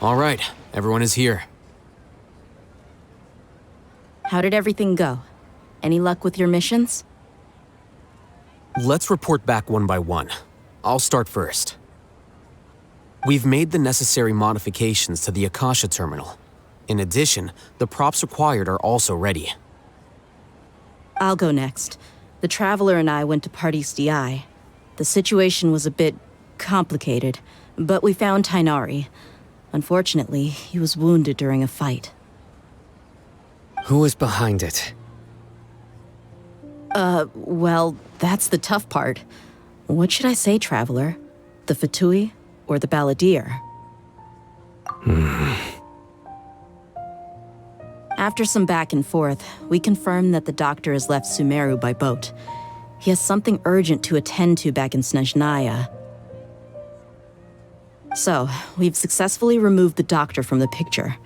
All right, everyone is here. How did everything go? Any luck with your missions? Let's report back one by one. I'll start first. We've made the necessary modifications to the Akasha terminal. In addition, the props required are also ready. I'll go next. The Traveler and I went to Party's DI. The situation was a bit complicated, but we found Tainari. Unfortunately, he was wounded during a fight. Who was behind it? Well, that's the tough part. What should I say, Traveler? The Fatui or the Balladeer? After some back and forth, we confirmed that the doctor has left Sumeru by boat. He has something urgent to attend to back in Snezhnaya. So, we've successfully removed the doctor from the picture.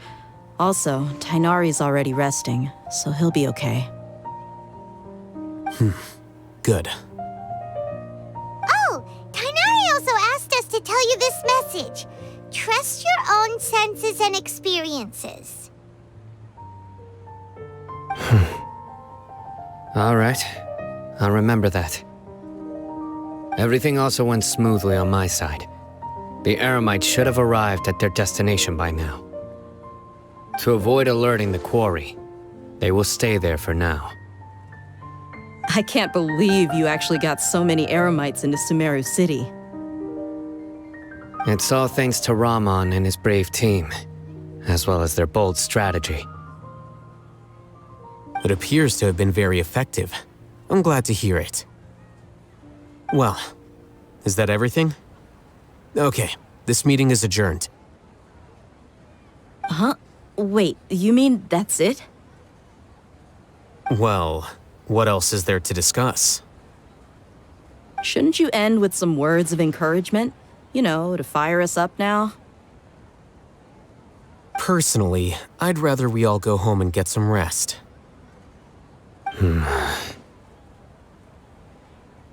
Also, Tainari's already resting, so he'll be okay. Good. Oh, Tainari also asked us to tell you this message. Trust your own senses and experiences. All right. I'll remember that. Everything also went smoothly on my side. The Eremites should have arrived at their destination by now. To avoid alerting the quarry, they will stay there for now. I can't believe you actually got so many Eremites into Sumeru City. It's all thanks to Rahman and his brave team, as well as their bold strategy. It appears to have been very effective. I'm glad to hear it. Well, is that everything? Okay, this meeting is adjourned. Huh? Wait, you mean that's it? Well, what else is there to discuss? Shouldn't you end with some words of encouragement? You know, to fire us up now? Personally, I'd rather we all go home and get some rest.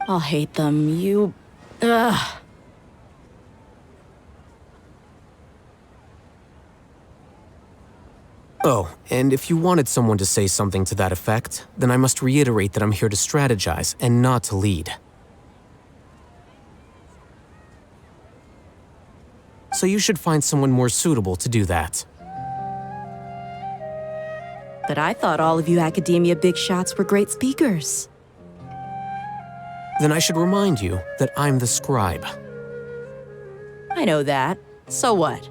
I'll hate them, you... Ugh. Oh, and if you wanted someone to say something to that effect, then I must reiterate that I'm here to strategize and not to lead. So you should find someone more suitable to do that. But I thought all of you academia big shots were great speakers. Then I should remind you that I'm the scribe. I know that. So what?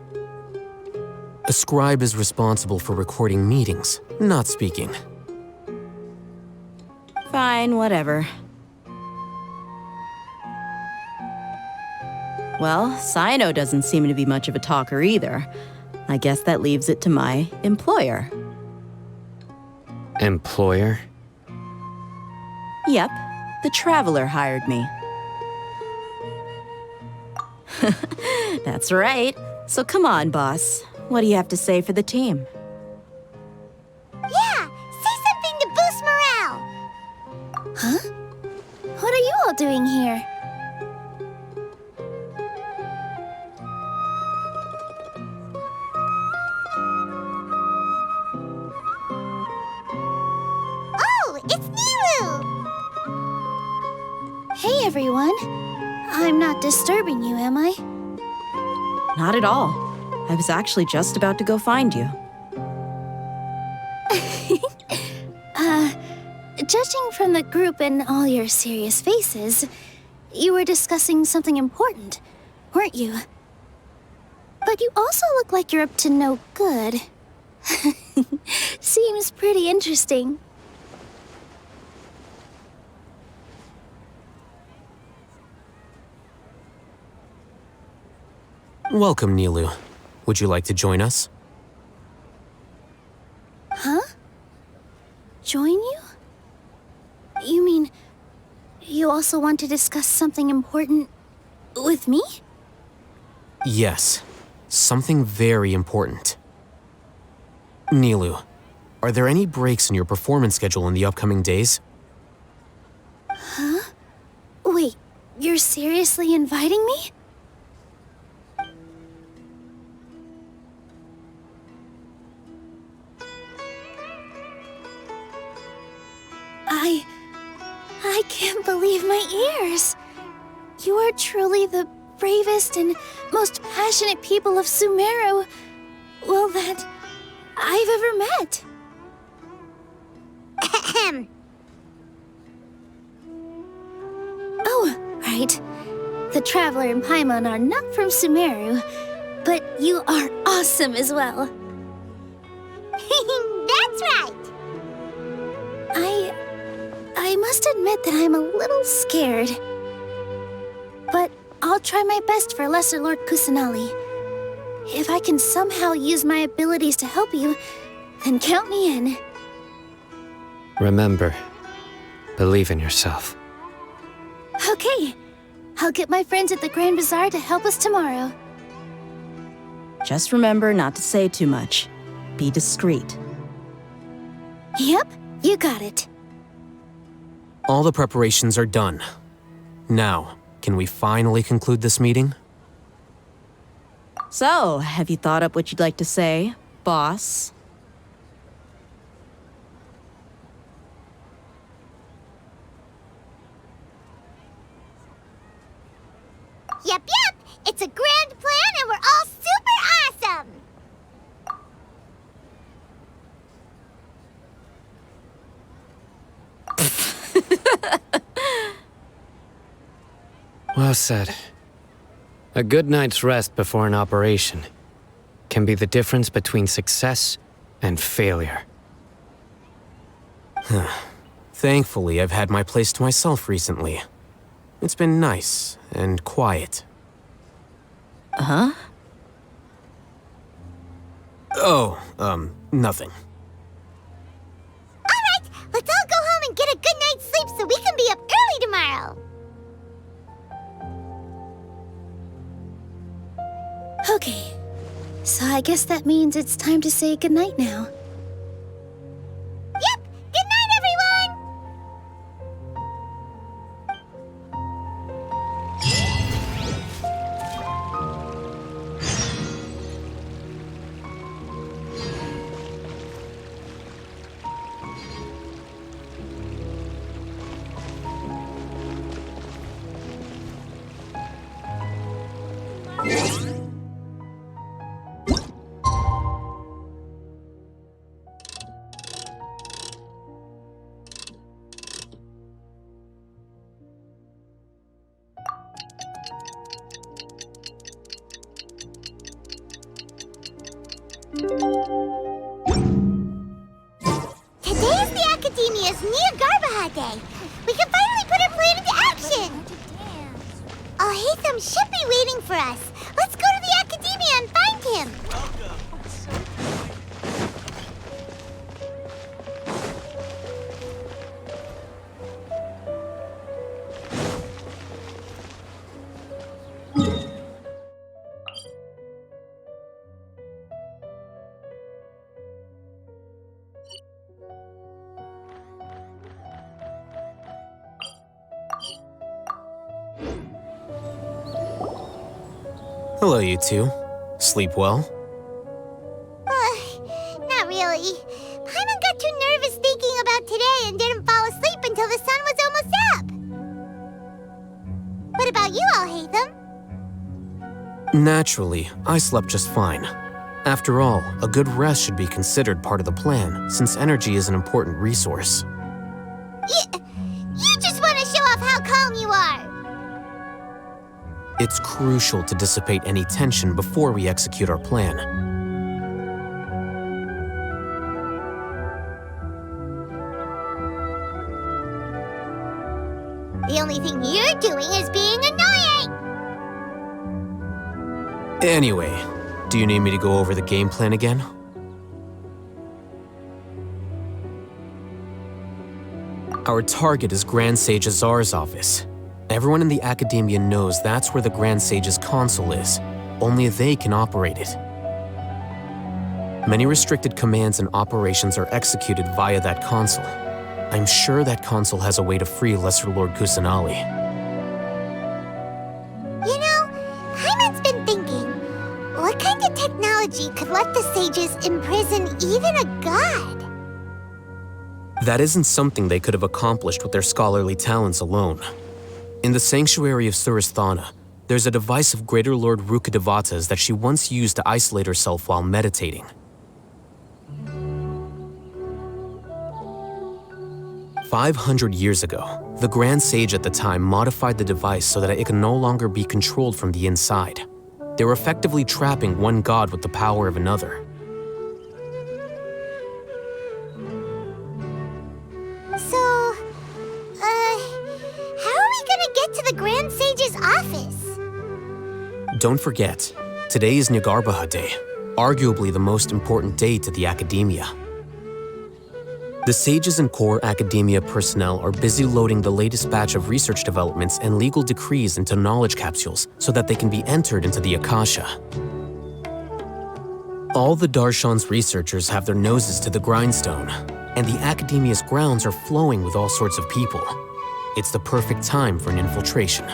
A scribe is responsible for recording meetings, not speaking. Fine, whatever. Well, Cyno doesn't seem to be much of a talker either. I guess that leaves it to my employer. Employer? Yep, the Traveler hired me. That's right. So come on, boss. What do you have to say for the team? Yeah, say something to boost morale. Huh? What are you all doing here? Oh, it's Nilu! Hey, everyone. I'm not disturbing you, am I? Not at all. I was actually just about to go find you. Judging from the group and all your serious faces, you were discussing something important, weren't you? But you also look like you're up to no good. Seems pretty interesting. Welcome, Nilu. Would you like to join us? Huh? Join you? You mean, you also want to discuss something important with me? Yes, something very important. Nilu, are there any breaks in your performance schedule in the upcoming days? Huh? Wait, you're seriously inviting me? believe my ears. You are truly the bravest and most passionate people of Sumeru, well, that I've ever met. Oh, right. The Traveler and Paimon are not from Sumeru, but you are awesome as well. That's right! I must admit that I'm a little scared. But I'll try my best for Lesser Lord Kusanali. If I can somehow use my abilities to help you, then count me in. Remember, believe in yourself. Okay. I'll get my friends at the Grand Bazaar to help us tomorrow. Just remember not to say too much. Be discreet. Yep, you got it. All the preparations are done. Now, can we finally conclude this meeting? So, have you thought up what you'd like to say, boss? Yep. It's a grand plan and we're all super awesome! Well said. A good night's rest before an operation can be the difference between success and failure. Thankfully, I've had my place to myself recently. It's been nice and quiet. Huh? Oh, nothing. Alright, let's all go home and get a good night's sleep so we can be up early tomorrow! Okay, so I guess that means it's time to say goodnight now. Yep! Good night, everyone! Today is the Academia's Nia Garbaha Day. We can finally put our plan into action. Al-Haytham should be waiting for us. Let's go to the Academia and find him. Hello, you two. Sleep well? Not really. Paimon got too nervous thinking about today and didn't fall asleep until the sun was almost up. What about you, Al-Haytham? Naturally, I slept just fine. After all, a good rest should be considered part of the plan, since energy is an important resource. You just want to show off how calm you are. It's crucial to dissipate any tension before we execute our plan. The only thing you're doing is being annoying! Anyway, do you need me to go over the game plan again? Our target is Grand Sage Azar's office. Everyone in the Academia knows that's where the Grand Sage's console is. Only they can operate it. Many restricted commands and operations are executed via that console. I'm sure that console has a way to free Lesser Lord Kusanali. You know, Paimon's been thinking, what kind of technology could let the sages imprison even a god? That isn't something they could have accomplished with their scholarly talents alone. In the sanctuary of Suristhana, there's a device of Greater Lord Rukkhadevata's that she once used to isolate herself while meditating. 500 years ago, the Grand Sage at the time modified the device so that it could no longer be controlled from the inside. They were effectively trapping one god with the power of another. So, how are we gonna get to the Grand Sage's office? Don't forget, today is Nyagarbha Day, arguably the most important day to the Academia. The sages and core academia personnel are busy loading the latest batch of research developments and legal decrees into knowledge capsules so that they can be entered into the Akasha. All the Darshan's researchers have their noses to the grindstone, and the Academia's grounds are flowing with all sorts of people. It's the perfect time for an infiltration.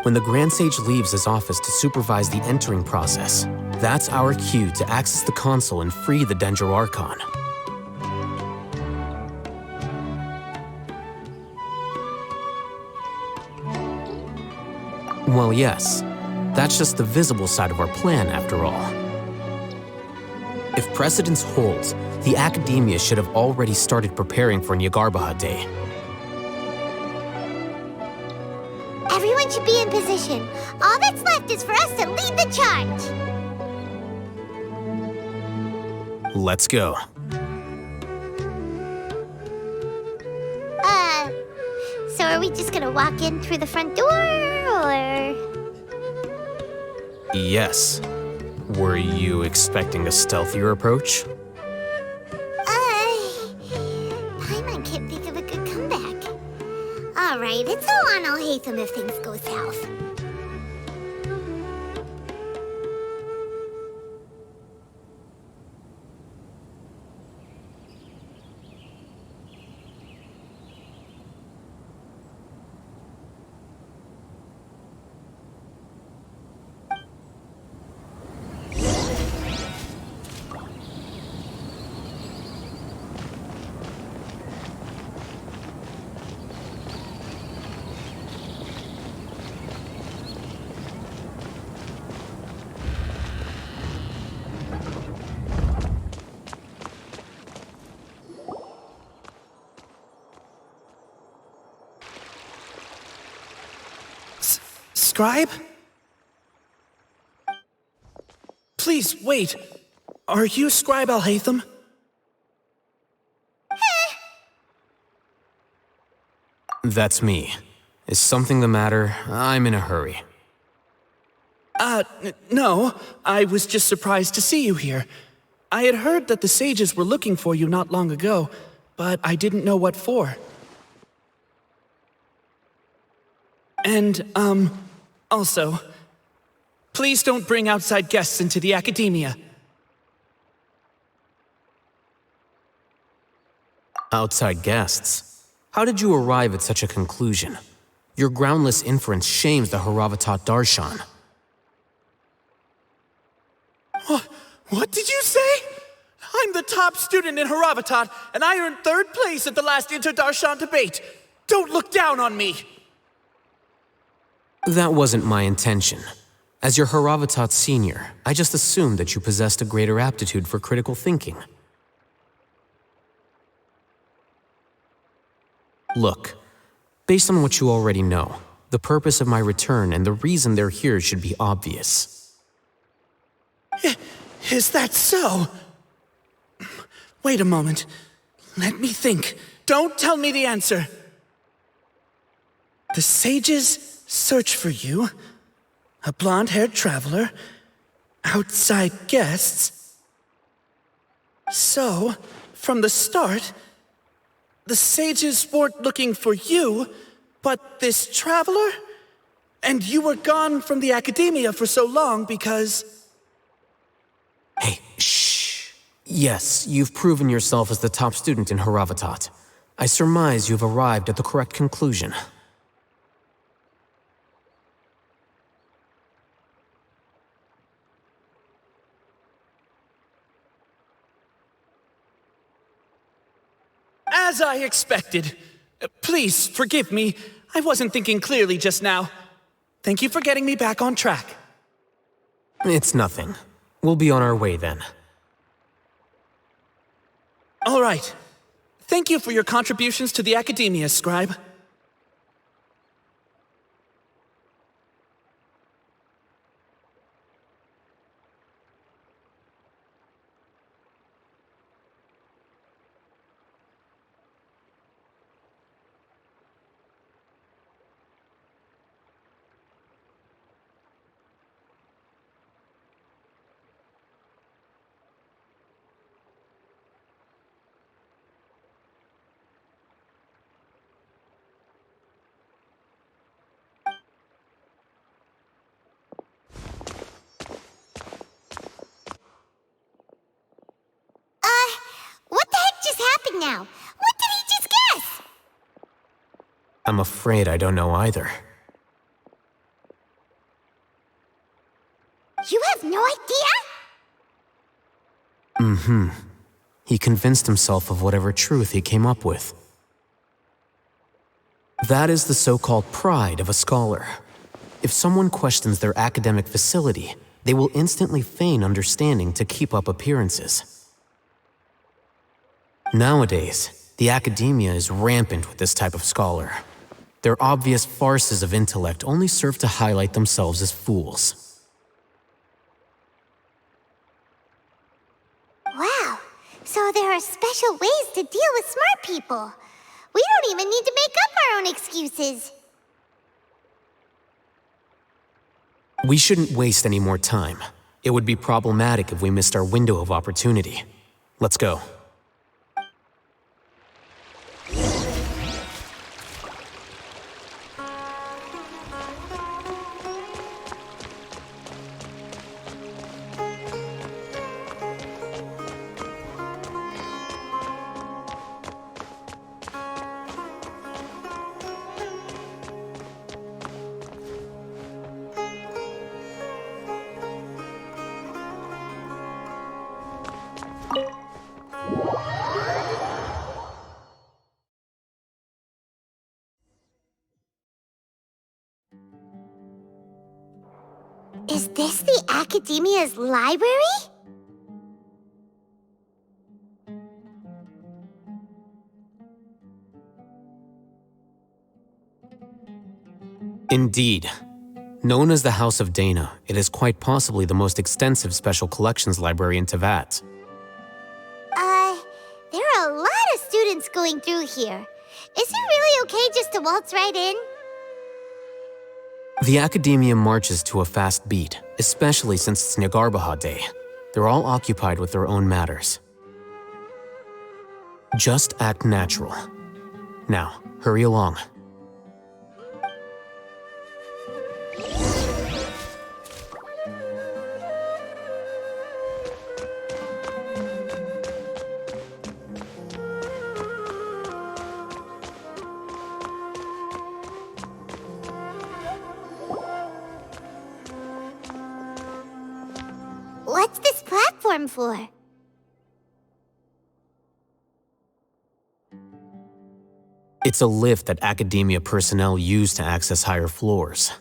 When the Grand Sage leaves his office to supervise the entering process, that's our cue to access the console and free the Dendro Archon. Well, yes, that's just the visible side of our plan, after all. If precedence holds, the Academia should have already started preparing for Nyagarbha Day. Everyone should be in position. All that's left is for us to lead the charge. Let's go. So are we just gonna walk in through the front door, or...? Yes. Were you expecting a stealthier approach? Paimon can't think of a good comeback. Alright, it's all on Alhaitham if things go south. Scribe? Please, wait. Are you Scribe Alhaitham? That's me. Is something the matter? I'm in a hurry. No. I was just surprised to see you here. I had heard that the sages were looking for you not long ago, but I didn't know what for. And, also, please don't bring outside guests into the Academia. Outside guests? How did you arrive at such a conclusion? Your groundless inference shames the Haravatat Darshan. What did you say? I'm the top student in Haravatat, and I earned 3rd place at the last Inter-Darshan debate. Don't look down on me! That wasn't my intention. As your Haravatat senior, I just assumed that you possessed a greater aptitude for critical thinking. Look, based on what you already know, the purpose of my return and the reason they're here should be obvious. Is that so? Wait a moment. Let me think. Don't tell me the answer. The sages search for you, a blonde-haired traveler, outside guests. So, from the start, the sages weren't looking for you, but this traveler? And you were gone from the Academia for so long because... Hey, shh. Yes, you've proven yourself as the top student in Haravatat. I surmise you've arrived at the correct conclusion. As I expected. Please forgive me. I wasn't thinking clearly just now. Thank you for getting me back on track. It's nothing. We'll be on our way then. All right. Thank you for your contributions to the Academia, Scribe. What the heck just happened now? What did he just guess? I'm afraid I don't know either. You have no idea? Mm-hmm. He convinced himself of whatever truth he came up with. That is the so-called pride of a scholar. If someone questions their academic facility, they will instantly feign understanding to keep up appearances. Nowadays, the academia is rampant with this type of scholar. Their obvious farces of intellect only serve to highlight themselves as fools. Wow, so there are special ways to deal with smart people. We don't even need to make up our own excuses. We shouldn't waste any more time. It would be problematic if we missed our window of opportunity. Let's go. Is this the Academia's library? Indeed. Known as the House of Dana, it is quite possibly the most extensive special collections library in Teyvat. There are a lot of students going through here. Is it really okay just to waltz right in? The Academia marches to a fast beat, especially since it's Nyargarbaha Day. They're all occupied with their own matters. Just act natural. Now, hurry along. What's this platform for? It's a lift that Academia personnel use to access higher floors.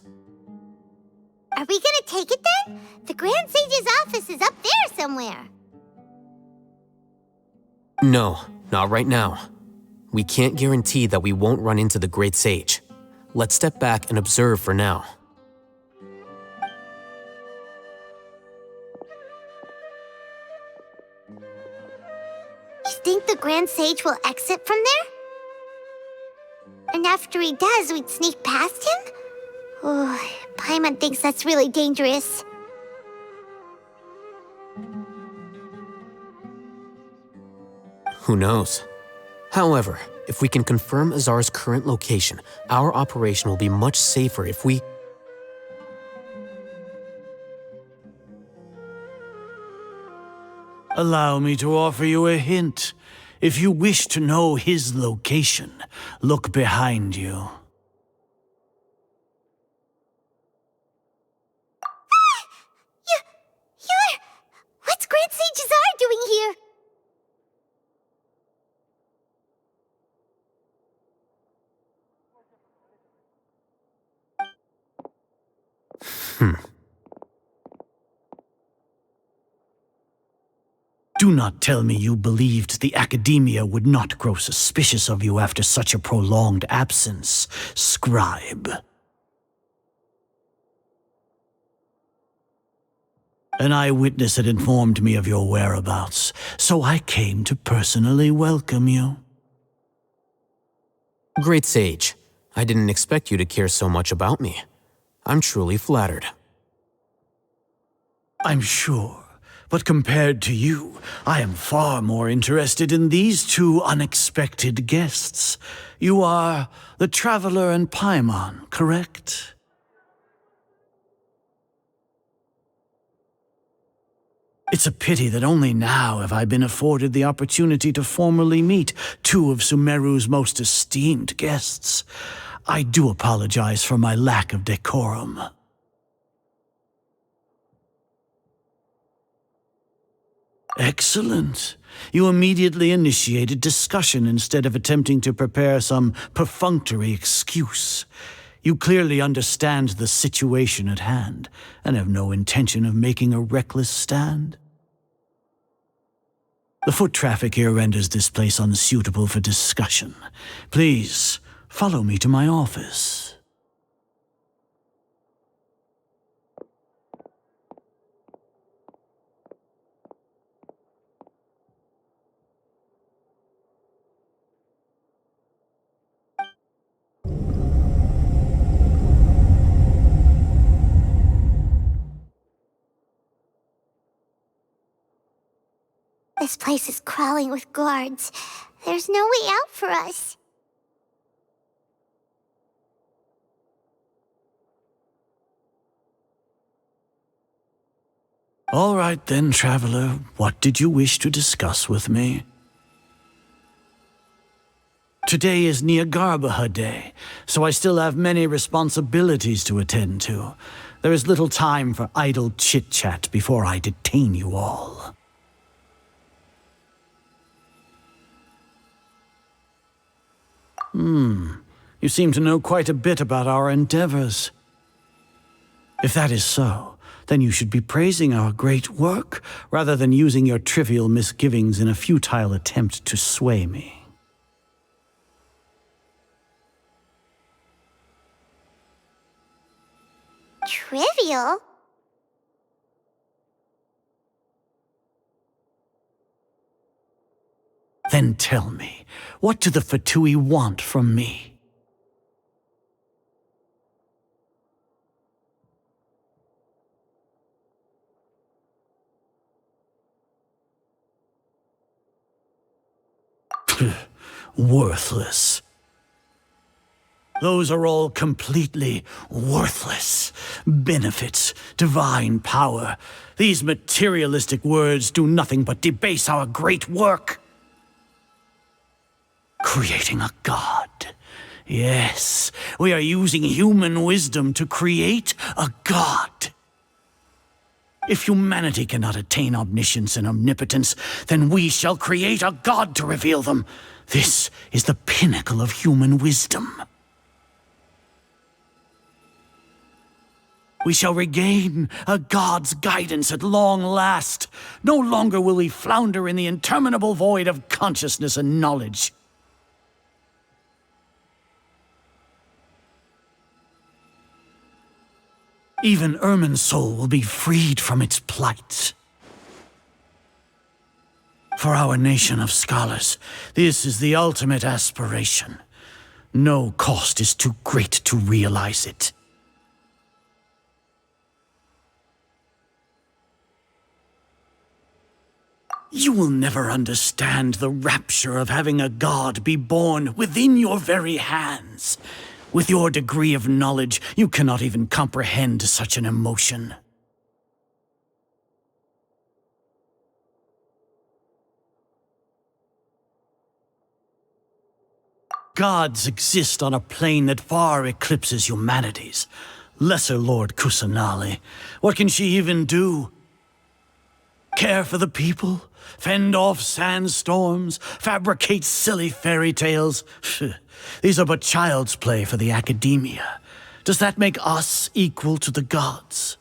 Are we gonna take it then? The Grand Sage's office is up there somewhere. No, not right now. We can't guarantee that we won't run into the Great Sage. Let's step back and observe for now. You think the Grand Sage will exit from there? And after he does, we'd sneak past him? Oh, Paimon thinks that's really dangerous. Who knows? However, if we can confirm Azar's current location, our operation will be much safer if we... Allow me to offer you a hint. If you wish to know his location, look behind you. What's Grand Sage Azar doing here? Do not tell me you believed the Academia would not grow suspicious of you after such a prolonged absence, scribe. An eyewitness had informed me of your whereabouts, so I came to personally welcome you. Great sage. I didn't expect you to care so much about me. I'm truly flattered. I'm sure. But compared to you, I am far more interested in these two unexpected guests. You are the Traveler and Paimon, correct? It's a pity that only now have I been afforded the opportunity to formally meet two of Sumeru's most esteemed guests. I do apologize for my lack of decorum. Excellent. You immediately initiated discussion instead of attempting to prepare some perfunctory excuse. You clearly understand the situation at hand and have no intention of making a reckless stand. The foot traffic here renders this place unsuitable for discussion. Please, follow me to my office. This place is crawling with guards. There's no way out for us. All right then, Traveler. What did you wish to discuss with me? Today is Nyagarbha Day, so I still have many responsibilities to attend to. There is little time for idle chit-chat before I detain you all. You seem to know quite a bit about our endeavors. If that is so, then you should be praising our great work, rather than using your trivial misgivings in a futile attempt to sway me. Trivial? Then tell me, what do the Fatui want from me? Worthless. Those are all completely worthless. Benefits, divine power. These materialistic words do nothing but debase our great work. Creating a god. Yes, we are using human wisdom to create a god. If humanity cannot attain omniscience and omnipotence, then we shall create a god to reveal them. This is the pinnacle of human wisdom. We shall regain a god's guidance at long last. No longer will we flounder in the interminable void of consciousness and knowledge. Even Ermin's soul will be freed from its plight. For our nation of scholars, this is the ultimate aspiration. No cost is too great to realize it. You will never understand the rapture of having a god be born within your very hands. With your degree of knowledge, you cannot even comprehend such an emotion. Gods exist on a plane that far eclipses humanity's. Lesser Lord Kusanali, what can she even do? Care for the people? Fend off sandstorms? Fabricate silly fairy tales? These are but child's play for the Academia. Does that make us equal to the gods?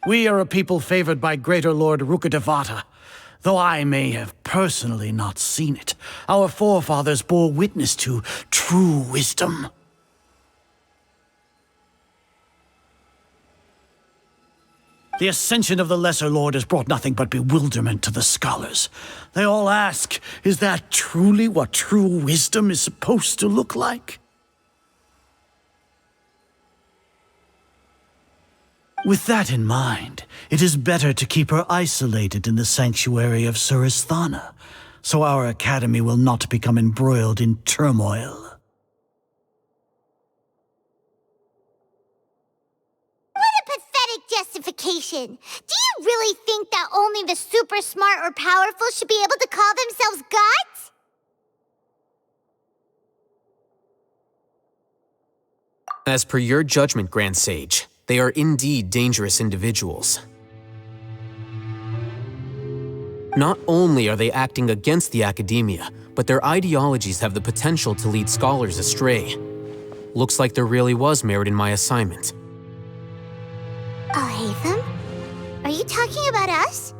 We are a people favored by Greater Lord Rukkhadevata. Though I may have personally not seen it, our forefathers bore witness to true wisdom. The ascension of the Lesser Lord has brought nothing but bewilderment to the scholars. They all ask, is that truly what true wisdom is supposed to look like? With that in mind, it is better to keep her isolated in the sanctuary of Suristhana, so our academy will not become embroiled in turmoil. What a pathetic justification! Do you really think that only the super smart or powerful should be able to call themselves gods? As per your judgment, Grand Sage, they are indeed dangerous individuals. Not only are they acting against the academia, but their ideologies have the potential to lead scholars astray. Looks like there really was merit in my assignment. Oh, Hatham? Are you talking about us?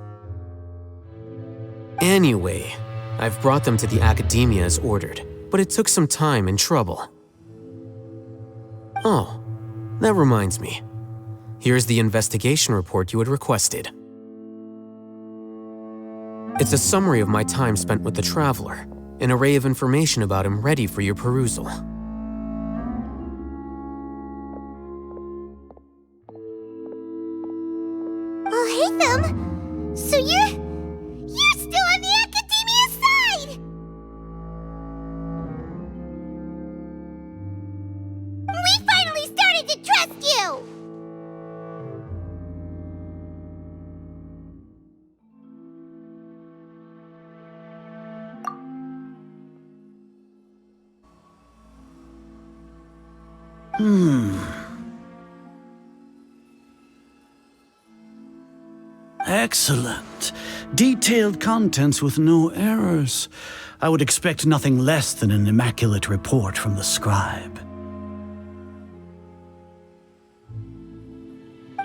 Anyway, I've brought them to the academia as ordered, but it took some time and trouble. Oh, that reminds me. Here's the investigation report you had requested. It's a summary of my time spent with the Traveler, an array of information about him ready for your perusal. Oh, Hatham! So you're still on the Academia's side! We finally started to trust you! Excellent. Detailed contents with no errors. I would expect nothing less than an immaculate report from the scribe.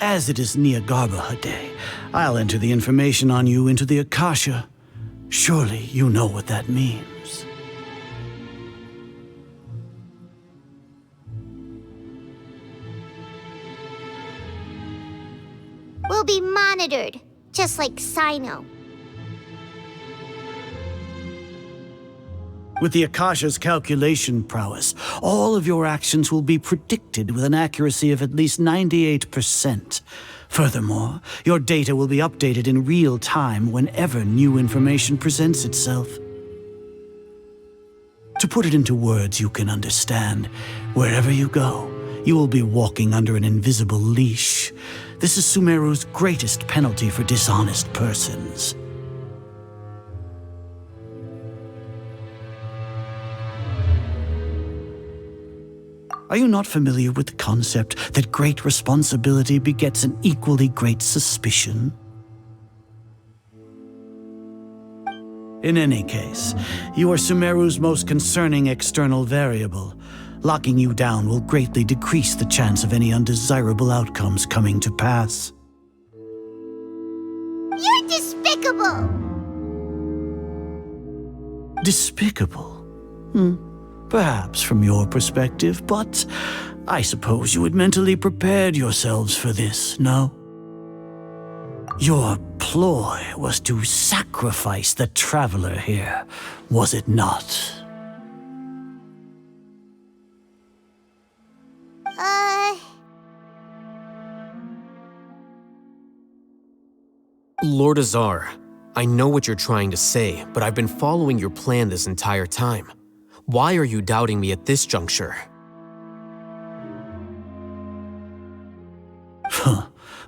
As it is Nyagarbha Day, I'll enter the information on you into the Akasha. Surely you know what that means. We'll be monitored, just like Sino. With the Akasha's calculation prowess, all of your actions will be predicted with an accuracy of at least 98%. Furthermore, your data will be updated in real time whenever new information presents itself. To put it into words you can understand, wherever you go, you will be walking under an invisible leash. This is Sumeru's greatest penalty for dishonest persons. Are you not familiar with the concept that great responsibility begets an equally great suspicion? In any case, you are Sumeru's most concerning external variable. Locking you down will greatly decrease the chance of any undesirable outcomes coming to pass. You're despicable! Despicable? Perhaps from your perspective, but I suppose you had mentally prepared yourselves for this, no? Your ploy was to sacrifice the Traveler here, was it not? Lord Azar, I know what you're trying to say, but I've been following your plan this entire time. Why are you doubting me at this juncture?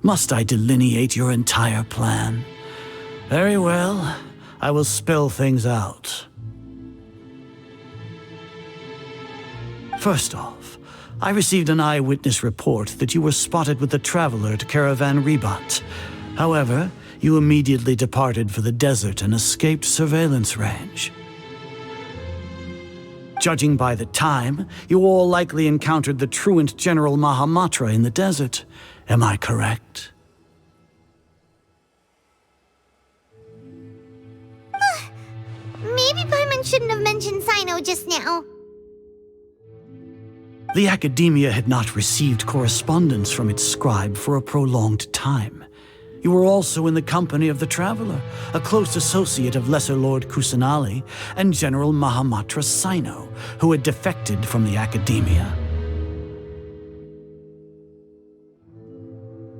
Must I delineate your entire plan? Very well, I will spell things out. First off, I received an eyewitness report that you were spotted with the Traveler at Caravan Ribat. However, you immediately departed for the desert and escaped surveillance range. Judging by the time, you all likely encountered the truant General Mahamatra in the desert. Am I correct? Maybe Paimon shouldn't have mentioned Sino just now. The Academia had not received correspondence from its scribe for a prolonged time. You were also in the company of the Traveler, a close associate of Lesser Lord Kusanali and General Mahamatra Sino, who had defected from the Academia.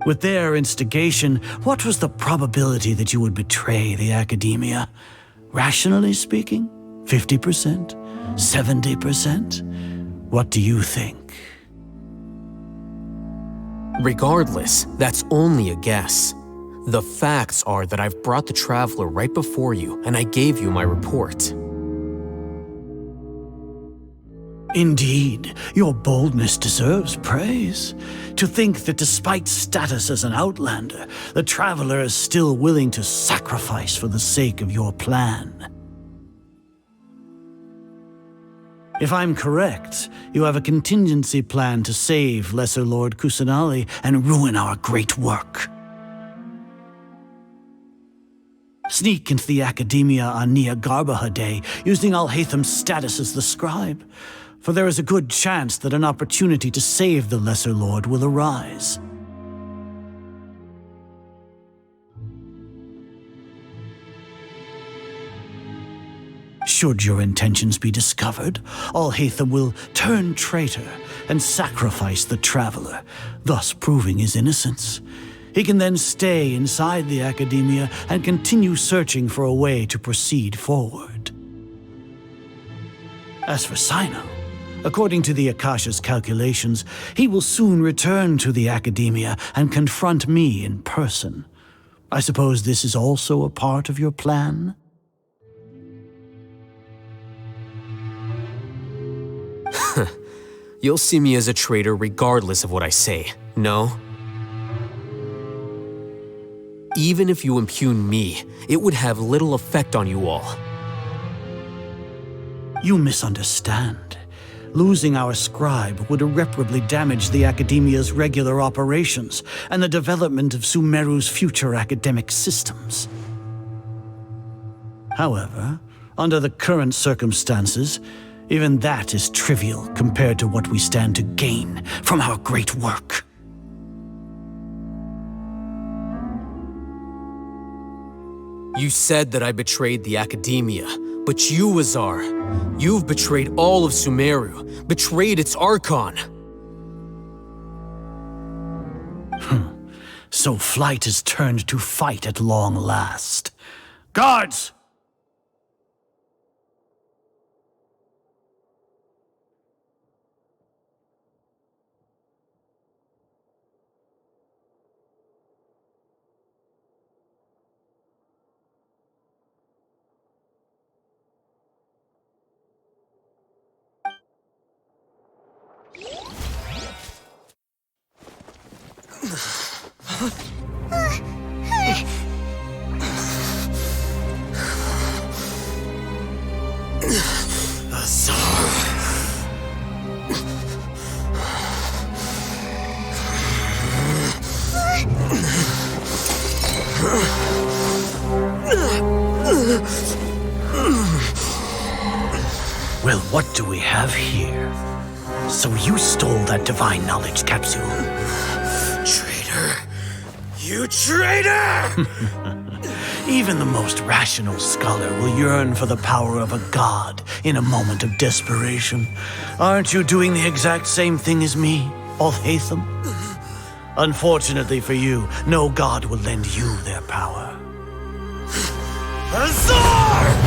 With their instigation, what was the probability that you would betray the Academia? Rationally speaking, 50%? 70%? What do you think? Regardless, that's only a guess. The facts are that I've brought the Traveler right before you, and I gave you my report. Indeed, your boldness deserves praise. To think that despite status as an outlander, the Traveler is still willing to sacrifice for the sake of your plan. If I'm correct, you have a contingency plan to save Lesser Lord Kusanali and ruin our great work. Sneak into the Academia on Niagarbaha Day, using Alhaitham's status as the scribe, for there is a good chance that an opportunity to save the Lesser Lord will arise. Should your intentions be discovered, Alhaitham will turn traitor and sacrifice the Traveler, thus proving his innocence. He can then stay inside the Academia and continue searching for a way to proceed forward. As for Sino, according to the Akasha's calculations, he will soon return to the Academia and confront me in person. I suppose this is also a part of your plan? You'll see me as a traitor regardless of what I say, no? Even if you impugn me, it would have little effect on you all. You misunderstand. Losing our scribe would irreparably damage the Academia's regular operations and the development of Sumeru's future academic systems. However, under the current circumstances, even that is trivial compared to what we stand to gain from our great work. You said that I betrayed the Academia, but you, Azar, you've betrayed all of Sumeru, betrayed its Archon. So flight has turned to fight at long last. Guards! Well, what do we have here? So you stole that divine knowledge capsule. Traitor! You traitor! Even the most rational scholar will yearn for the power of a god in a moment of desperation. Aren't you doing the exact same thing as me, Alhaitham? Unfortunately for you, no god will lend you their power. Azar!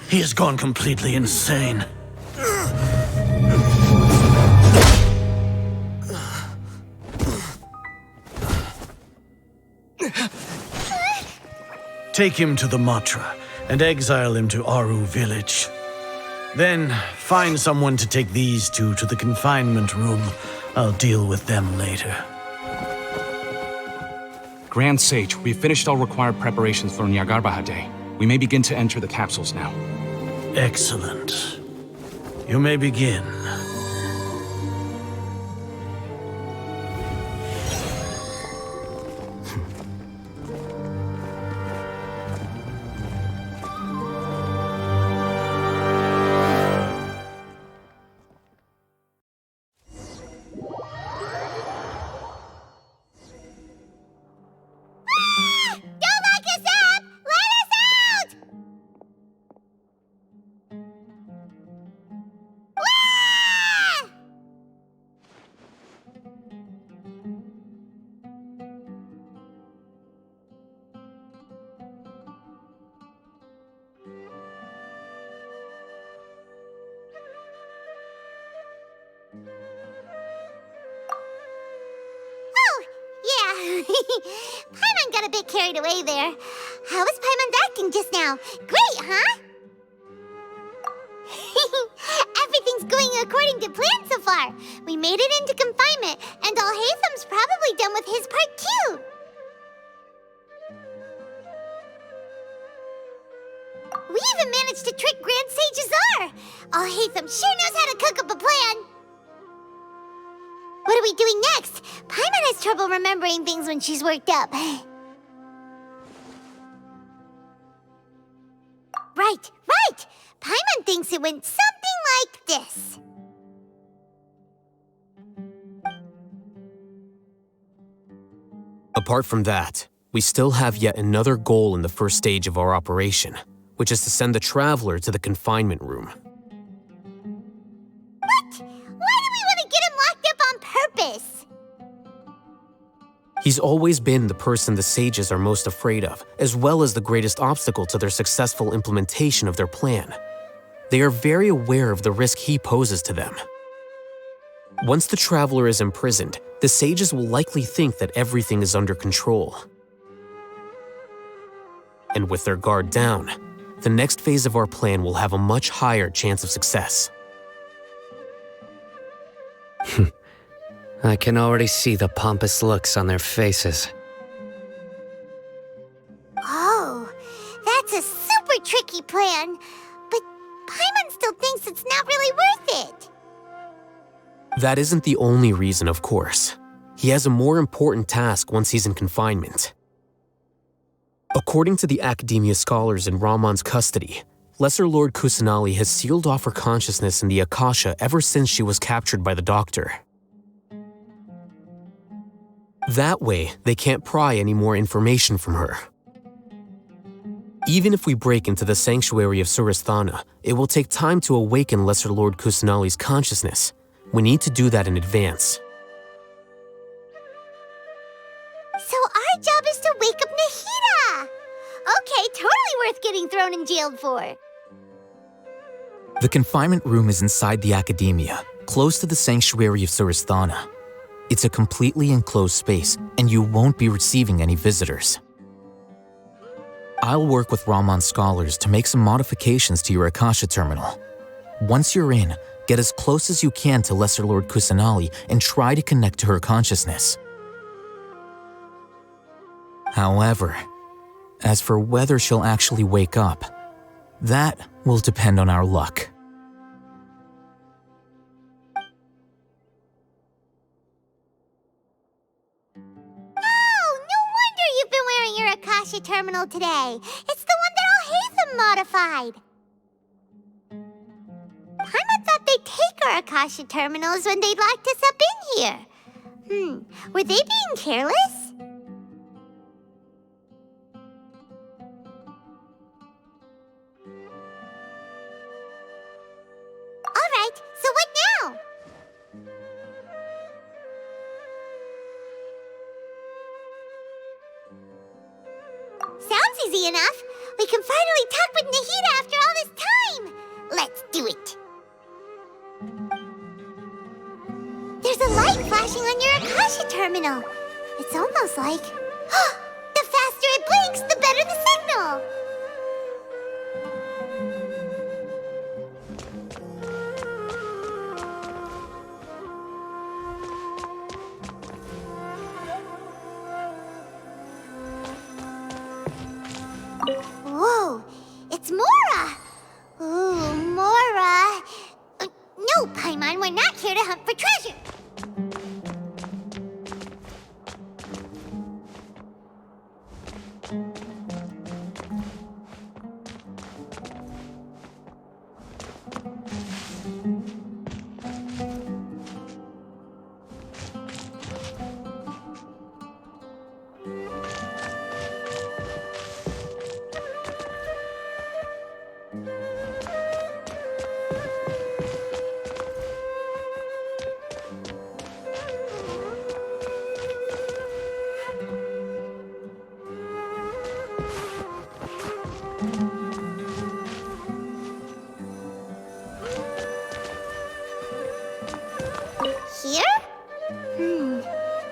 He has gone completely insane. Take him to the Matra and exile him to Aru village. Then find someone to take these two to the confinement room. I'll deal with them later. Grand Sage, we've finished all required preparations for Nyargarbaha Day. We may begin to enter the capsules now. Excellent. You may begin. Don't lock us up! Let us out! Ah! Oh, yeah. Paimon got a bit carried away there. How was Paimon's acting just now? Great, huh? Everything's going according to plan so far. We made it into confinement, and Alhaitham's probably done with his part too. We even managed to trick Grand Sage Azar. Alhaitham sure knows how to cook up a plan. What are we doing next? Paimon has trouble remembering things when she's worked up. Right. Paimon thinks it went something like this. Apart from that, we still have yet another goal in the first stage of our operation, which is to send the Traveler to the confinement room. What? Why do we want to get him locked up on purpose? He's always been the person the sages are most afraid of, as well as the greatest obstacle to their successful implementation of their plan. They are very aware of the risk he poses to them. Once the Traveler is imprisoned, the sages will likely think that everything is under control. And with their guard down, the next phase of our plan will have a much higher chance of success. I can already see the pompous looks on their faces. Oh, that's a super tricky plan. But Paimon still thinks it's not really worth it. That isn't the only reason, of course. He has a more important task once he's in confinement. According to the Academia scholars in Ramon's custody, Lesser Lord Kusanali has sealed off her consciousness in the Akasha ever since she was captured by the Doctor. That way, they can't pry any more information from her. Even if we break into the sanctuary of Surasthana, it will take time to awaken Lesser Lord Kusanali's consciousness. We need to do that in advance. So our job is to wake up Nahida! Okay, totally worth getting thrown in jail for. The confinement room is inside the Academia, close to the sanctuary of Surasthana. It's a completely enclosed space, and you won't be receiving any visitors. I'll work with Ramon's scholars to make some modifications to your Akasha terminal. Once you're in, get as close as you can to Lesser Lord Kusanali and try to connect to her consciousness. However, as for whether she'll actually wake up, that will depend on our luck. Oh, no wonder you've been wearing your Akasha terminal today. It's the one that Alhaitham modified. Paimon thought they'd take our Akasha terminals when they locked us up in here. Were they being careless? Alright, so what now? Sounds easy enough. We can finally talk with Nahida after all this time. Let's do it. There's a light flashing on your Akasha terminal. It's almost like... the faster it blinks, the better the signal.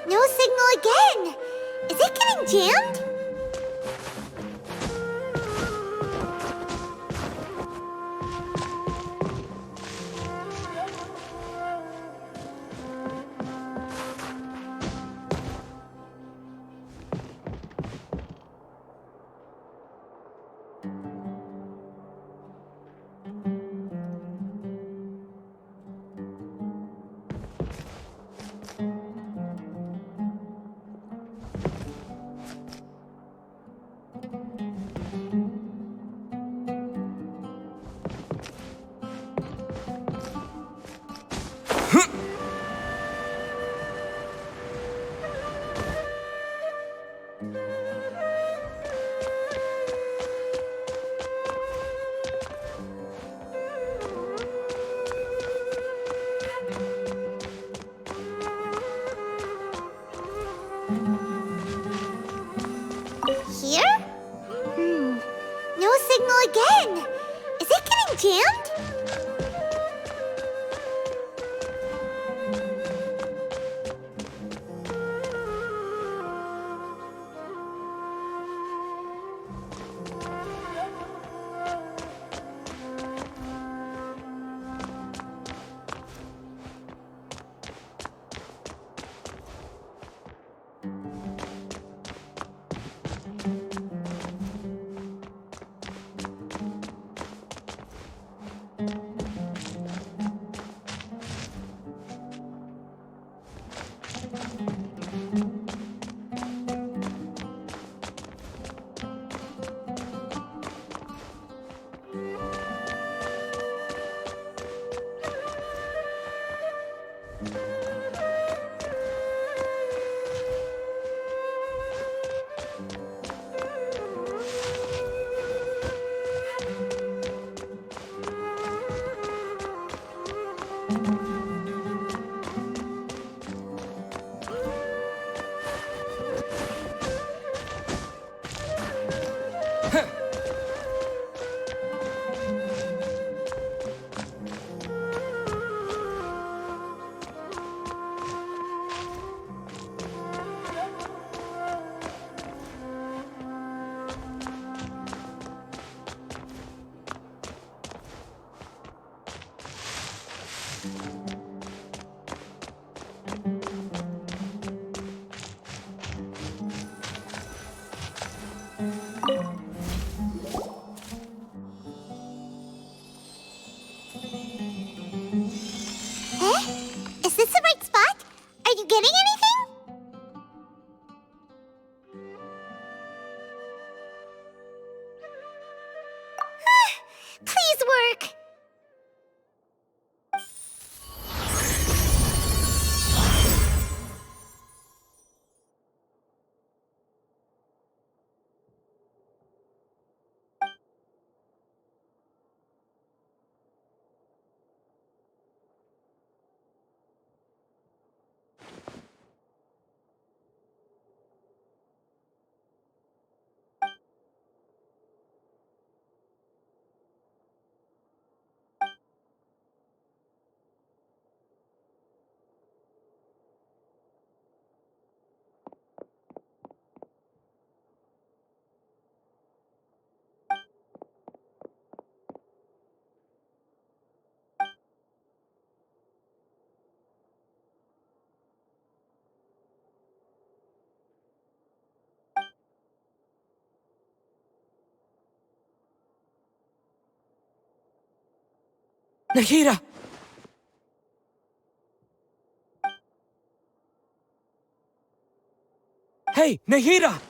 No signal again. Is it getting jammed? Here? No signal again. Is it getting jammed? Is this the right spot? Are you getting anything? Please work. Nahida! Hey, Nahida!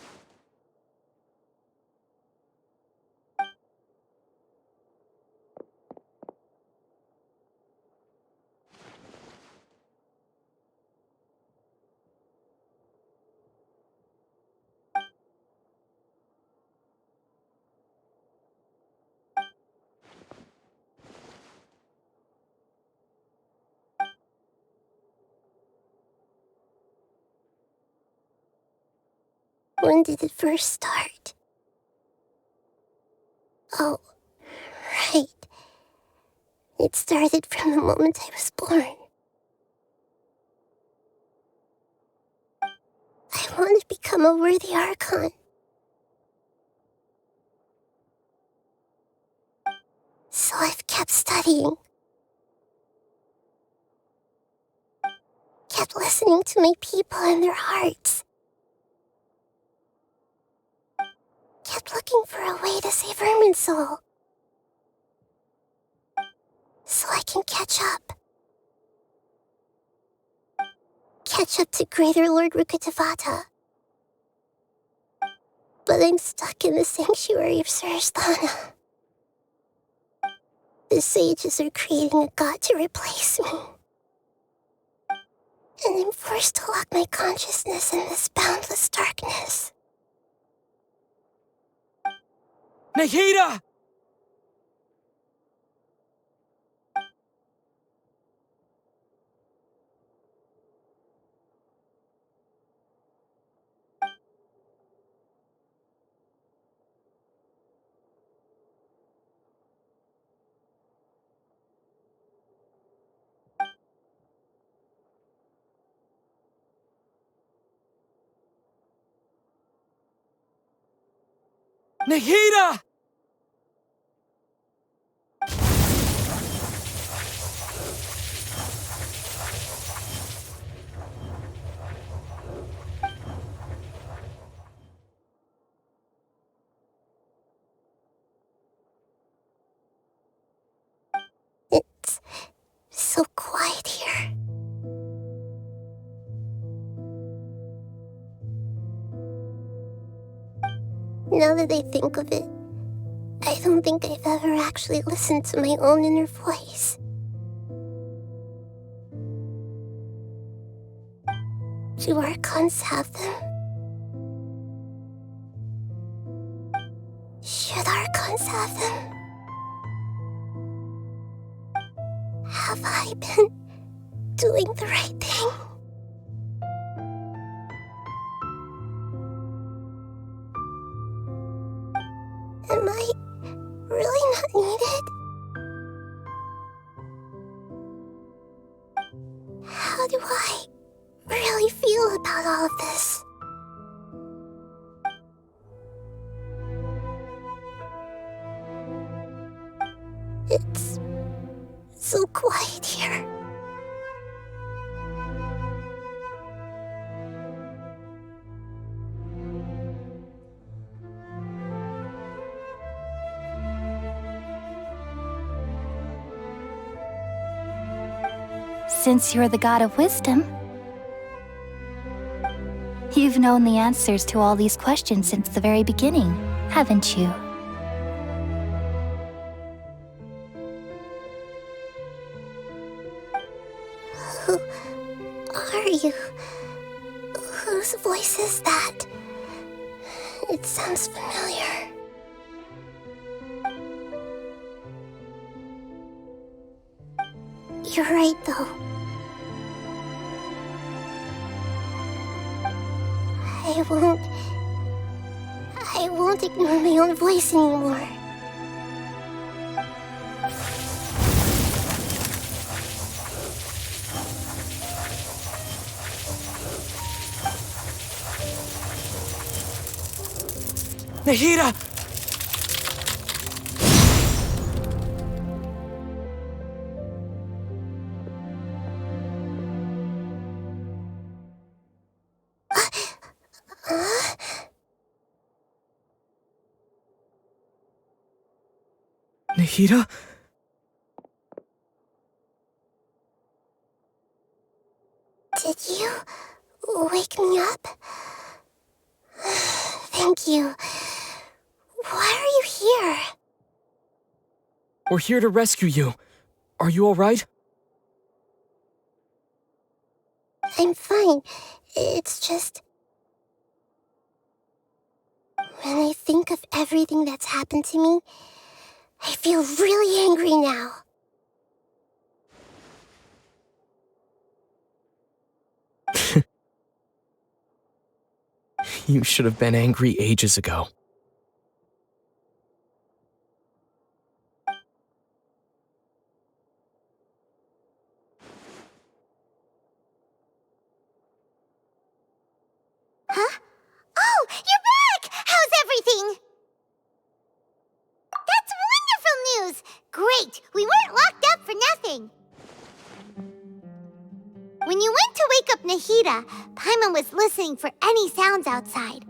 When did it first start? Oh, right. It started from the moment I was born. want to become a worthy Archon. So I've kept studying. Kept listening to my people and their hearts. Kept looking for a way to save Irminsul. So I can catch up. Catch up to Greater Lord Rukkhadevata. But I'm stuck in the sanctuary of Surasthana. The sages are creating a god to replace me. And I'm forced to lock my consciousness in this boundless darkness. Nahida! Nahida! It's so quiet here. Now that I think of it, I don't think I've ever actually listened to my own inner voice. Do Archons have them? Should Archons have them? Have I been doing the right thing? Am I really not needed? How do I really feel about all of this? It's so quiet here. Since you're the god of wisdom, you've known the answers to all these questions since the very beginning, haven't you? Who are you? Whose voice is that? It sounds familiar. You're right, though. I won't ignore my own voice anymore. Nahida! Nahida? Did you wake me up? Thank you. Why are you here? We're here to rescue you. Are you alright? I'm fine. It's just... when I think of everything that's happened to me, I feel really angry now. You should have been angry ages ago. Huh? wake up Nahida. Paimon was listening for any sounds outside.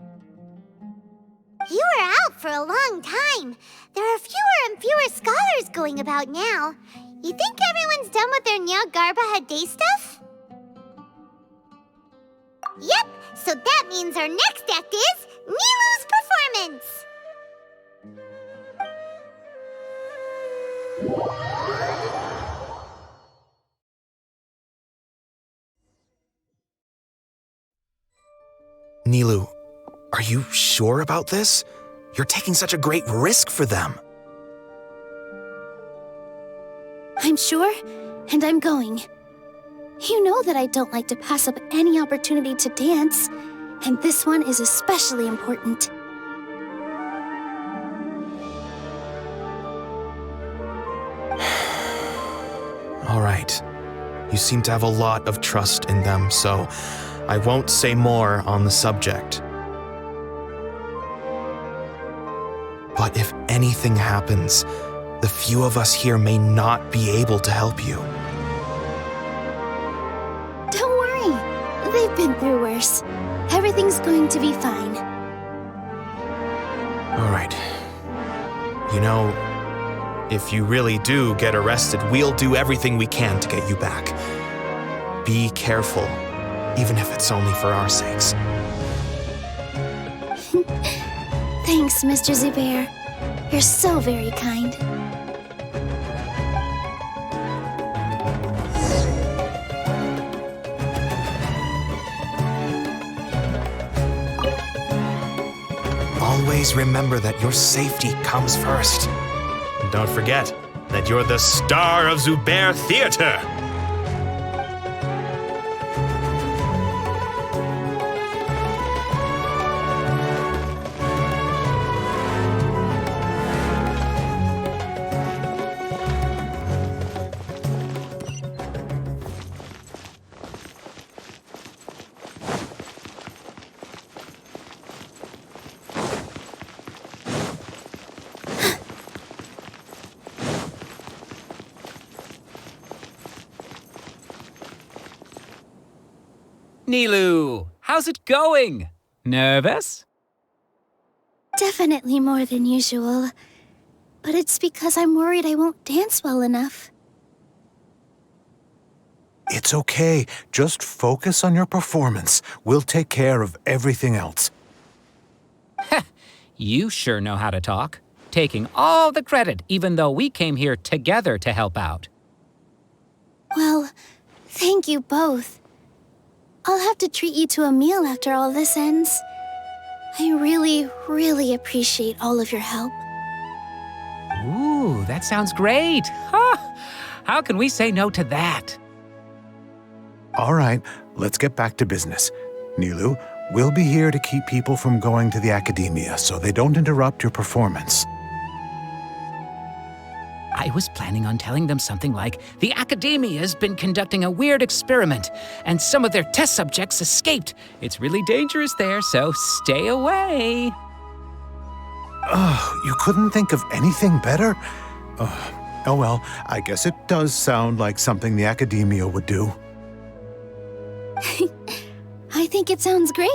You were out for a long time. There are fewer and fewer scholars going about now. You think everyone's done with their Nyargarba Day stuff? Yep, so that means our next act is Nilu's performance! Nilu, are you sure about this? You're taking such a great risk for them. I'm sure, and I'm going. You know that I don't like to pass up any opportunity to dance, and this one is especially important. All right. You seem to have a lot of trust in them, so I won't say more on the subject. But if anything happens, the few of us here may not be able to help you. Don't worry. They've been through worse. Everything's going to be fine. All right. You know, if you really do get arrested, we'll do everything we can to get you back. Be careful, even if it's only for our sakes. Thanks, Mr. Zubair. You're so very kind. Always remember that your safety comes first. And don't forget that you're the star of Zubair Theater! Nilu, how's it going? Nervous? Definitely more than usual. But it's because I'm worried I won't dance well enough. It's okay. Just focus on your performance. We'll take care of everything else. You sure know how to talk. Taking all the credit, even though we came here together to help out. Well, thank you both. I'll have to treat you to a meal after all this ends. I really appreciate all of your help. Ooh, that sounds great. How can we say no to that? All right, let's get back to business. Nilu, we'll be here to keep people from going to the academia so they don't interrupt your performance. I was planning on telling them something like, the Academia's been conducting a weird experiment, and some of their test subjects escaped. It's really dangerous there, so stay away. Oh, you couldn't think of anything better? Oh well, I guess it does sound like something the Academia would do. I think it sounds great.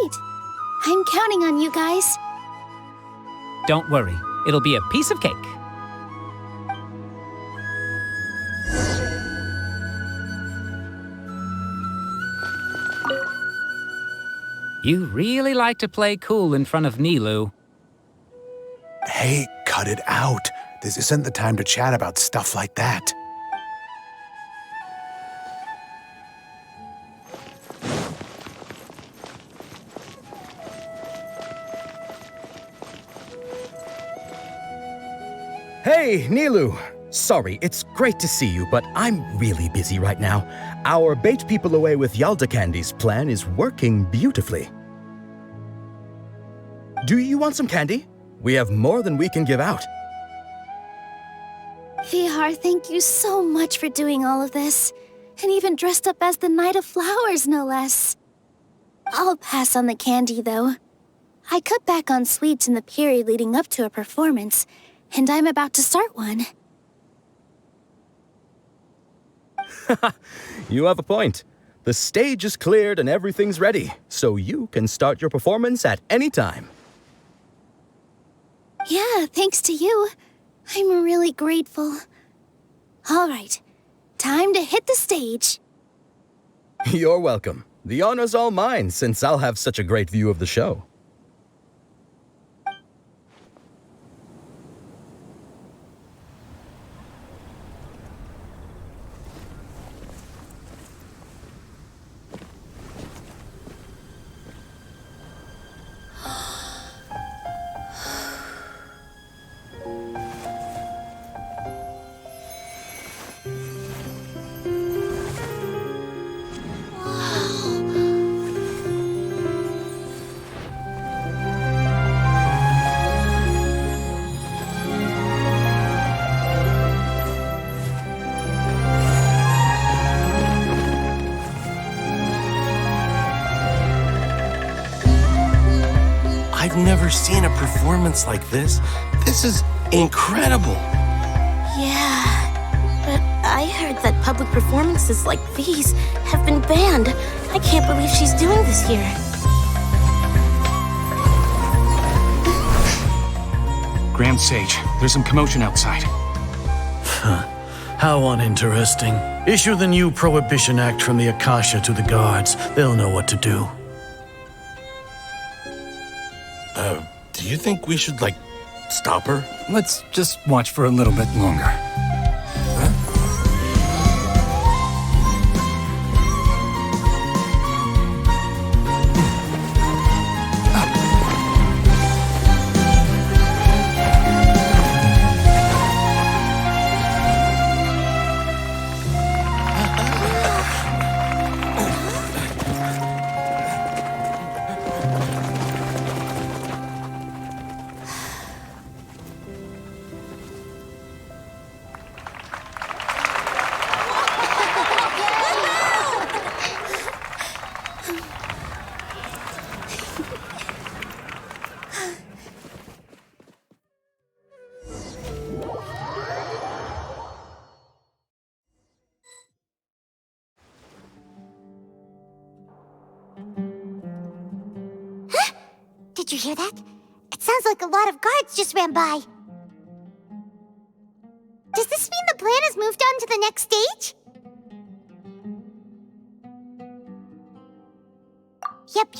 I'm counting on you guys. Don't worry, it'll be a piece of cake. You really like to play cool in front of Nilu. Hey, cut it out. This isn't the time to chat about stuff like that. Hey, Nilu! Sorry, it's great to see you, but I'm really busy right now. Our Bait People Away with Yalda Candy's plan is working beautifully. Do you want some candy? We have more than we can give out. Vihar, thank you so much for doing all of this. And even dressed up as the Knight of Flowers, no less. I'll pass on the candy, though. I cut back on sweets in the period leading up to a performance, and I'm about to start one. You have a point. The stage is cleared and everything's ready, so you can start your performance at any time. Yeah, thanks to you. I'm really grateful. All right, time to hit the stage. You're welcome. The honor's all mine, since I'll have such a great view of the show. I've never seen a performance like this. This is incredible. Yeah, but I heard that public performances like these have been banned. I can't believe she's doing this here. Grand Sage, there's some commotion outside. How uninteresting. Issue the new Prohibition Act from the Akasha to the guards. They'll know what to do. Do you think we should, stop her? Let's just watch for a little bit longer. Did you hear that? It sounds like a lot of guards just ran by. Does this mean the plan has moved on to the next stage? Yep.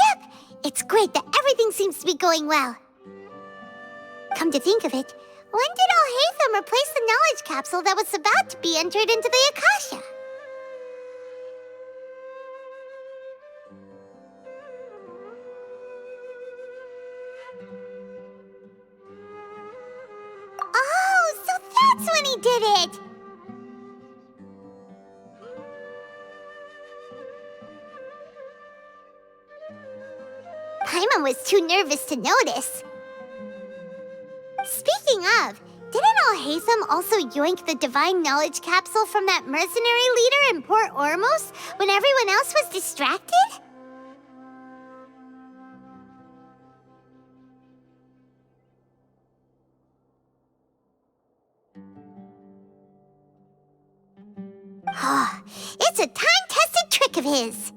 It's great that everything seems to be going well. Come to think of it, when did Alhaitham replace the knowledge capsule that was about to be entered into the Akasha? Oh, so that's when he did it! Paimon was too nervous to notice. Speaking of, didn't Alhaitham also yoink the divine knowledge capsule from that mercenary leader in Port Ormos when everyone else was distracted? It's a time-tested trick of his.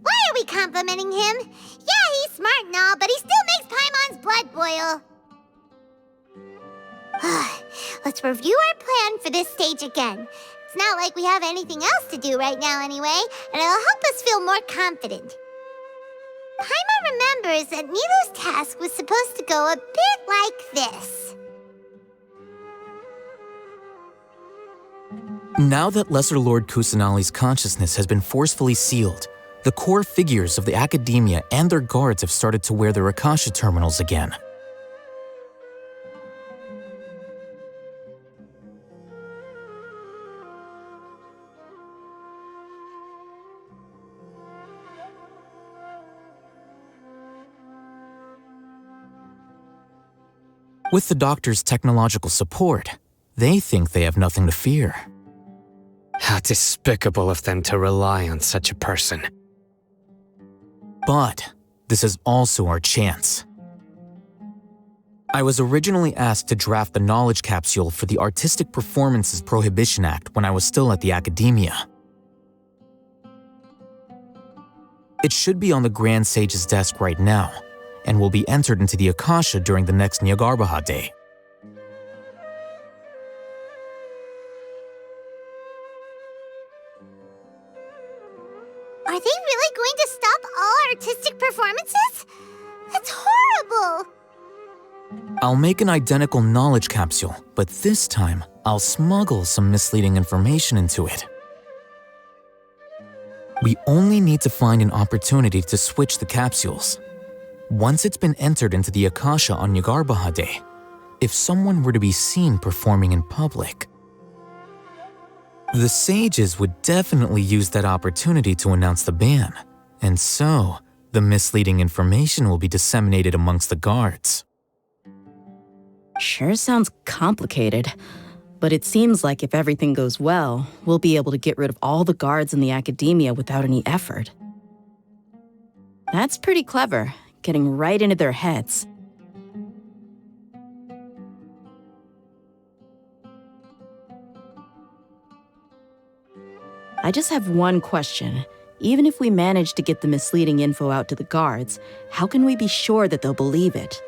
Why are we complimenting him? Yeah, he's smart and all, but he still makes Paimon's blood boil. Let's review our plan for this stage again. It's not like we have anything else to do right now anyway, and it'll help us feel more confident. Paimon remembers that Nilu's task was supposed to go a bit like this. Now that Lesser Lord Kusanali's consciousness has been forcefully sealed, the core figures of the Academia and their guards have started to wear their Akasha terminals again. With the doctor's technological support, they think they have nothing to fear. How despicable of them to rely on such a person. But this is also our chance. I was originally asked to draft the knowledge capsule for the Artistic Performances Prohibition Act when I was still at the Academia. It should be on the Grand Sage's desk right now, and will be entered into the Akasha during the next Nyargarbaha Day. Are they really going to stop all artistic performances? That's horrible! I'll make an identical knowledge capsule, but this time, I'll smuggle some misleading information into it. We only need to find an opportunity to switch the capsules. Once it's been entered into the Akasha on Nyargarbaha Day, if someone were to be seen performing in public, the sages would definitely use that opportunity to announce the ban, and so the misleading information will be disseminated amongst the guards. Sure sounds complicated, but it seems like if everything goes well, we'll be able to get rid of all the guards in the Academia without any effort. That's pretty clever, getting right into their heads. I just have one question. Even if we manage to get the misleading info out to the guards, how can we be sure that they'll believe it?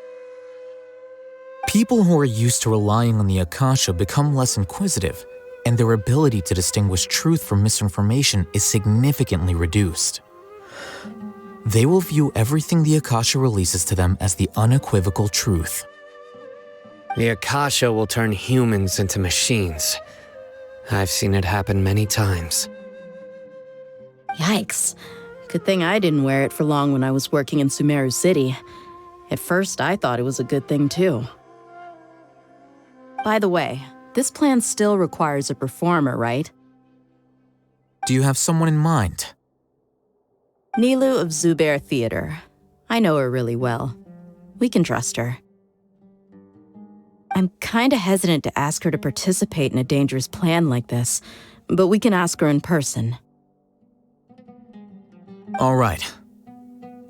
People who are used to relying on the Akasha become less inquisitive, and their ability to distinguish truth from misinformation is significantly reduced. They will view everything the Akasha releases to them as the unequivocal truth. The Akasha will turn humans into machines. I've seen it happen many times. Yikes. Good thing I didn't wear it for long when I was working in Sumeru City. At first, I thought it was a good thing too. By the way, this plan still requires a performer, right? Do you have someone in mind? Nilu of Zubair Theater. I know her really well. We can trust her. I'm kinda hesitant to ask her to participate in a dangerous plan like this, but we can ask her in person. All right.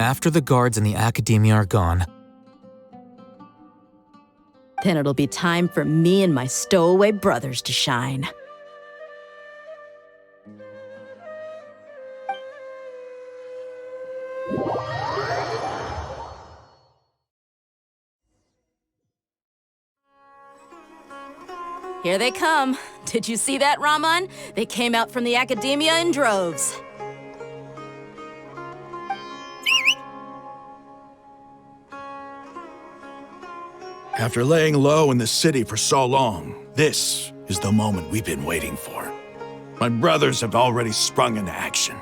After the guards in the Academia are gone, then it'll be time for me and my stowaway brothers to shine. Here they come. Did you see that, Raman? They came out from the Academia in droves. After laying low in the city for so long, this is the moment we've been waiting for. My brothers have already sprung into action.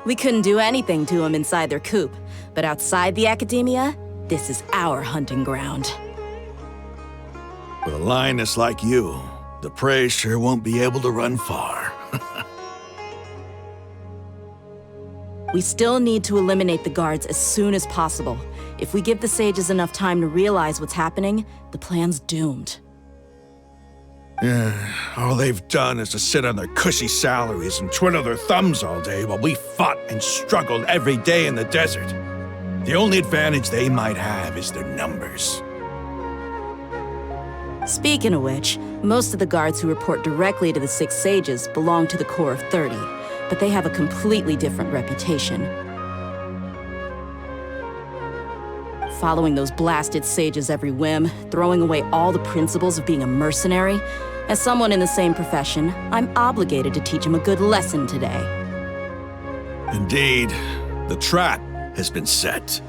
We couldn't do anything to them inside their coop, but outside the Academia, this is our hunting ground. With a lioness like you, the prey sure won't be able to run far. We still need to eliminate the guards as soon as possible. If we give the sages enough time to realize what's happening, the plan's doomed. All they've done is to sit on their cushy salaries and twiddle their thumbs all day while we fought and struggled every day in the desert. The only advantage they might have is their numbers. Speaking of which, most of the guards who report directly to the 6 sages belong to the Corps of 30, but they have a completely different reputation. Following those blasted sages every whim, throwing away all the principles of being a mercenary. As someone in the same profession, I'm obligated to teach them a good lesson today. Indeed, the trap has been set.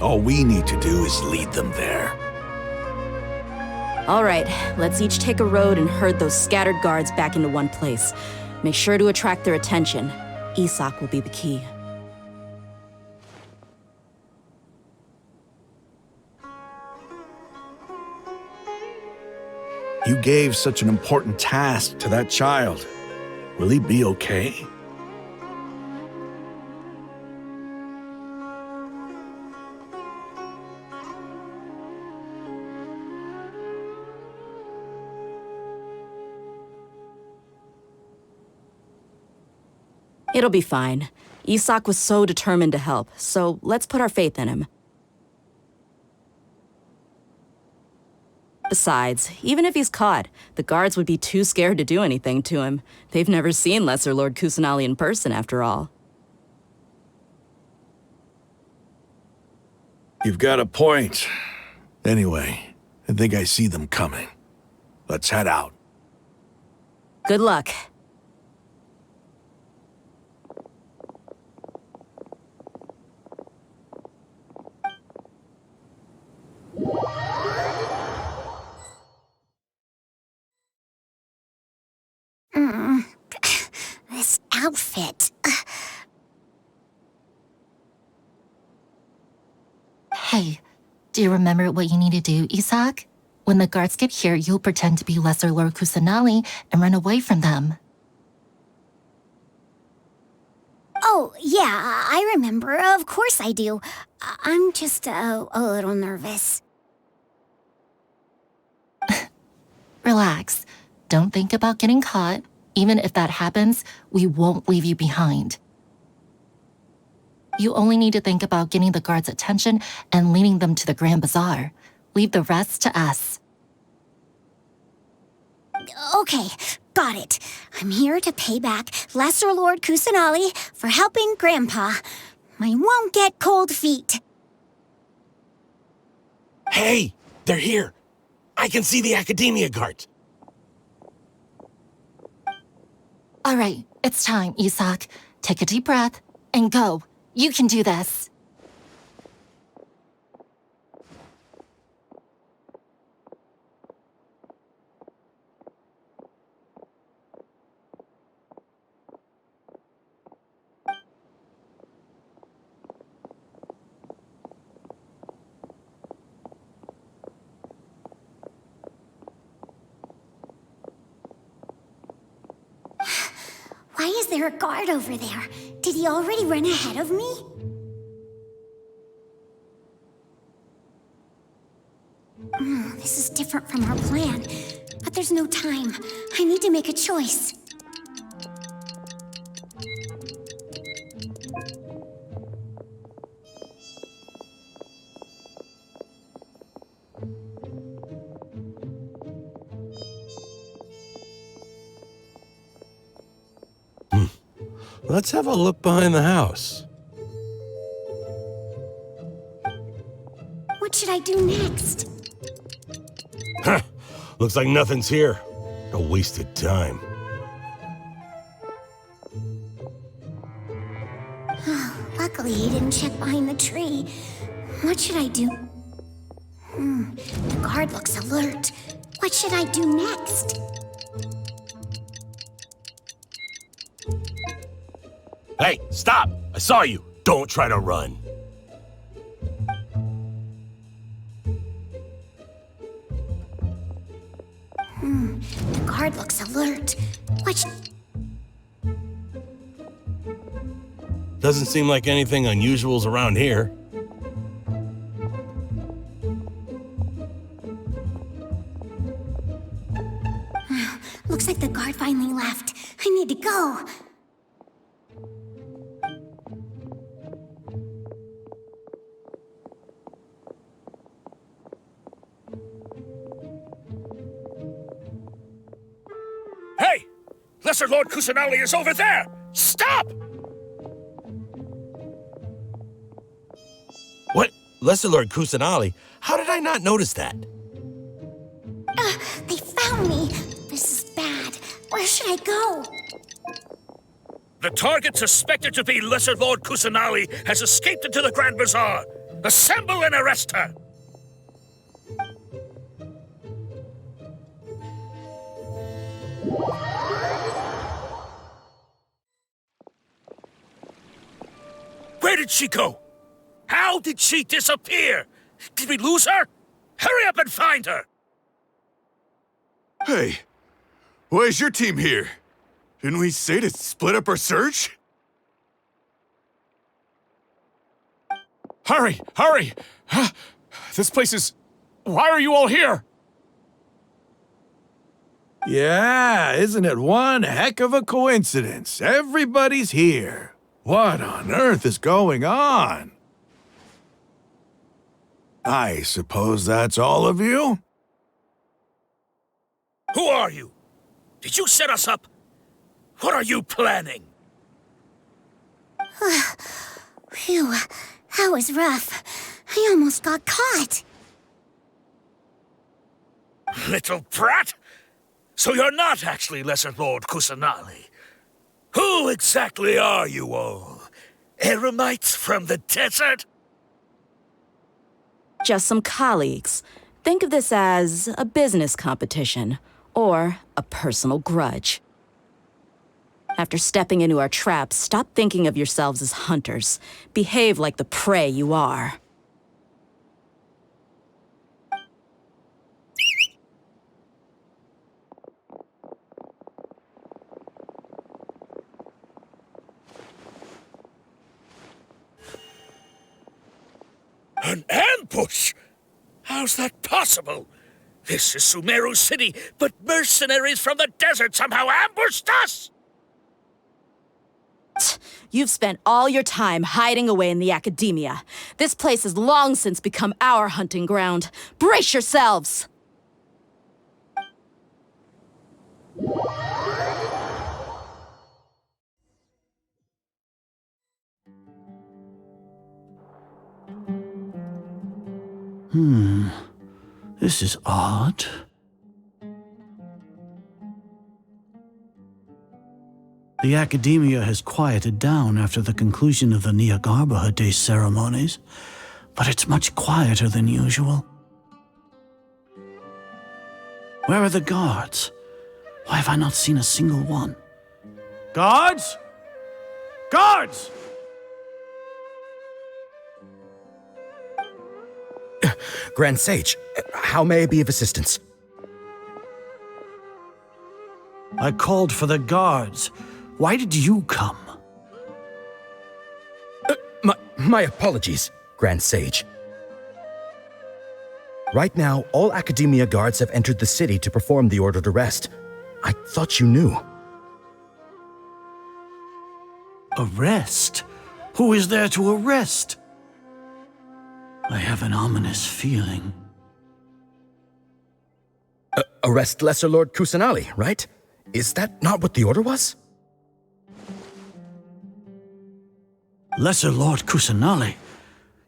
All we need to do is lead them there. All right, let's each take a road and herd those scattered guards back into one place. Make sure to attract their attention. Isak will be the key. You gave such an important task to that child. Will he be okay? It'll be fine. Isak was so determined to help, so let's put our faith in him. Besides, even if he's caught, the guards would be too scared to do anything to him. They've never seen Lesser Lord Kusanali in person, after all. You've got a point. Anyway, I think I see them coming. Let's head out. Good luck. This outfit. Hey, do you remember what you need to do, Isak? When the guards get here, you'll pretend to be Lesser Lord Kusanali and run away from them. Oh, yeah, I remember. Of course I do. I'm just a little nervous. Relax. Don't think about getting caught. Even if that happens, we won't leave you behind. You only need to think about getting the guards' attention and leading them to the Grand Bazaar. Leave the rest to us. Okay, got it. I'm here to pay back Lesser Lord Kusanali for helping Grandpa. I won't get cold feet. Hey, they're here. I can see the Academia guards. All right, it's time, Isak. Take a deep breath and go. You can do this. Why is there a guard over there? Did he already run ahead of me? This is different from our plan. But there's no time. I need to make a choice. Let's have a look behind the house. What should I do next? Huh. Looks like nothing's here. A wasted time. Luckily, he didn't check behind the tree. What should I do? The guard looks alert. What should I do next? Hey, stop! I saw you. Don't try to run. The guard looks alert. Doesn't seem like anything unusual's around here. Looks like the guard finally left. I need to go. Hey! Lesser Lord Kusanali is over there! Stop! What? Lesser Lord Kusanali? How did I not notice that? They found me. This is bad. Where should I go? The target suspected to be Lesser Lord Kusanali has escaped into the Grand Bazaar. Assemble and arrest her! Where did she go? How did she disappear? Did we lose her? Hurry up and find her! Hey, why is your team here? Didn't we say to split up our search? Hurry! Hurry! This place is... Why are you all here? Yeah, isn't it one heck of a coincidence? Everybody's here. What on earth is going on? I suppose that's all of you? Who are you? Did you set us up? What are you planning? Phew, that was rough. I almost got caught. Little brat! So you're not actually Lesser Lord Kusanali. Who exactly are you all? Eremites from the desert? Just some colleagues. Think of this as a business competition, or a personal grudge. After stepping into our traps, stop thinking of yourselves as hunters. Behave like the prey you are. An ambush? How's that possible? This is Sumeru City, but mercenaries from the desert somehow ambushed us! You've spent all your time hiding away in the academia. This place has long since become our hunting ground. Brace yourselves! This is odd. The academia has quieted down after the conclusion of the Nyagarbha Day ceremonies, but it's much quieter than usual. Where are the guards? Why have I not seen a single one? Guards? Guards! Grand Sage, how may I be of assistance? I called for the guards. Why did you come? My apologies, Grand Sage. Right now, all Academia guards have entered the city to perform the ordered arrest. I thought you knew. Arrest? Who is there to arrest? I have an ominous feeling. Arrest Lesser Lord Kusanali, right? Is that not what the order was? Lesser Lord Kusanali?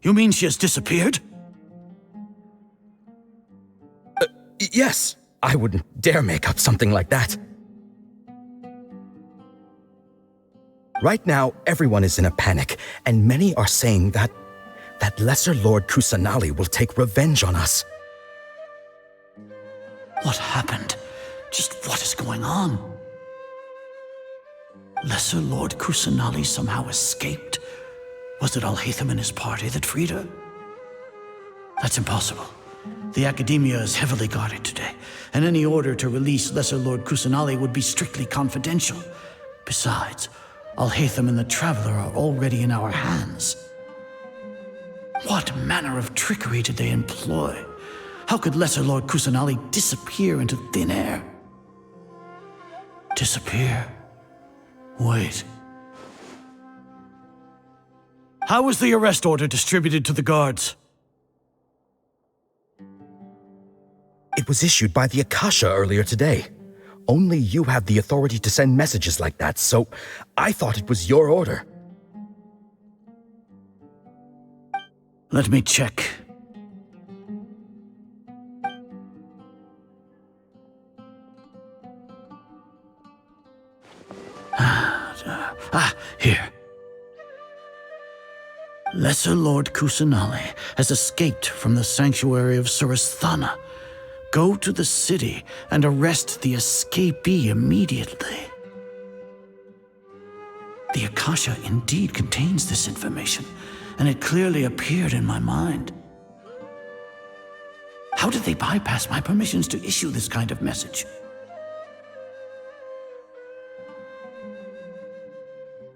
You mean she has disappeared? Yes. I wouldn't dare make up something like that. Right now, everyone is in a panic, and many are saying that Lesser Lord Kusanali will take revenge on us. What happened? Just what is going on? Lesser Lord Kusanali somehow escaped? Was it Alhaitham and his party that freed her? That's impossible. The Academia is heavily guarded today, and any order to release Lesser Lord Kusanali would be strictly confidential. Besides, Alhaitham and the Traveler are already in our hands. What manner of trickery did they employ? How could Lesser Lord Kusanali disappear into thin air? Disappear? Wait. How was the arrest order distributed to the guards? It was issued by the Akasha earlier today. Only you have the authority to send messages like that, so I thought it was your order. Let me check. Here. Lesser Lord Kusanali has escaped from the sanctuary of Surasthana. Go to the city and arrest the escapee immediately. The Akasha indeed contains this information, and it clearly appeared in my mind. How did they bypass my permissions to issue this kind of message?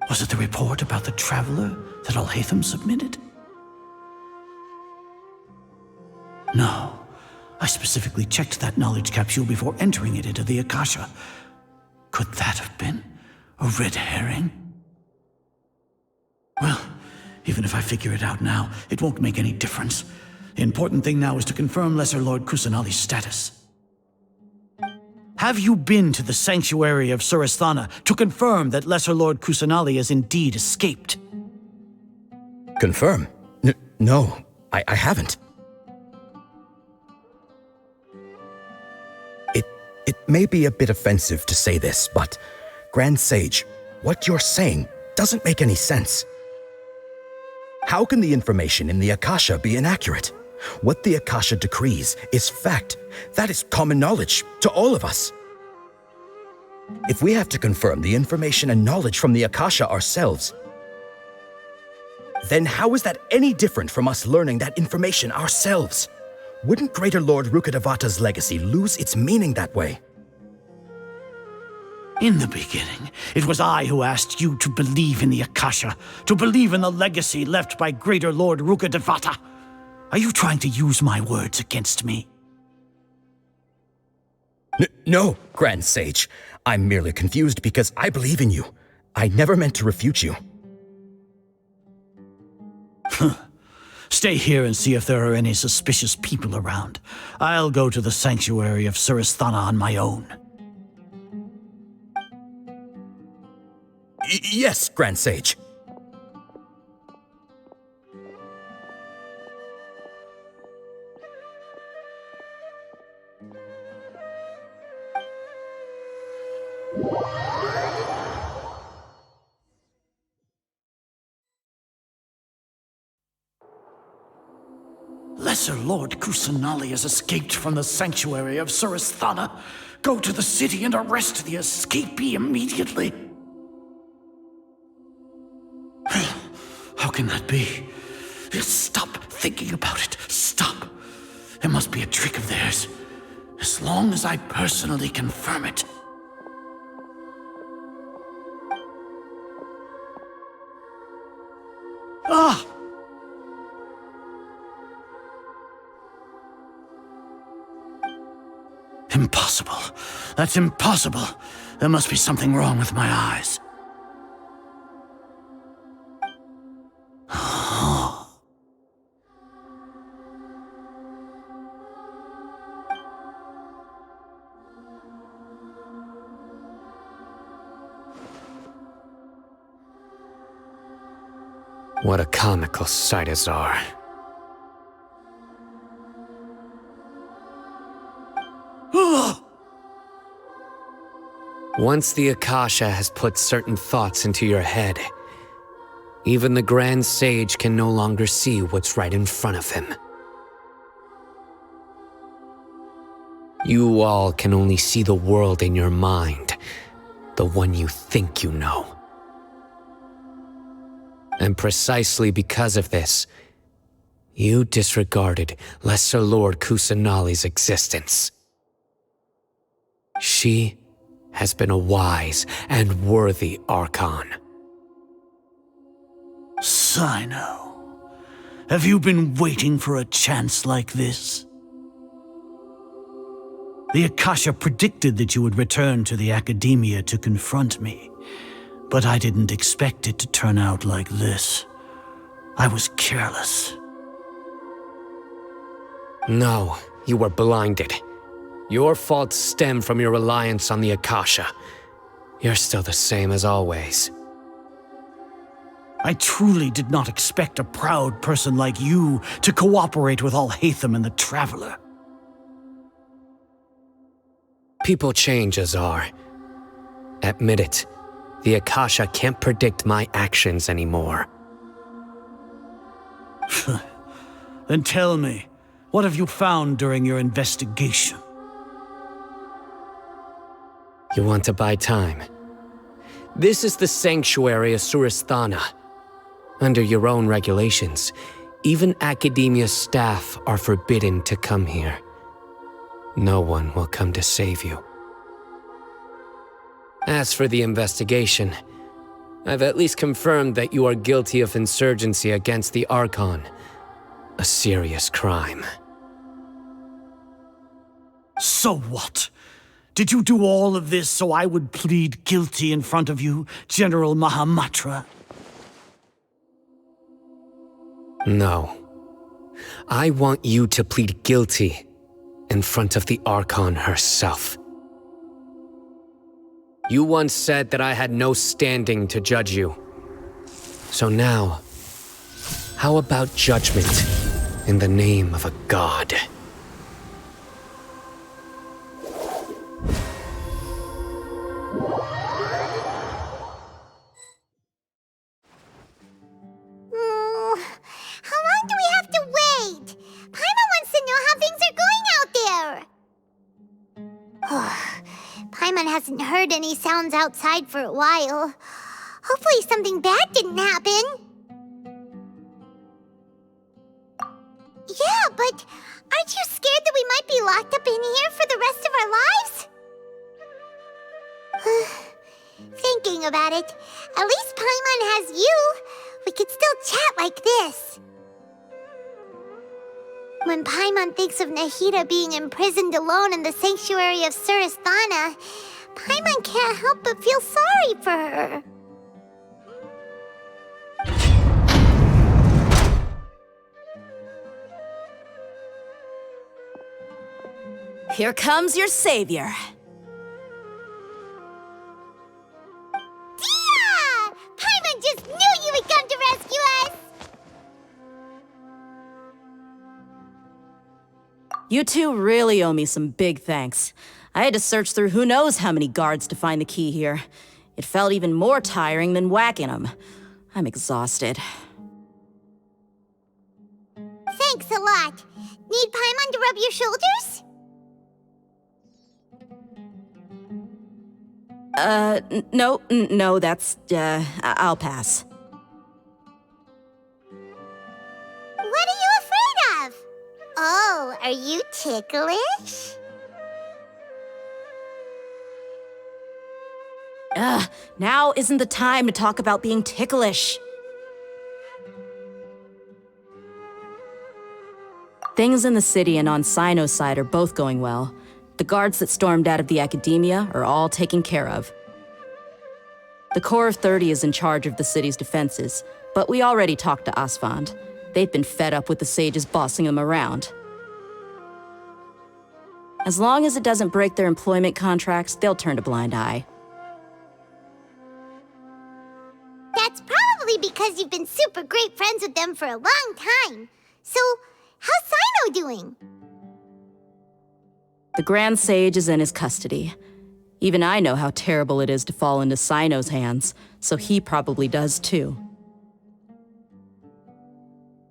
Was it the report about the Traveler that Alhaitham submitted? No. I specifically checked that knowledge capsule before entering it into the Akasha. Could that have been a red herring? Well, even if I figure it out now, it won't make any difference. The important thing now is to confirm Lesser Lord Kusanali's status. Have you been to the sanctuary of Suristhana to confirm that Lesser Lord Kusanali has indeed escaped? Confirm? No, I haven't. It may be a bit offensive to say this, but Grand Sage, what you're saying doesn't make any sense. How can the information in the Akasha be inaccurate? What the Akasha decrees is fact. That is common knowledge to all of us. If we have to confirm the information and knowledge from the Akasha ourselves, then how is that any different from us learning that information ourselves? Wouldn't Greater Lord Rukkhadevata's legacy lose its meaning that way? In the beginning, it was I who asked you to believe in the Akasha, to believe in the legacy left by Greater Lord Rukkhadevata. Are you trying to use my words against me? No, Grand Sage. I'm merely confused because I believe in you. I never meant to refute you. Stay here and see if there are any suspicious people around. I'll go to the sanctuary of Suristhana on my own. Yes, Grand Sage. Lesser Lord Kusanali has escaped from the sanctuary of Suristhana. Go to the city and arrest the escapee immediately. How can that be? Stop thinking about it. Stop. It must be a trick of theirs. As long as I personally confirm it. Ah! Impossible. That's impossible. There must be something wrong with my eyes. What a comical sight, Azar. Once the Akasha has put certain thoughts into your head, even the Grand Sage can no longer see what's right in front of him. You all can only see the world in your mind, the one you think you know. And precisely because of this, you disregarded Lesser Lord Kusanali's existence. She has been a wise and worthy Archon. Sino, have you been waiting for a chance like this? The Akasha predicted that you would return to the Academia to confront me, but I didn't expect it to turn out like this. I was careless. No, you were blinded. Your faults stem from your reliance on the Akasha. You're still the same as always. I truly did not expect a proud person like you to cooperate with Alhaitham and the Traveler. People change, Azar. Admit it. The Akasha can't predict my actions anymore. Then tell me, what have you found during your investigation? You want to buy time? This is the sanctuary of Suristhana. Under your own regulations, even Academia staff are forbidden to come here. No one will come to save you. As for the investigation, I've at least confirmed that you are guilty of insurgency against the Archon, a serious crime. So what? Did you do all of this so I would plead guilty in front of you, General Mahamatra? No. I want you to plead guilty in front of the Archon herself. You once said that I had no standing to judge you. So now, how about judgment in the name of a god? How long do we have to wait? Paimon wants to know how things are going out there. Paimon hasn't heard any sounds outside for a while. Hopefully something bad didn't happen. Yeah, but aren't you scared that we might be locked up in here for the rest of our lives? Thinking about it, at least Paimon has you. We could still chat like this. When Paimon thinks of Nahida being imprisoned alone in the sanctuary of Surasthana, Paimon can't help but feel sorry for her. Here comes your savior. Dia! Paimon just knew you would come to rescue us! You two really owe me some big thanks. I had to search through who knows how many guards to find the key here. It felt even more tiring than whacking them. I'm exhausted. Thanks a lot. Need Paimon to rub your shoulders? No, that's, I'll pass. What are you afraid of? Oh, are you ticklish? Now isn't the time to talk about being ticklish. Things in the city and on Sino's side are both going well. The guards that stormed out of the academia are all taken care of. The Corps of 30 is in charge of the city's defenses, but we already talked to Asfand. They've been fed up with the sages bossing them around. As long as it doesn't break their employment contracts, they'll turn a blind eye. That's probably because you've been super great friends with them for a long time. So, how's Sino doing? The Grand Sage is in his custody. Even I know how terrible it is to fall into Sino's hands, so he probably does too.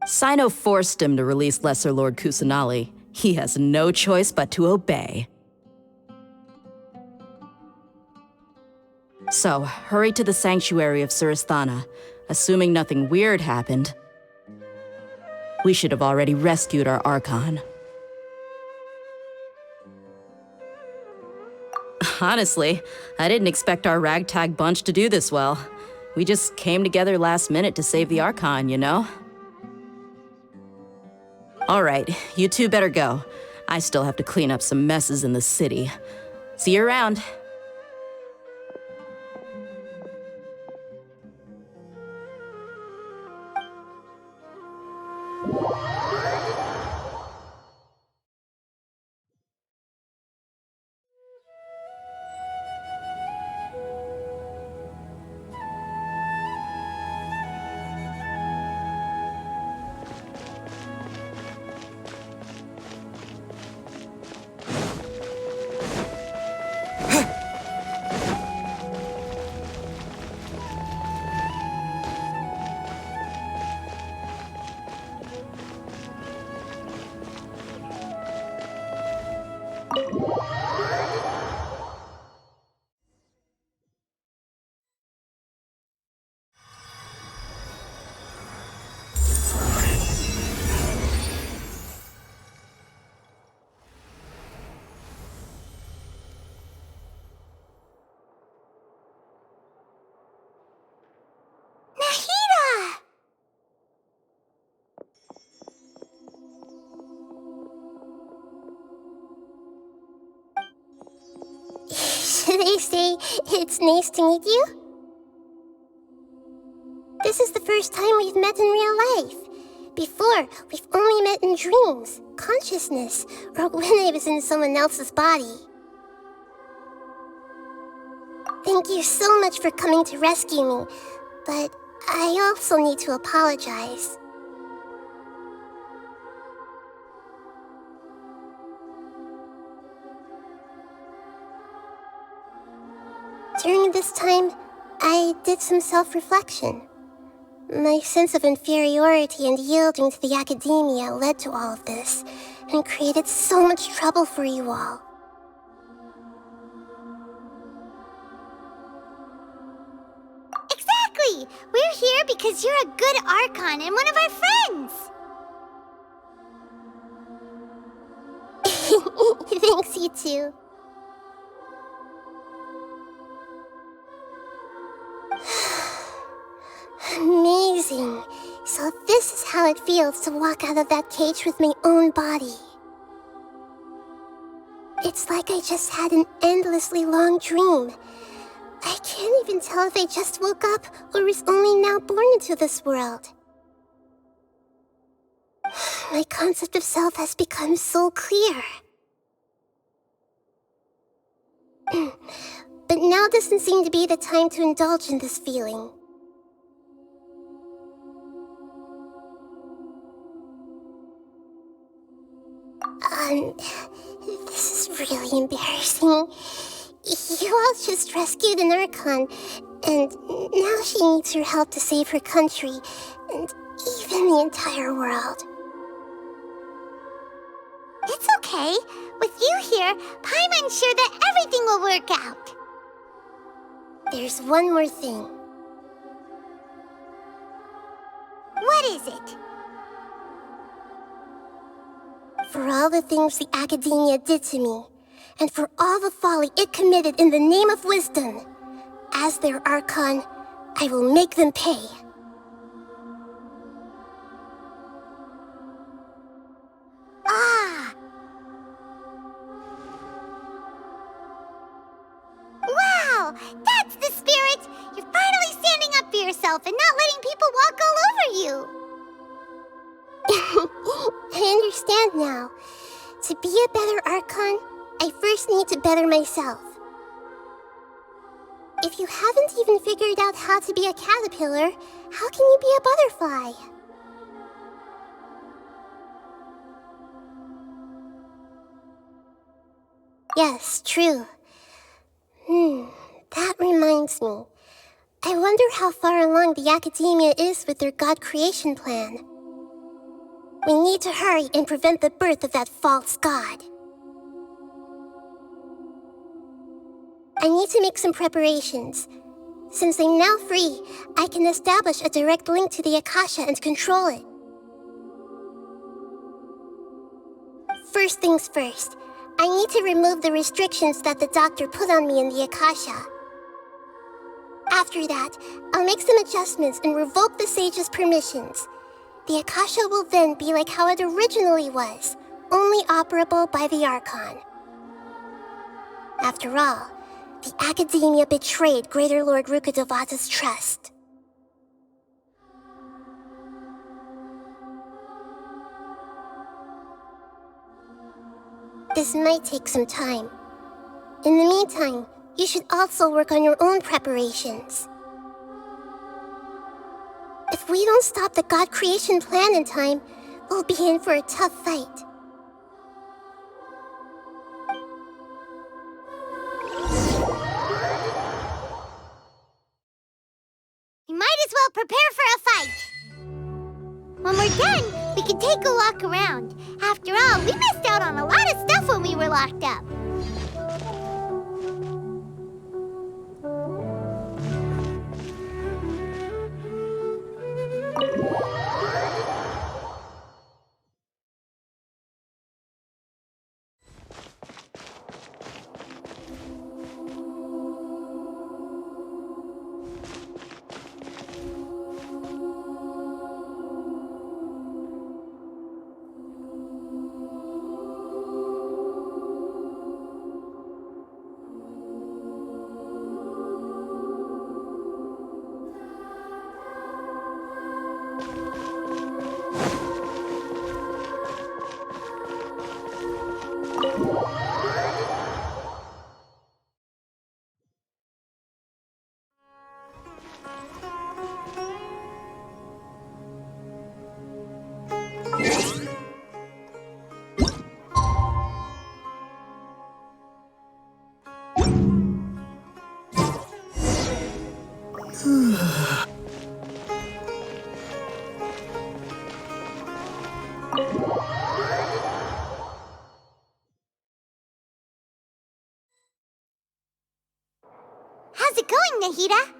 Sino forced him to release Lesser Lord Kusanali. He has no choice but to obey. So, hurry to the sanctuary of Surasthana. Assuming nothing weird happened, we should have already rescued our Archon. Honestly, I didn't expect our ragtag bunch to do this well. We just came together last minute to save the Archon, you know? All right, you two better go. I still have to clean up some messes in the city. See you around. They say it's nice to meet you. This is the first time we've met in real life. Before, we've only met in dreams, consciousness, or when I was in someone else's body. Thank you so much for coming to rescue me, but I also need to apologize. During this time, I did some self-reflection. My sense of inferiority and yielding to the academia led to all of this, and created so much trouble for you all. Exactly! We're here because you're a good Archon and one of our friends! Thanks, you too. Amazing. So this is how it feels to walk out of that cage with my own body. It's like I just had an endlessly long dream. I can't even tell if I just woke up or was only now born into this world. My concept of self has become so clear. But now doesn't seem to be the time to indulge in this feeling. This is really embarrassing. You all just rescued an Archon, and now she needs your help to save her country, and even the entire world. It's okay. With you here, Paimon's sure that everything will work out. There's one more thing. What is it? For all the things the academia did to me, and for all the folly it committed in the name of wisdom, as their Archon, I will make them pay. Ah! Wow! That's the spirit! You're finally standing up for yourself and not letting people walk all over you! I understand now. To be a better Archon, I first need to better myself. If you haven't even figured out how to be a caterpillar, how can you be a butterfly? Yes, true. That reminds me. I wonder how far along the academia is with their god creation plan. We need to hurry and prevent the birth of that false god. I need to make some preparations. Since I'm now free, I can establish a direct link to the Akasha and control it. First things first, I need to remove the restrictions that the doctor put on me in the Akasha. After that, I'll make some adjustments and revoke the sage's permissions. The Akasha will then be like how it originally was, only operable by the Archon. After all, the academia betrayed Greater Lord Rukkhadevata's trust. This might take some time. In the meantime, you should also work on your own preparations. If we don't stop the god creation plan in time, we'll be in for a tough fight. We might as well prepare for a fight. When we're done, we can take a walk around. After all, we missed out on a lot of stuff when we were locked up. How's it going, Nahida?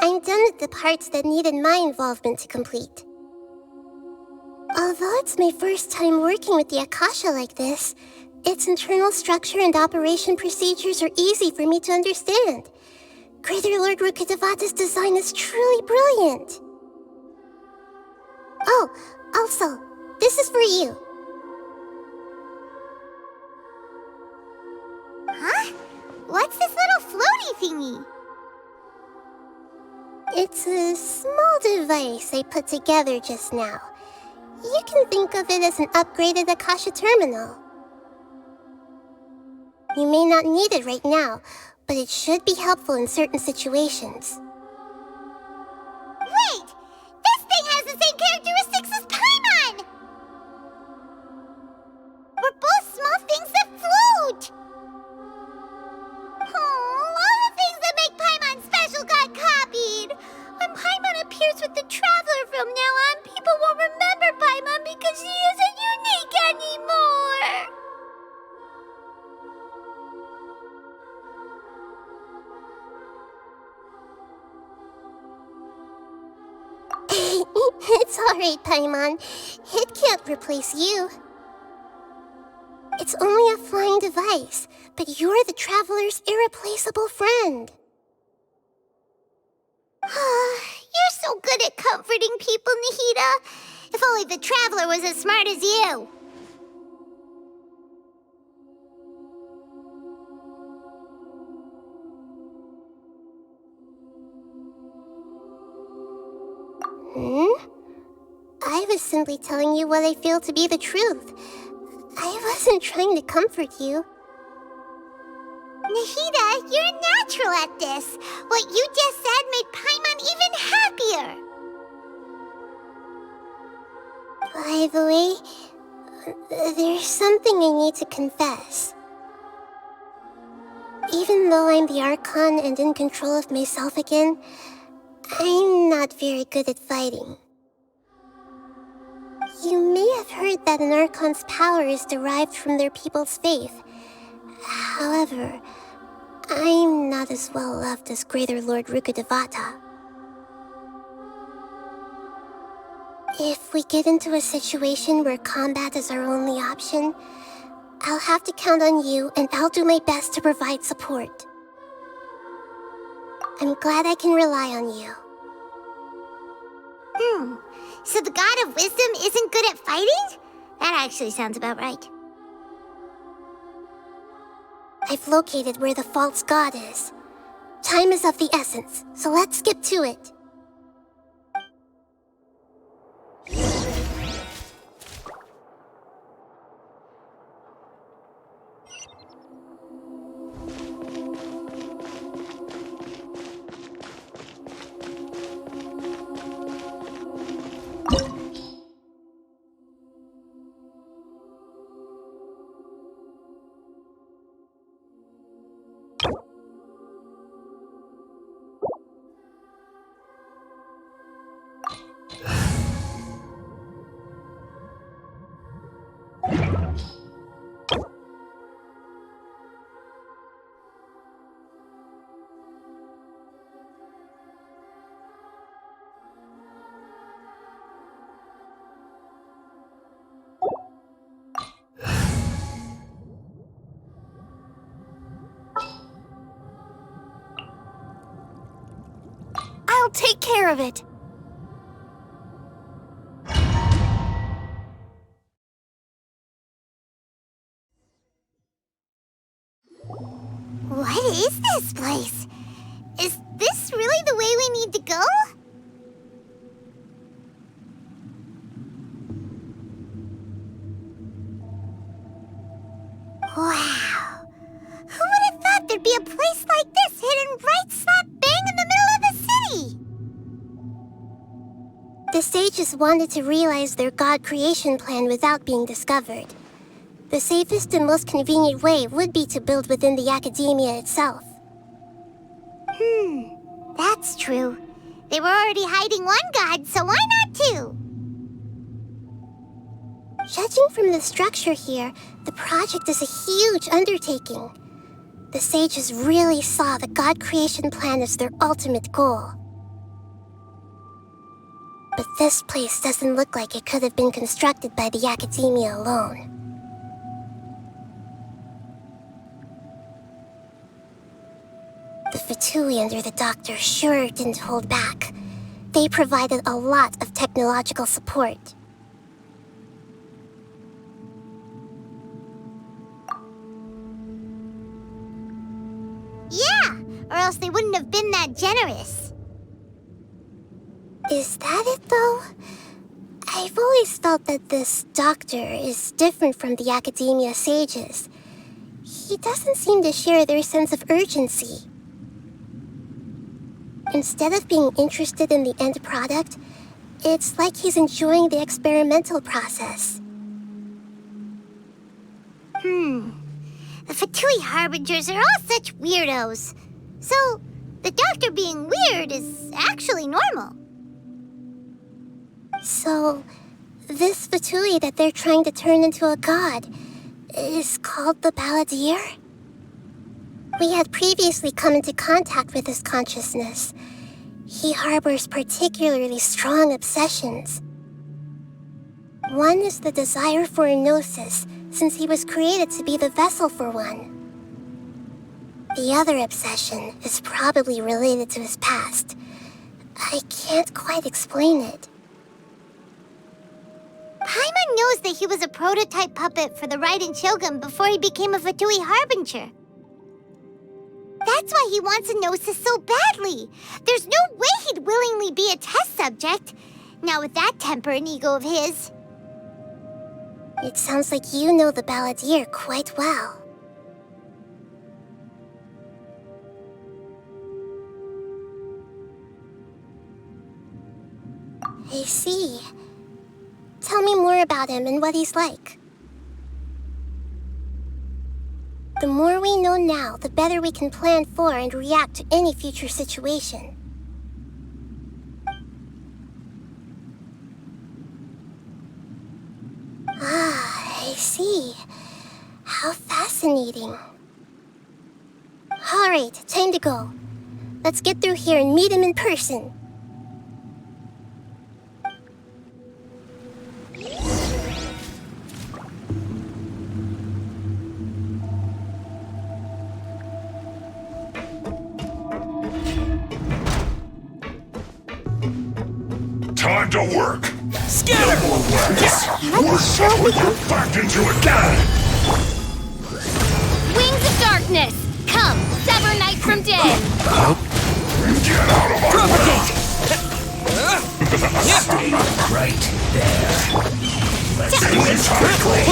I'm done with the parts that needed my involvement to complete. Although it's my first time working with the Akasha like this, its internal structure and operation procedures are easy for me to understand. Greater Lord Rukkhadevata's design is truly brilliant. Oh, also, this is for you. Huh? What's this little floaty thingy? It's a small device I put together just now. You can think of it as an upgraded Akasha terminal. You may not need it right now, but it should be helpful in certain situations. Wait! This thing has the same characteristics as Paimon! We're both small things that float! Oh, all the things that make Paimon special got copied! When Paimon appears with the Traveler from now on, people won't remember Paimon because she isn't unique anymore! It's alright, Paimon. It can't replace you. It's only a flying device, but you're the Traveler's irreplaceable friend. You're so good at comforting people, Nahida. If only the Traveler was as smart as you. I was simply telling you what I feel to be the truth. I wasn't trying to comfort you. Nahida, you're natural at this. What you just said made Paimon even happier. By the way, there's something I need to confess. Even though I'm the Archon and in control of myself again, I'm not very good at fighting. You may have heard that an Archon's power is derived from their people's faith. However, I'm not as well loved as Greater Lord Rukkhadevata. If we get into a situation where combat is our only option, I'll have to count on you, and I'll do my best to provide support. I'm glad I can rely on you. So the God of Wisdom isn't good at fighting? That actually sounds about right. I've located where the false god is. Time is of the essence, so let's skip to it. I'll take care of it. What is this place? Is this really the way we need to go? Wow. Who would have thought there'd be a place like this hidden right slap bang in the middle of the city? The sages wanted to realize their god creation plan without being discovered. The safest and most convenient way would be to build within the academia itself. That's true. They were already hiding one god, so why not two? Judging from the structure here, the project is a huge undertaking. The sages really saw the God creation plan as their ultimate goal. But this place doesn't look like it could have been constructed by the Academia alone. The Fatui under the Doctor sure didn't hold back. They provided a lot of technological support. Yeah, or else they wouldn't have been that generous. Is that it, though? I've always felt that this Doctor is different from the Academia sages. He doesn't seem to share their sense of urgency. Instead of being interested in the end product, it's like he's enjoying the experimental process. The Fatui Harbingers are all such weirdos. So, the Doctor being weird is actually normal. So, this Fatui that they're trying to turn into a god is called the Balladeer? We had previously come into contact with his consciousness. He harbors particularly strong obsessions. One is the desire for a gnosis, since he was created to be the vessel for one. The other obsession is probably related to his past. I can't quite explain it. Paimon knows that he was a prototype puppet for the Raiden Shogun before he became a Fatui Harbinger. That's why he wants a gnosis so badly. There's no way he'd willingly be a test subject. Now with that temper and ego of his. It sounds like you know the Balladeer quite well. I see. Tell me more about him and what he's like. The more we know now, the better we can plan for and react to any future situation. Ah, I see. How fascinating. All right, time to go. Let's get through here and meet him in person. Time to work! Scatter! No more wax! Work back into it again! Wings of darkness! Come, sever night from day! Get out of my way! Stay right there. Let's do this quickly!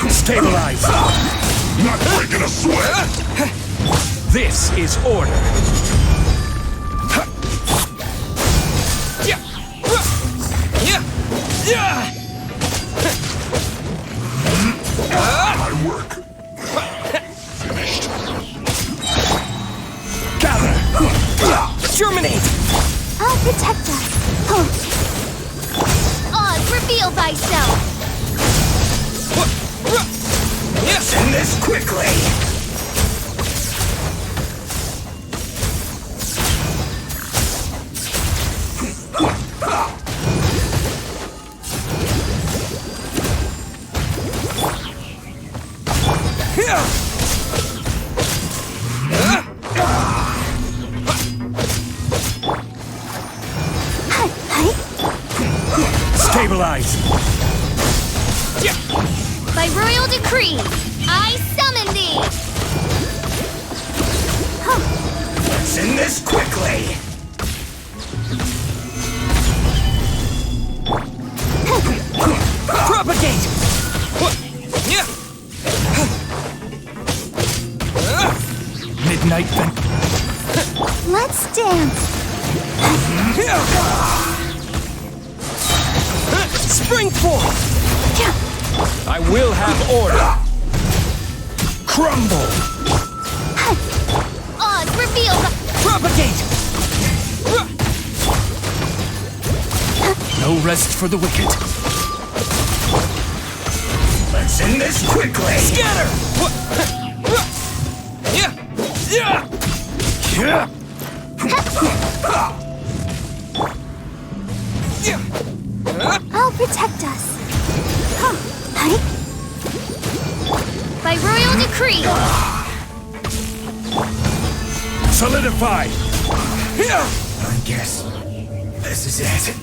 Stabilize! Not breaking a sweat! This is order. My work. Finished. Gather! Germinate! I'll protect us. Oz, reveal thyself! Send this quickly! Stabilize! By royal decree, I summon thee! Send this quickly! Propagate! Midnight vent. Let's dance. Spring forth! I will have order. Crumble! Oz, reveal the... Propagate! No rest for the wicked. Let's end this quickly! Scatter! I'll protect us. Huh? By royal decree! Solidify! I guess this is it.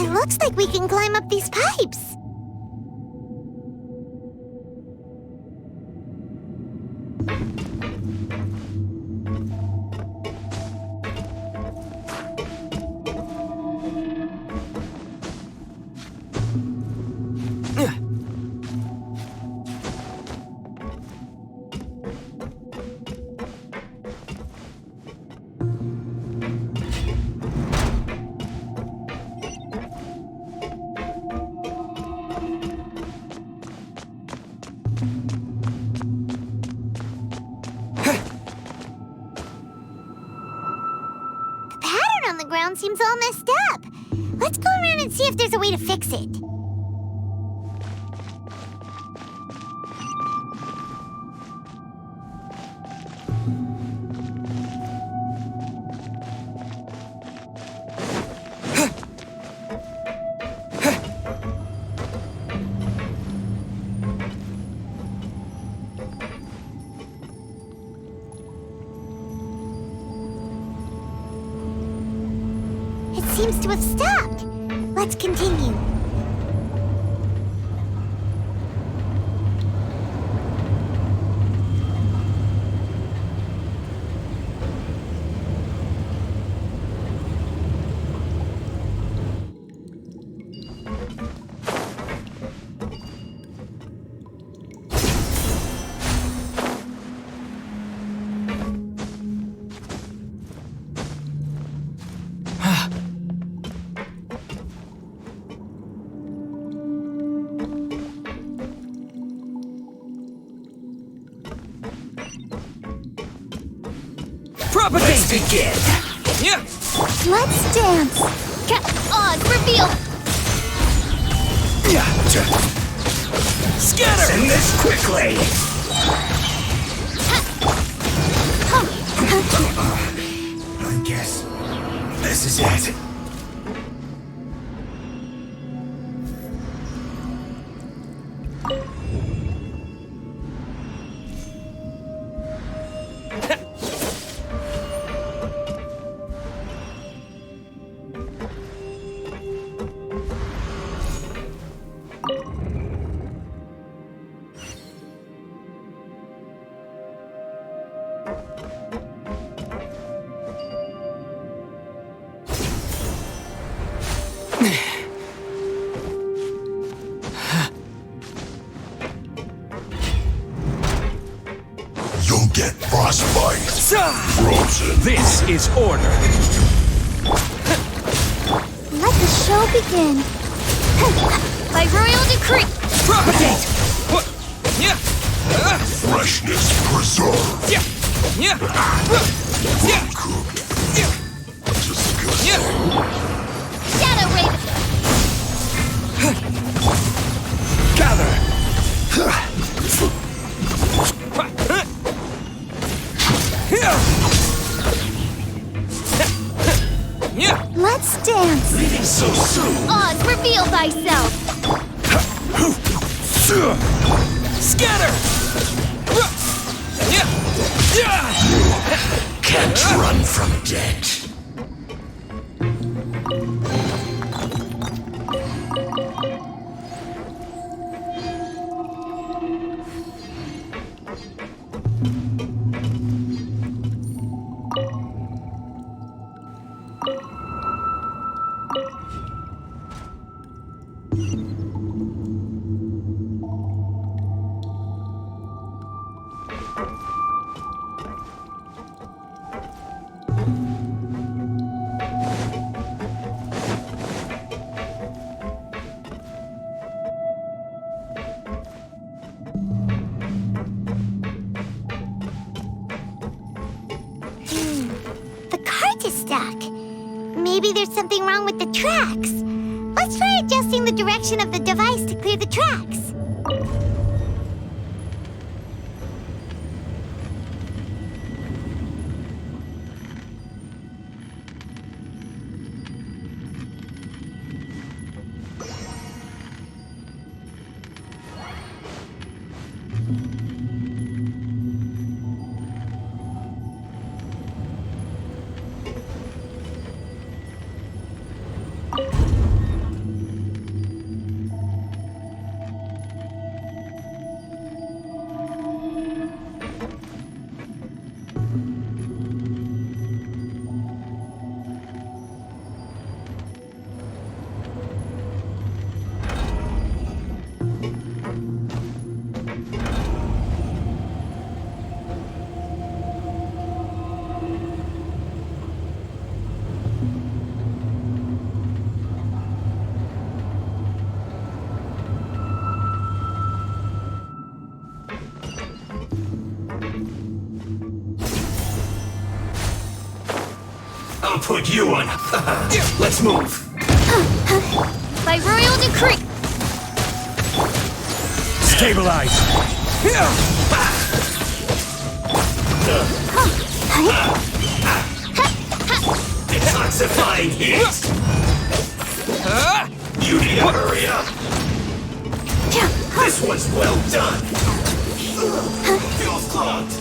It looks like we can climb up these pipes. The ground seems all messed up. Let's go around and see if there's a way to fix it. Seems to have stopped. Let's continue. Let's begin! Yeah! Let's dance! Oz, reveal! Scatter! Let's end this quickly! I guess this is it. You'll get frostbite. Frozen. This is order. Let the show begin. By royal decree! Propagate! Yeah! Freshness preserved. Yeah! Yeah! Yeah! Disgusting. Shadow Raven! Gather! Let's dance! Leaving so soon! Oz, reveal thyself! Scatter! Can't run from dead. Maybe there's something wrong with the tracks. Let's try adjusting the direction of the device to clear the tracks. I'll put you on. Let's move. By royal decree. Stabilize. Detoxifying heat. You need to hurry up. This was well done. Feels clogged.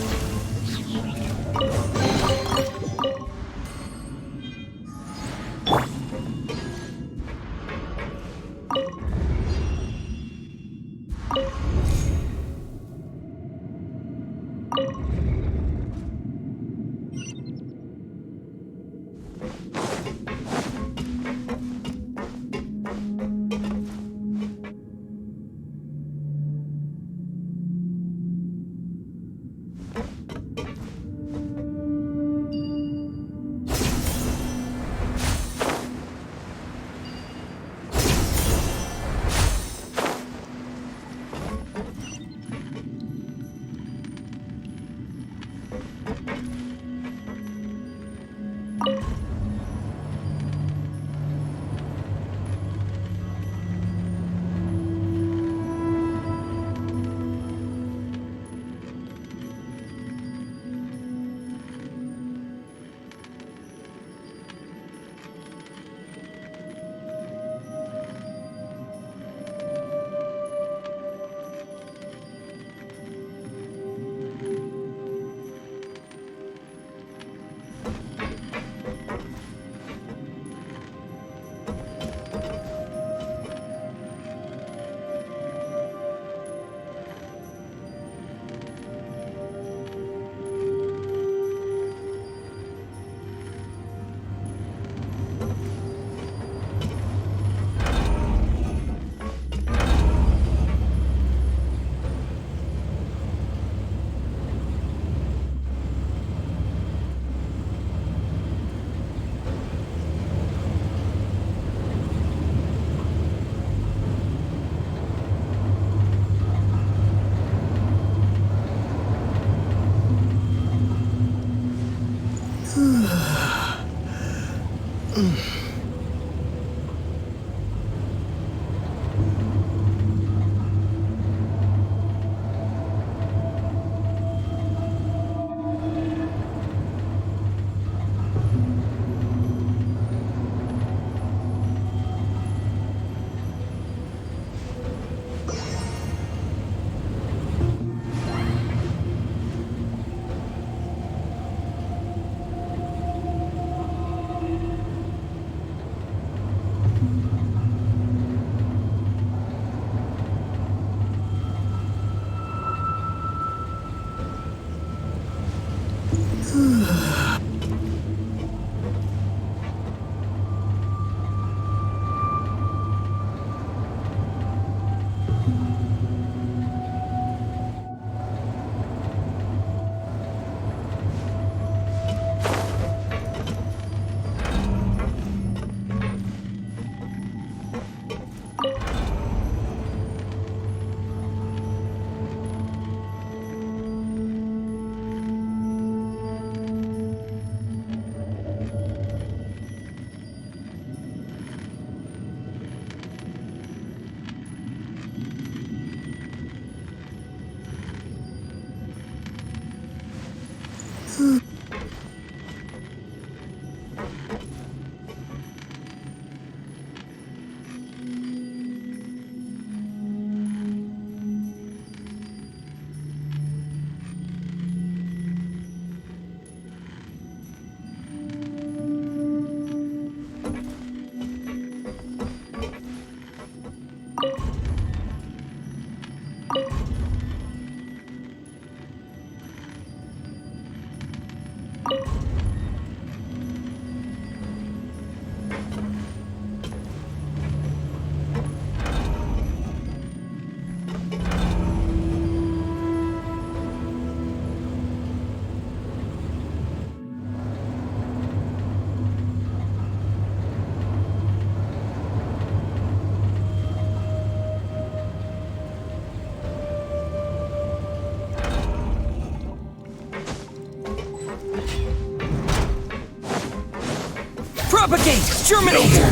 Terminator!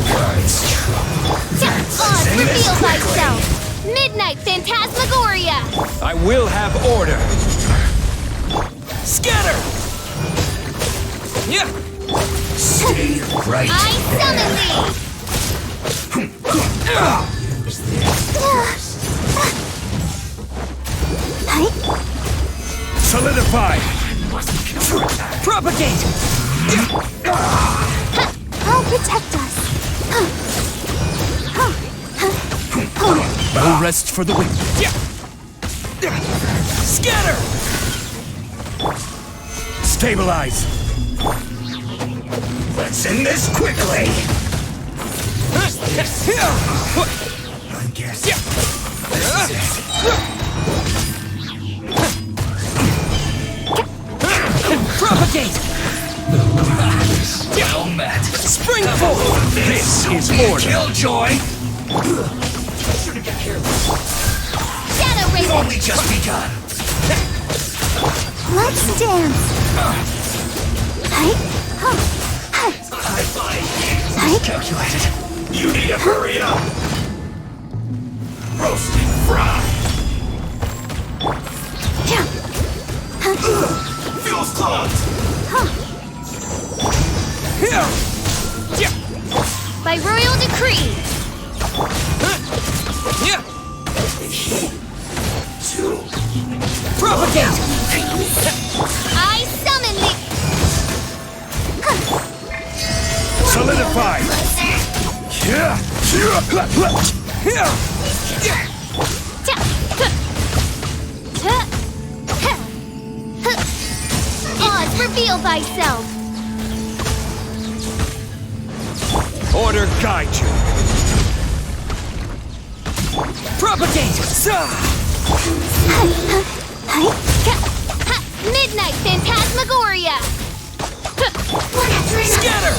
Oz, reveal thyself! Midnight Phantasmagoria! I will have order! Scatter! Yeah! Stay right. I summon Solidify! Propagate! I'll protect us. No rest for the wicked. Scatter! Stabilize! Let's end this quickly! I guess. Propagate! Well met. Spring forward! This is order. Killjoy! Shadow Raven! We've only just begun. Let's dance. Calculated. You need to hurry up. Roast and fry. Feels clogged. By royal decree! Propagate! I summon the... Solidify! Oz, reveal thyself! Order guide you. Propagate! Midnight Phantasmagoria! Scatter!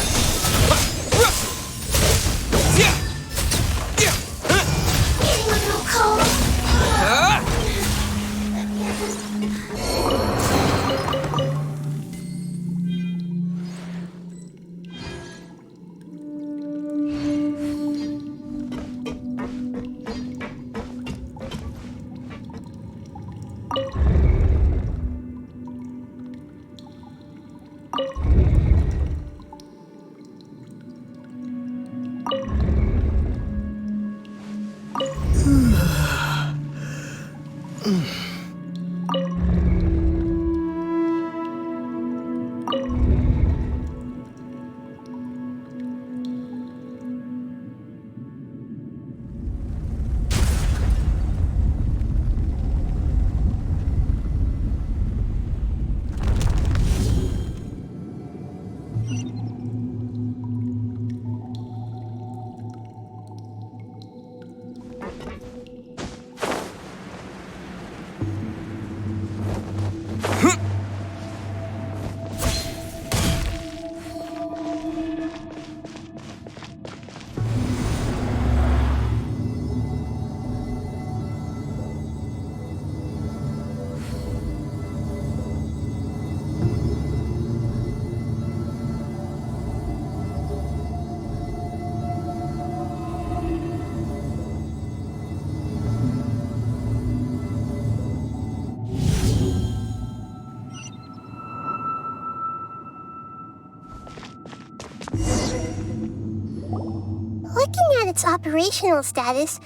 Looking at its operational status,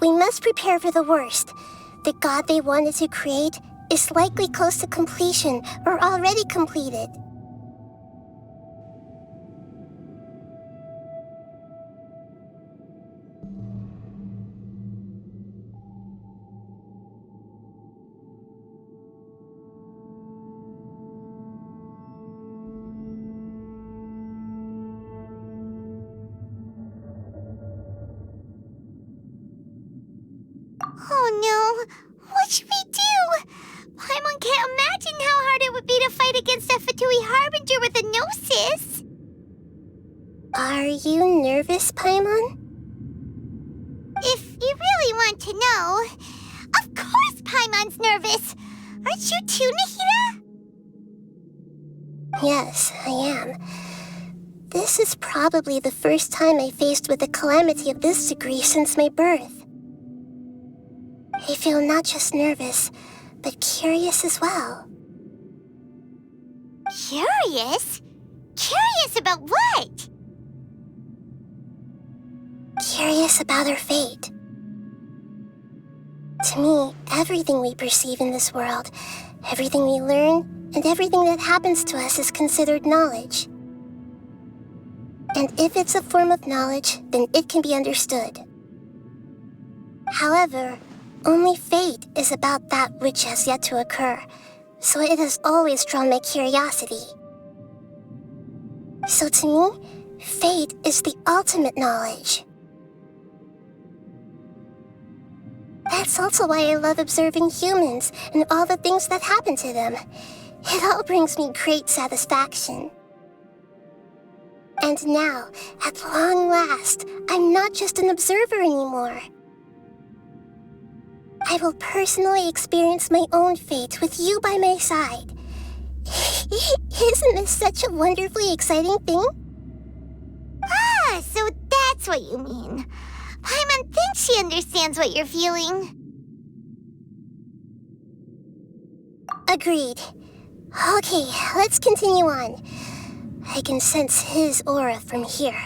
we must prepare for the worst. The god they wanted to create is likely close to completion or already completed. Oh no! What should we do? Paimon can't imagine how hard it would be to fight against a Fatui Harbinger with a Gnosis! Are you nervous, Paimon? If you really want to know, of course Paimon's nervous! Aren't you too, Nahida? Yes, I am. This is probably the first time I faced with a calamity of this degree since my birth. I feel not just nervous, but curious as well. Curious? Curious about what? Curious about our fate. To me, everything we perceive in this world, everything we learn, and everything that happens to us is considered knowledge. And if it's a form of knowledge, then it can be understood. However, only fate is about that which has yet to occur, so it has always drawn my curiosity. So to me, fate is the ultimate knowledge. That's also why I love observing humans and all the things that happen to them. It all brings me great satisfaction. And now, at long last, I'm not just an observer anymore. I will personally experience my own fate with you by my side. Isn't this such a wonderfully exciting thing? Ah, so that's what you mean. Paimon thinks she understands what you're feeling. Agreed. Okay, let's continue on. I can sense his aura from here.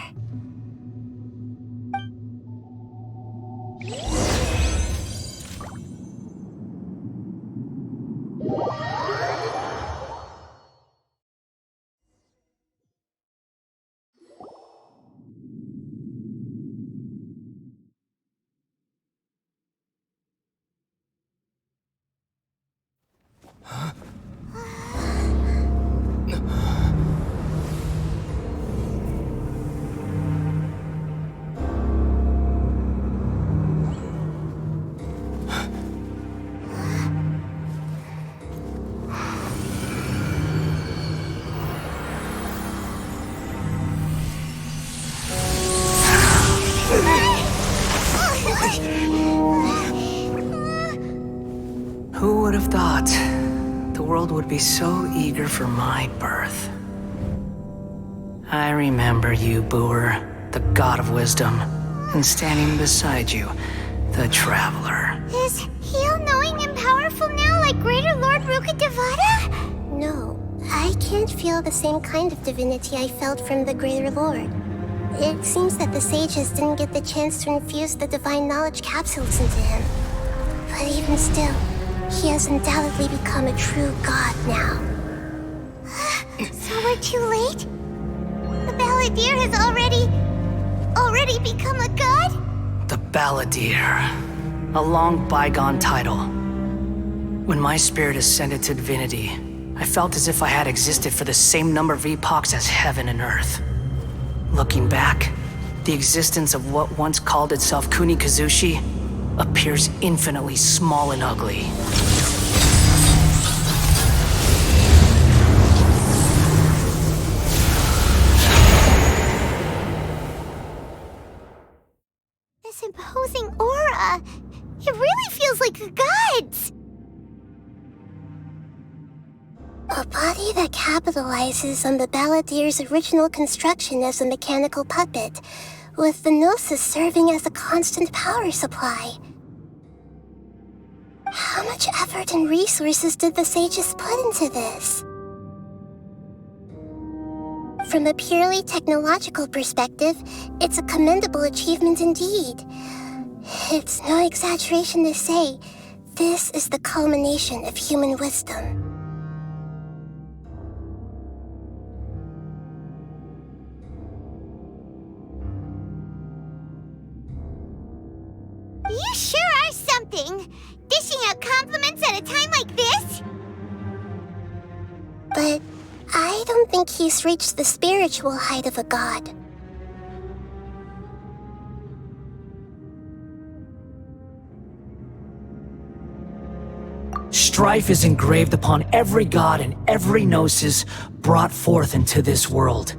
Who would have thought the world would be so eager for my birth? I remember you, Booer, the god of wisdom, and standing beside you, the traveler. Is he all-knowing and powerful now like Greater Lord Rukkhadevata? No, I can't feel the same kind of divinity I felt from the Greater Lord. It seems that the sages didn't get the chance to infuse the divine knowledge capsules into him. But even still, he has undoubtedly become a true god now. So we're too late? The Balladeer has already become a god? The Balladeer. A long bygone title. When my spirit ascended to divinity, I felt as if I had existed for the same number of epochs as heaven and earth. Looking back, the existence of what once called itself Kunikazushi appears infinitely small and ugly. This imposing aura, it really feels like the gods! A body that capitalizes on the Balladeer's original construction as a mechanical puppet, with the Gnosis serving as a constant power supply. How much effort and resources did the sages put into this? From a purely technological perspective, it's a commendable achievement indeed. It's no exaggeration to say, this is the culmination of human wisdom. You sure are something! Dishing out compliments at a time like this? But I don't think he's reached the spiritual height of a god. Strife is engraved upon every god and every gnosis brought forth into this world.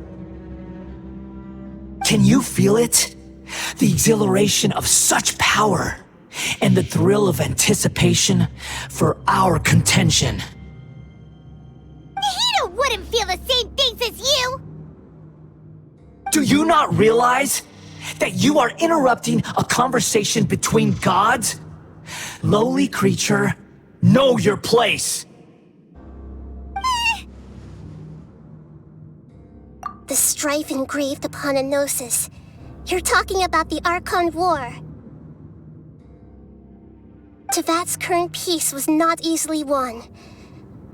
Can you feel it? The exhilaration of such power, and the thrill of anticipation for our contention. Nahida wouldn't feel the same things as you! Do you not realize that you are interrupting a conversation between gods? Lowly creature, know your place. The strife engraved upon a gnosis. You're talking about the Archon War. Tevat's current peace was not easily won.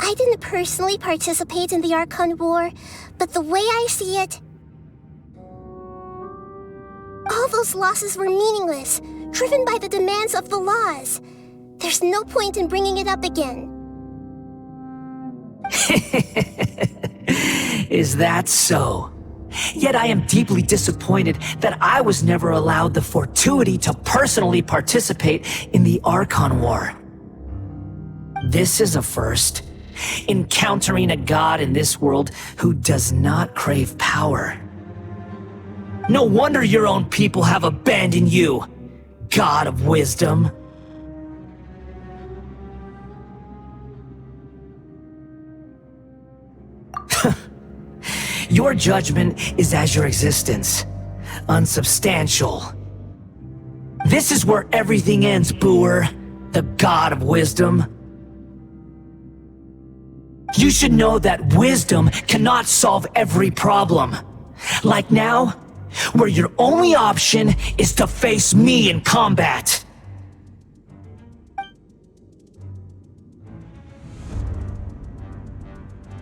I didn't personally participate in the Archon War, but the way I see it, all those losses were meaningless, driven by the demands of the laws. There's no point in bringing it up again. Is that so? Yet I am deeply disappointed that I was never allowed the fortuity to personally participate in the Archon War. This is a first. Encountering a god in this world who does not crave power. No wonder your own people have abandoned you, God of Wisdom. Your judgment is as your existence, unsubstantial. This is where everything ends, Booer, the God of Wisdom. You should know that wisdom cannot solve every problem. Like now, where your only option is to face me in combat.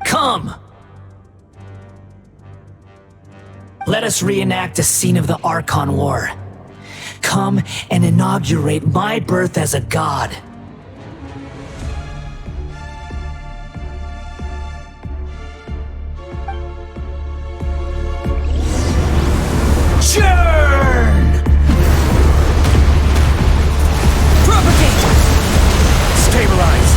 Come! Let us reenact a scene of the Archon War. Come and inaugurate my birth as a god. Churn! Propagate! Stabilize!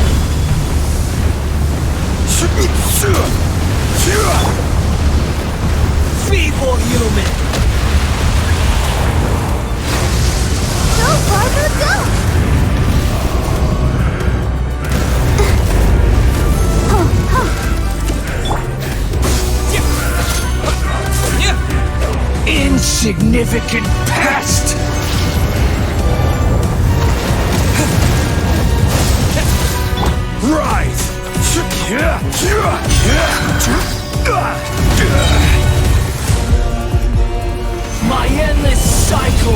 Feeble human! Go, Barber, go! Insignificant pest! Rise! My endless cycle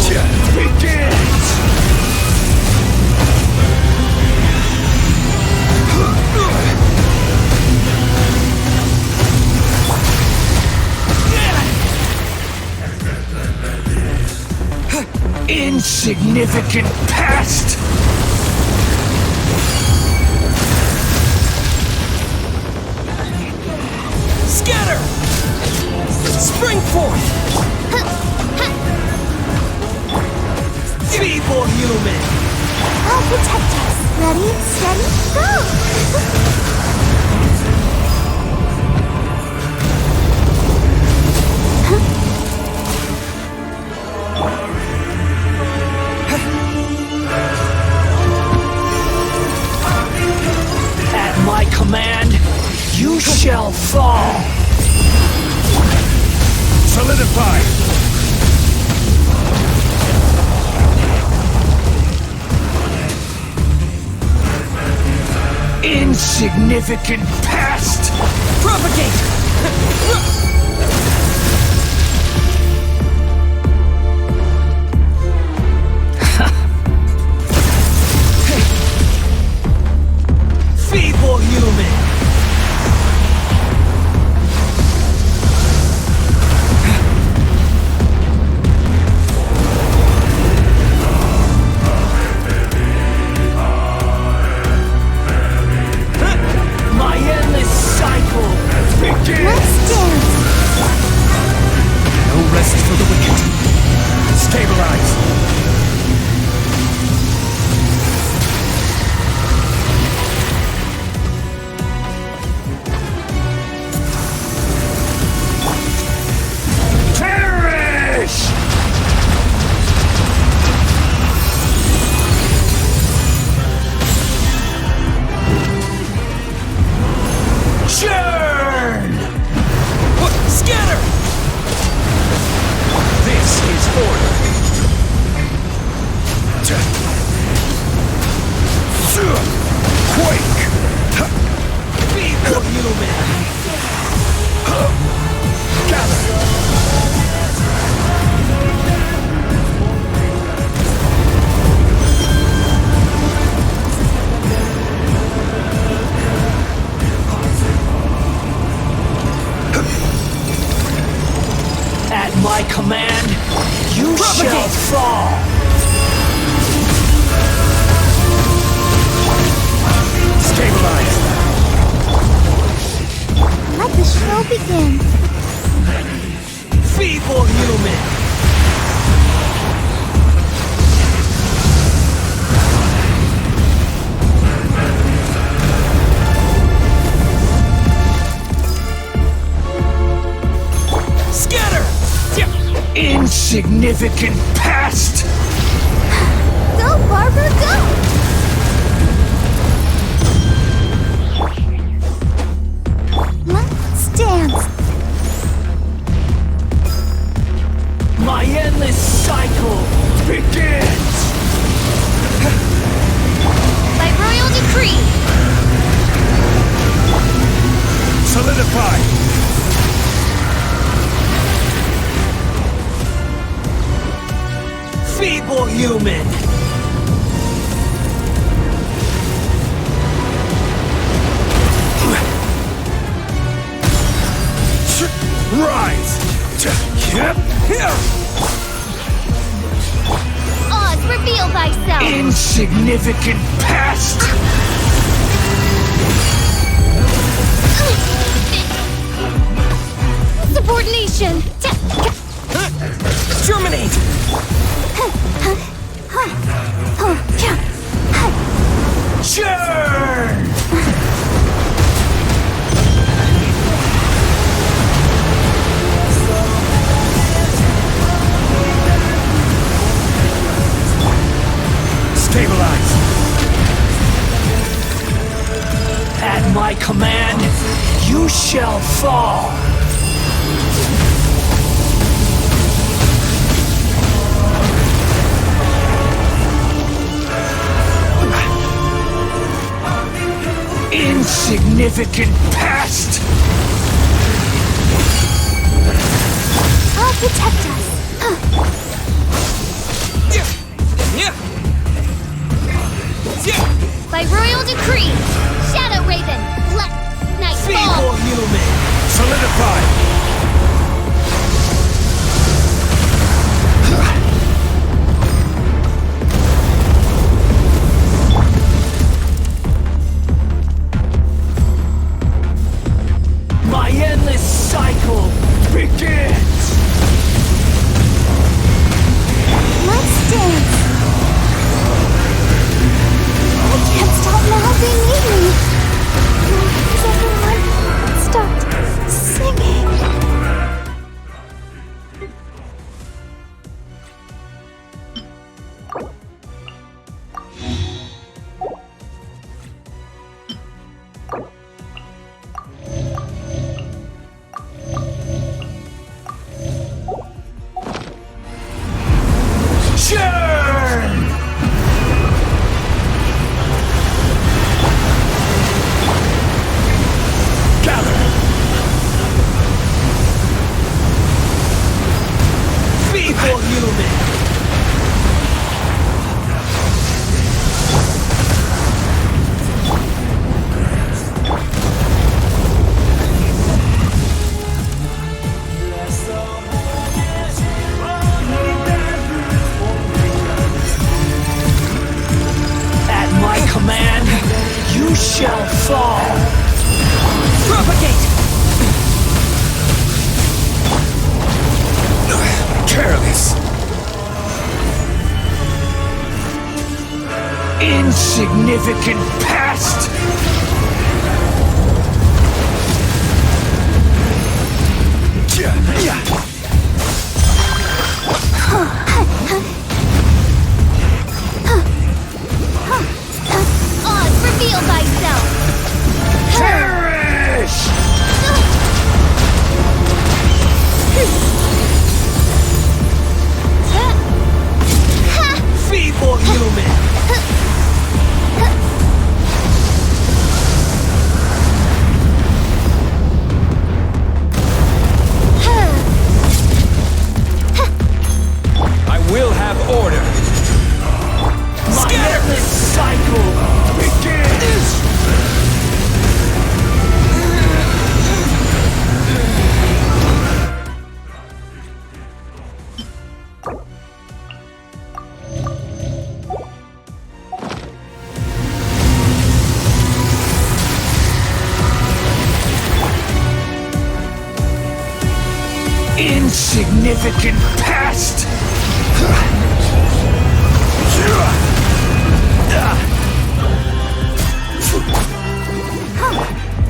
begins! Insignificant pest! Scatter! Spring forth! Feeble human! I'll protect us. Ready, steady, go! At my command, you shall fall! Solidify! Insignificant pest! Propagate! Feeble human! My endless cycle begins! Let's dance! Insignificant past! Go, Barbara, go! Let's dance. My endless cycle begins! By royal decree! Solidify! Feeble human! Rise! Oz, reveal thyself! Insignificant past! Subordination! Terminate! Churn! Stabilize! At my command, you shall fall! Insignificant past! I'll protect us. By royal decree! Shadow Raven! Let night fall! Feeble human! Solidify! My endless cycle begins! Let's dance. I can't stop now, they need me. Please, everyone, start singing. Churn! Gather! Feeble human! At my command, you shall fall! Propagate! Careless! Insignificant past! Oz, reveal thyself! Perish! Feeble human! I will have order. My endless cycle begins! Insignificant past!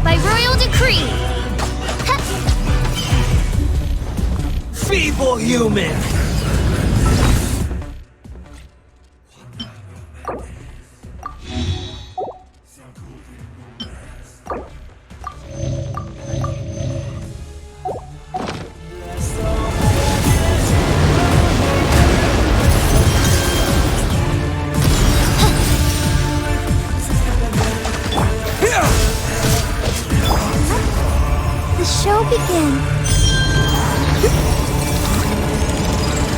By royal decree! Feeble human! begin.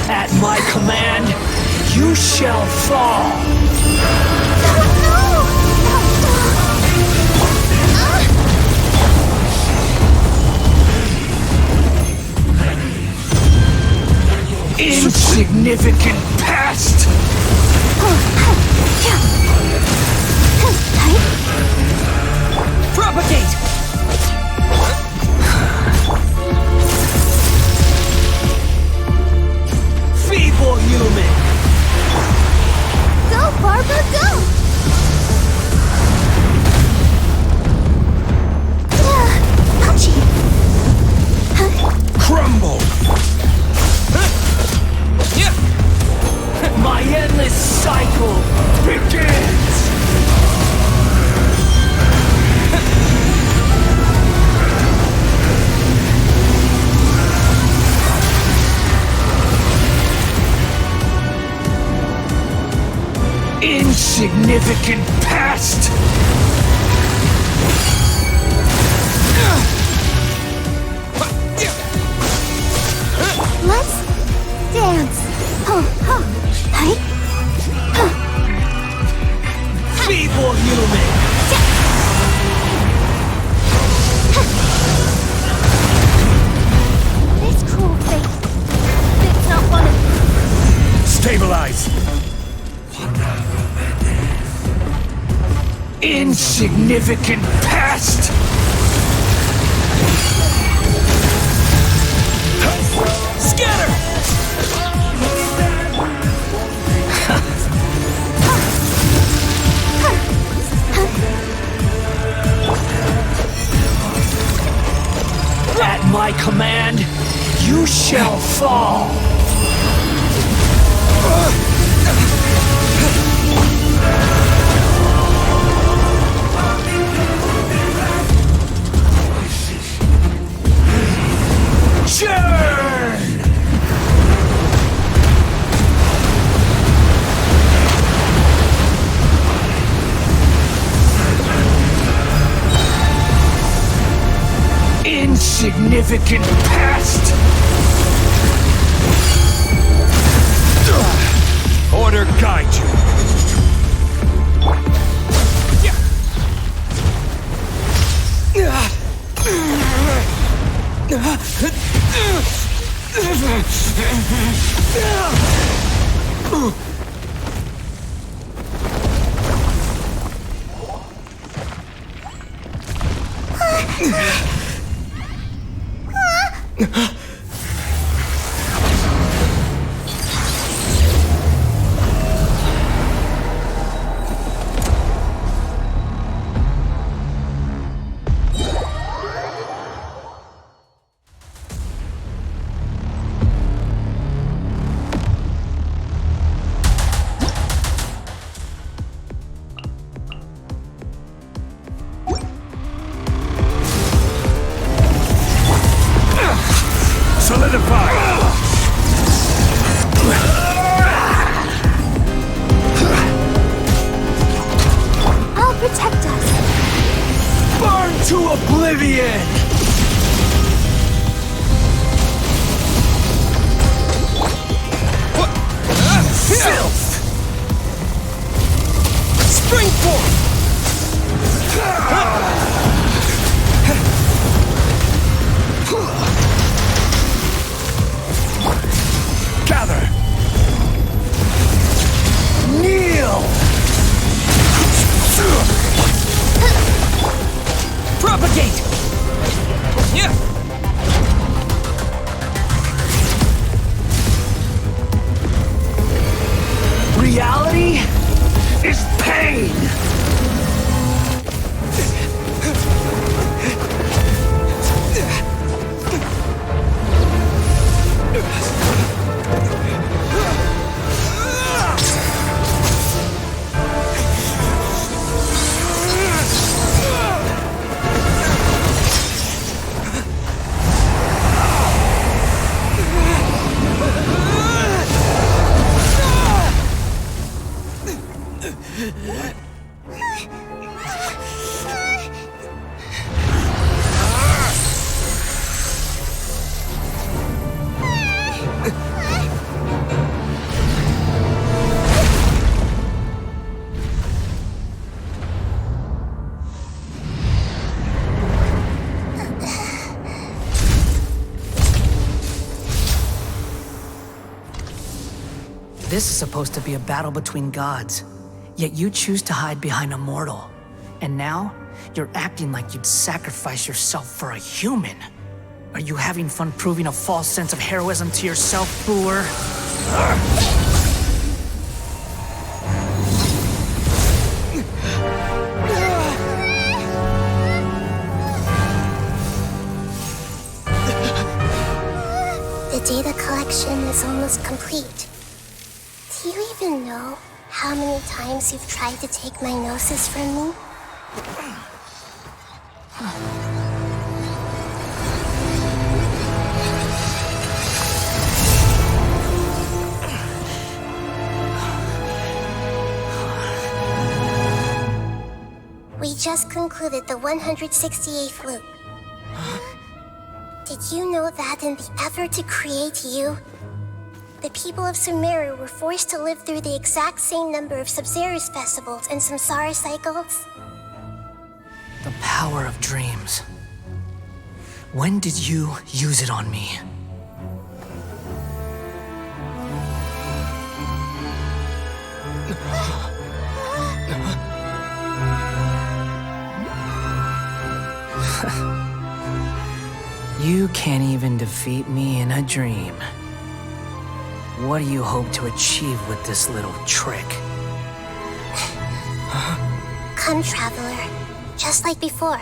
At my command, you shall fall. Insignificant past! Propagate! Feeble human! Go, Barbara, go! Ouchie! Crumble! My endless cycle begins! Insignificant past! Let's dance. Hey. Feeble human! This cruel fate. It's not one of Stabilize! Insignificant past! Scatter! At my command, you shall fall! Churn! Insignificant past! Order guide you. I'll protect us. Burn to oblivion! Filth! Springforth! Gather! Kneel! Propagate! Yeah! Reality is pain! This is supposed to be a battle between gods, yet you choose to hide behind a mortal. And now, you're acting like you'd sacrifice yourself for a human. Are you having fun proving a false sense of heroism to yourself, Boor? The data collection is almost complete. Do you even know how many times you've tried to take my gnosis from me? We just concluded the 168th loop. Did you know that in the effort to create you, the people of Sumeru were forced to live through the exact same number of Sub-Zerus festivals and Samsara cycles? The power of dreams. When did you use it on me? You can't even defeat me in a dream. What do you hope to achieve with this little trick? Come, Traveler. Just like before.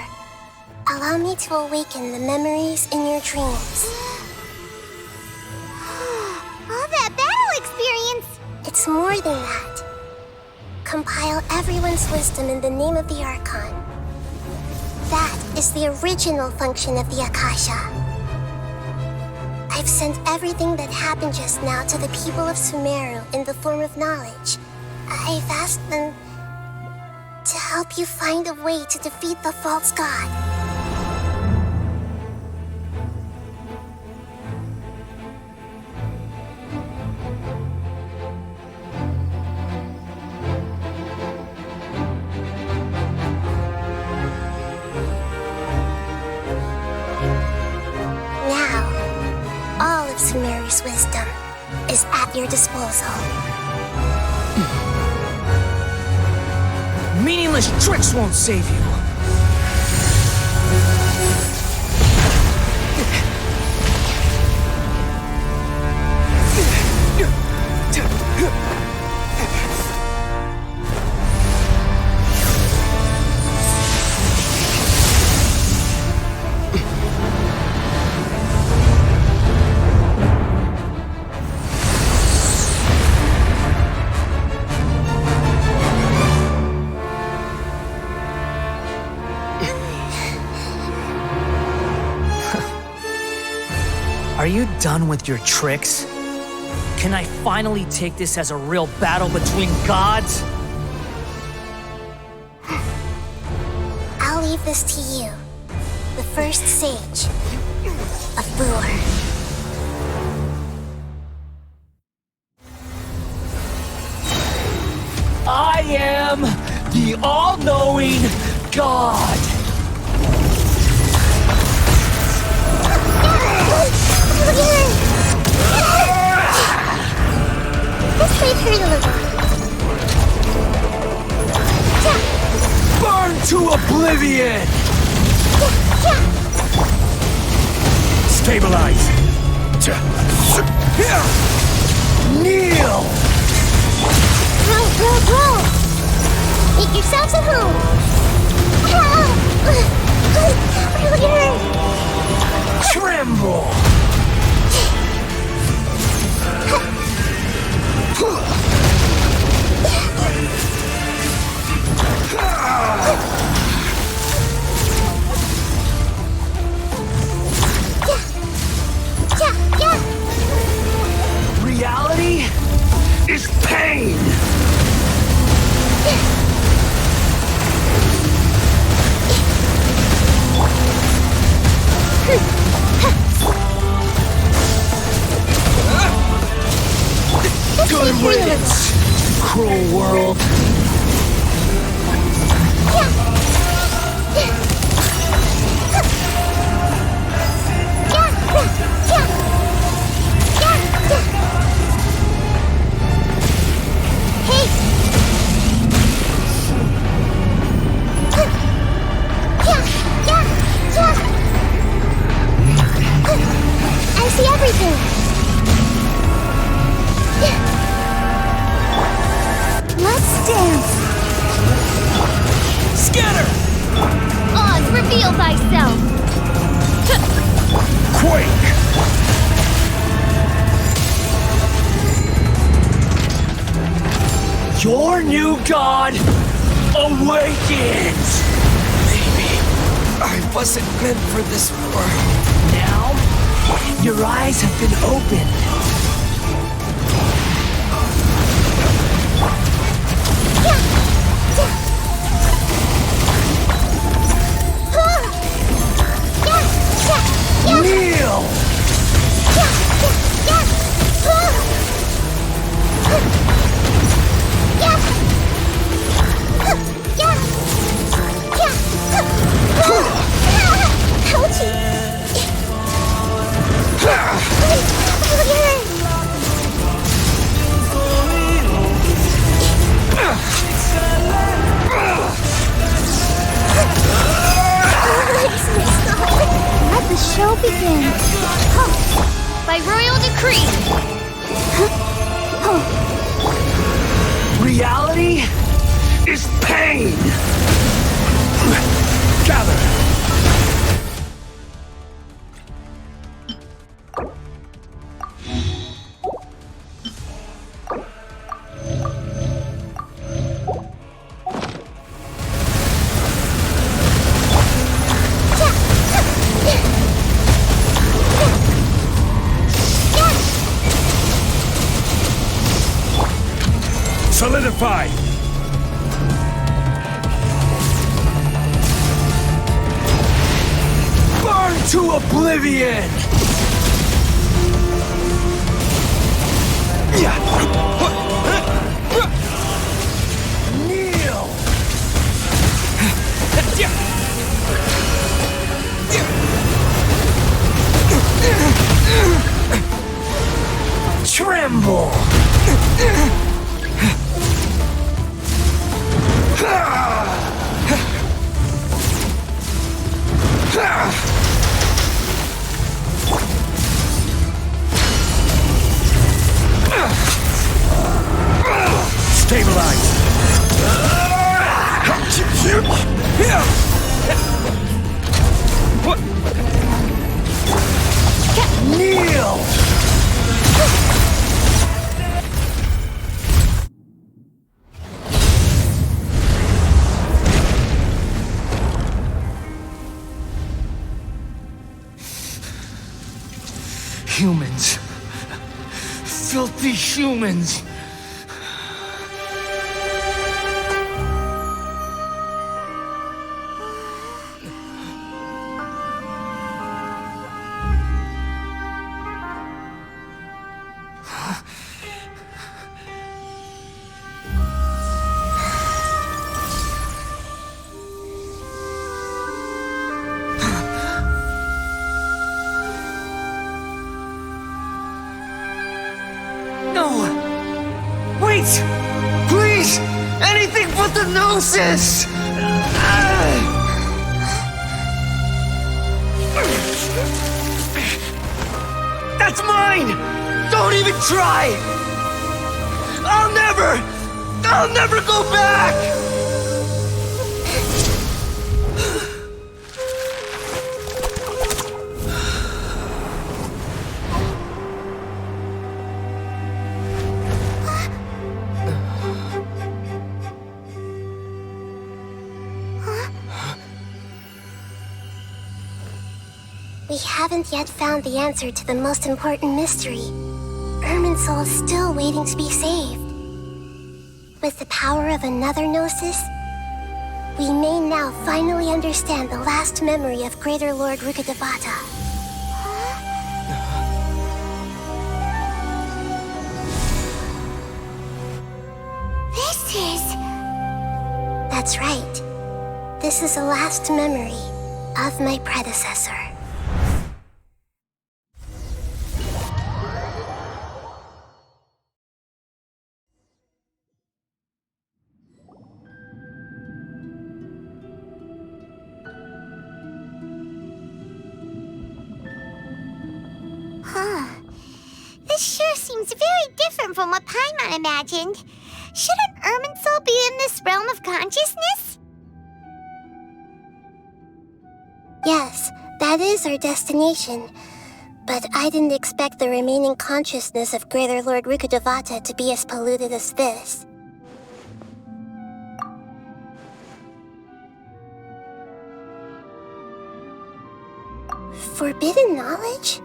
Allow me to awaken the memories in your dreams. All that battle experience! It's more than that. Compile everyone's wisdom in the name of the Archon. That is the original function of the Akasha. I've sent everything that happened just now to the people of Sumeru in the form of knowledge. I've asked them to help you find a way to defeat the false god. Sumeru's wisdom is at your disposal. Meaningless tricks won't save you. Are you done with your tricks? Can I finally take this as a real battle between gods? I'll leave this to you, the first sage of Boor. I am the all-knowing God! This might hurt a little. Burn to oblivion! Stabilize! Kneel! Roll! Make yourselves at home! Tremble! Reality is pain! Our new god awakens! Maybe I wasn't meant for this world. Now, your eyes have been opened. Kneel! Let the show begin. By royal decree. Reality is pain! Gather! Solidify! Burn to oblivion! Kneel! Tremble! Stabilize! Kneel! Humans. Filthy humans. Please! Anything but the Gnosis! That's mine! Don't even try! I'll never go back! We haven't yet found the answer to the most important mystery. Irminsul is still waiting to be saved. With the power of another Gnosis, we may now finally understand the last memory of Greater Lord Rukkhadevata. This is... That's right. This is the last memory of my predecessor. This sure seems very different from what Paimon imagined. Shouldn't Irminsul be in this realm of consciousness? Yes, that is our destination. But I didn't expect the remaining consciousness of Greater Lord Rukkhadevata to be as polluted as this. Forbidden knowledge?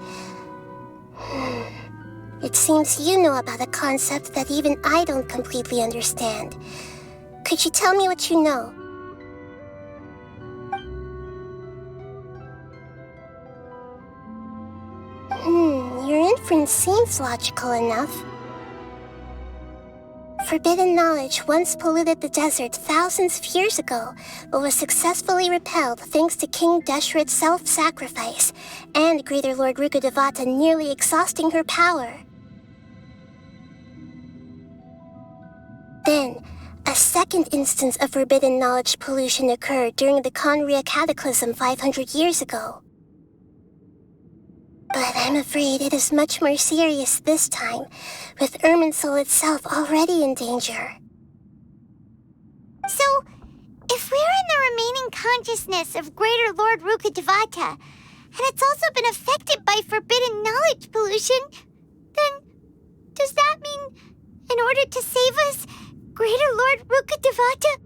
It seems you know about a concept that even I don't completely understand. Could you tell me what you know? Your inference seems logical enough. Forbidden knowledge once polluted the desert thousands of years ago, but was successfully repelled thanks to King Deshret's self-sacrifice, and Greater Lord Rukkhadevata nearly exhausting her power. Then, a second instance of forbidden knowledge pollution occurred during the Conria Cataclysm 500 years ago. But I'm afraid it is much more serious this time, with Irminsul itself already in danger. So, if we're in the remaining consciousness of Greater Lord Rukkhadevata, and it's also been affected by forbidden knowledge pollution, then does that mean, in order to save us, Greater Lord Rukkhadevata?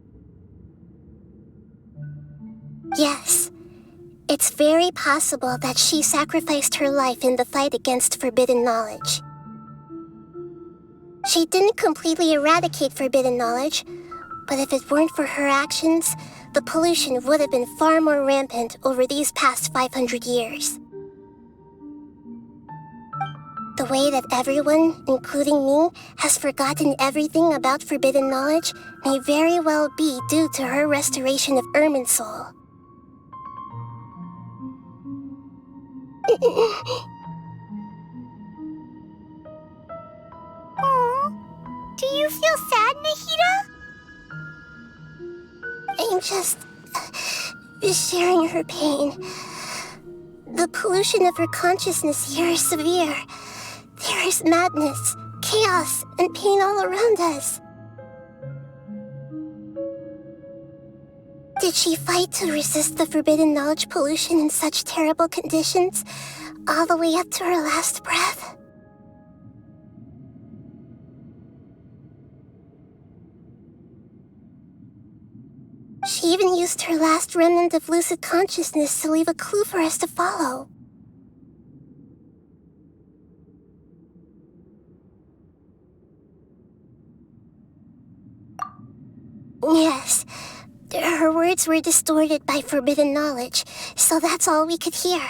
Yes. It's very possible that she sacrificed her life in the fight against forbidden knowledge. She didn't completely eradicate forbidden knowledge, but if it weren't for her actions, the pollution would have been far more rampant over these past 500 years. The way that everyone, including me, has forgotten everything about forbidden knowledge may very well be due to her restoration of Irminsul. Aww. Do you feel sad, Nahida? I'm just sharing her pain. The pollution of her consciousness here is severe. There is madness, chaos, and pain all around us. Did she fight to resist the forbidden knowledge pollution in such terrible conditions, all the way up to her last breath? She even used her last remnant of lucid consciousness to leave a clue for us to follow. Yes. Her words were distorted by forbidden knowledge, so that's all we could hear.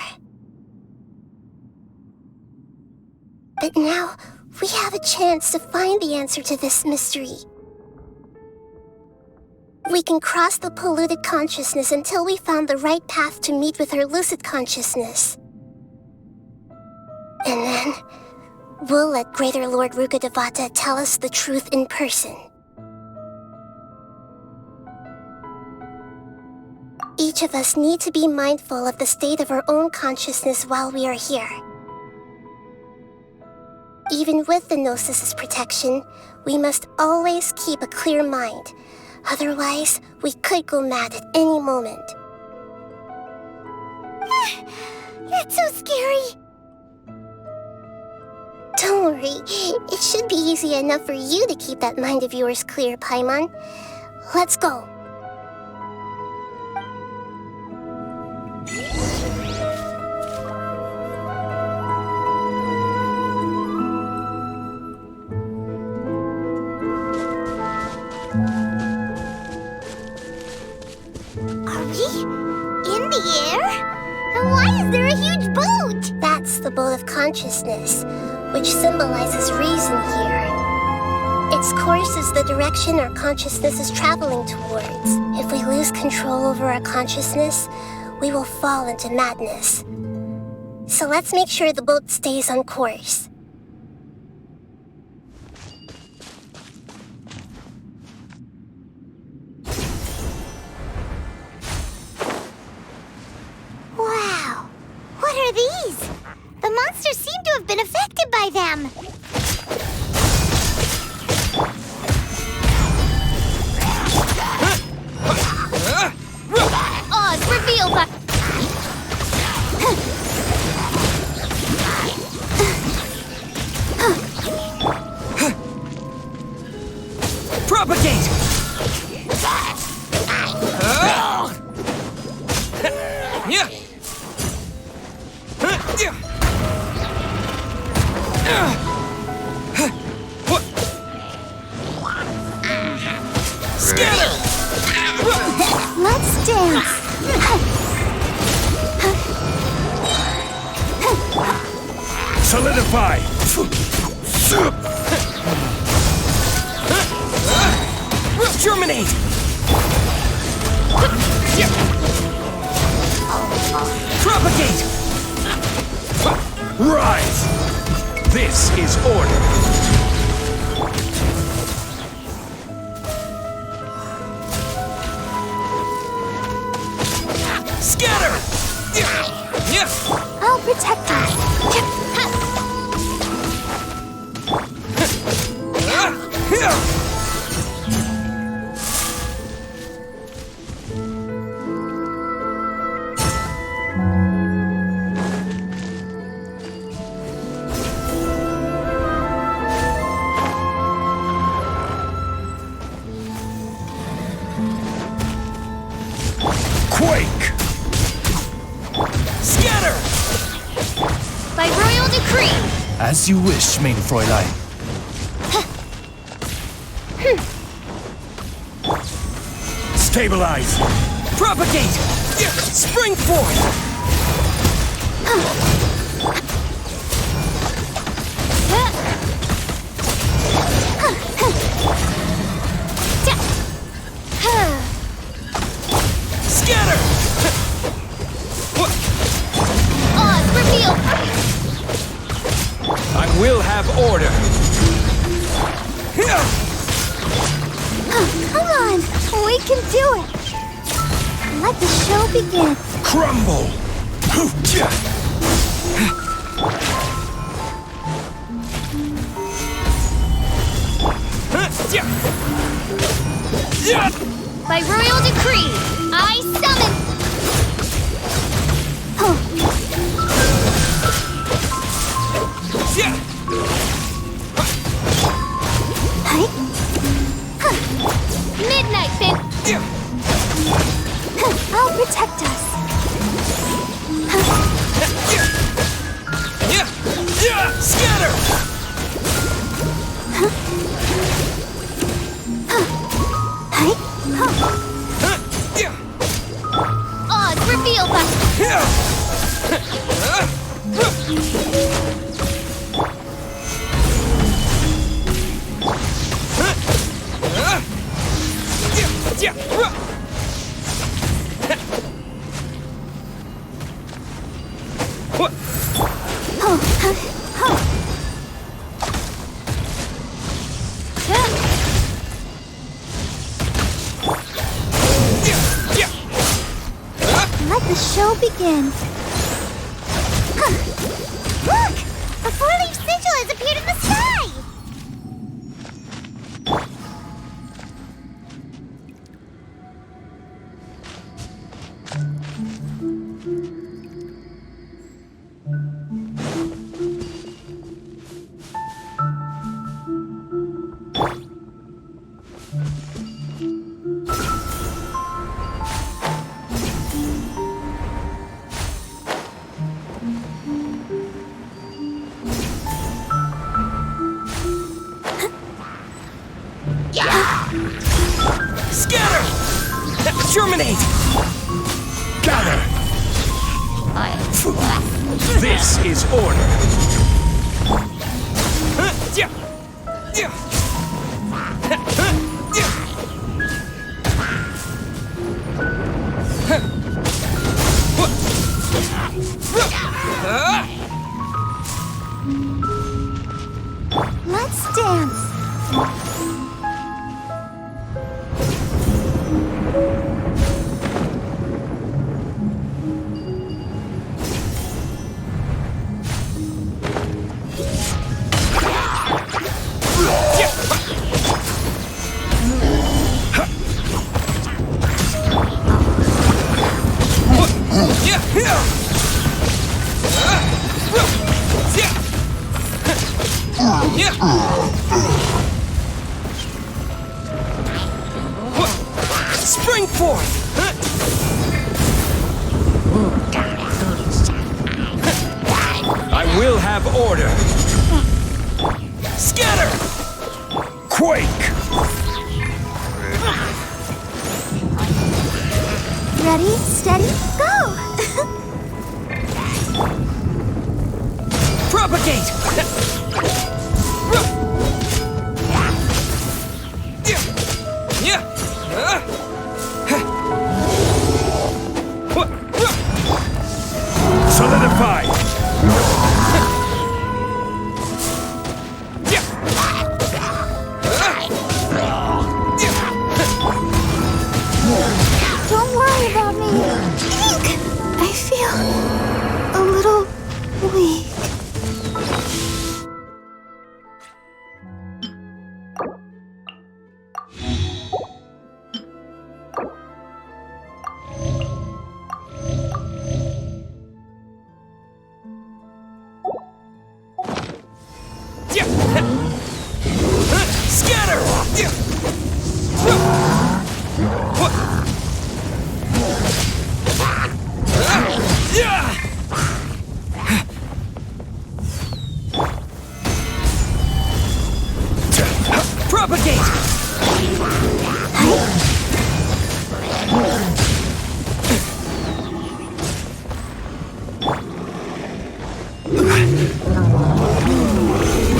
But now, we have a chance to find the answer to this mystery. We can cross the polluted consciousness until we found the right path to meet with her lucid consciousness. And then, we'll let Greater Lord Rukkhadevata tell us the truth in person. Each of us need to be mindful of the state of our own consciousness while we are here. Even with the Gnosis' protection, we must always keep a clear mind. Otherwise, we could go mad at any moment. That's so scary. Don't worry, it should be easy enough for you to keep that mind of yours clear, Paimon. Let's go. Are we in the air? And why is there a huge boat? That's the boat of consciousness, which symbolizes reason here. Its course is the direction our consciousness is traveling towards. If we lose control over our consciousness, we will fall into madness. So let's make sure the boat stays on course. Wow! What are these? The monsters seem to have been affected by them. Oz, reveal by... Propagate! Scatter! Let's dance. Solidify! Germinate! Propagate! Rise! This is order! Scatter! I'll protect her. Quake! Scatter! By royal decree! As you wish, main Fräulein. Stabilize! Propagate! Spring forth! Scatter! Oz, reveal! I will have order! Come on, we can do it. Let the show begin. Crumble! By royal decree, I summon... Midnight Fin... I'll protect us. Scatter! Oz, reveal by... Let the show begin. Look! A four-leaf sigil has appeared in the sky! Scatter! Germinate! Gather! This is order! Let's dance. Spring forth! I will have order! Scatter! Quake! Ready, steady, go! Propagate! Solidify! Don't worry about me. I feel a little weak.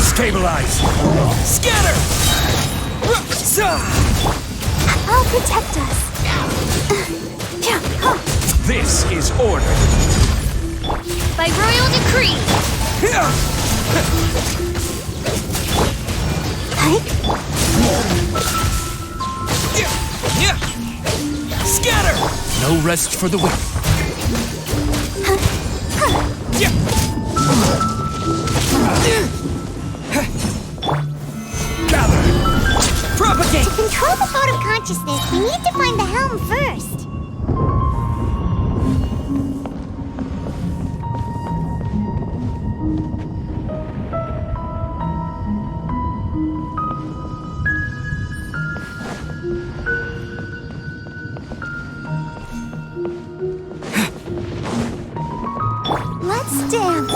Stabilize! Scatter! I'll protect us. This is order. By royal decree. Scatter! No rest for the wicked. Propagate! To control the boat of consciousness, we need to find the helm first. Let's dance.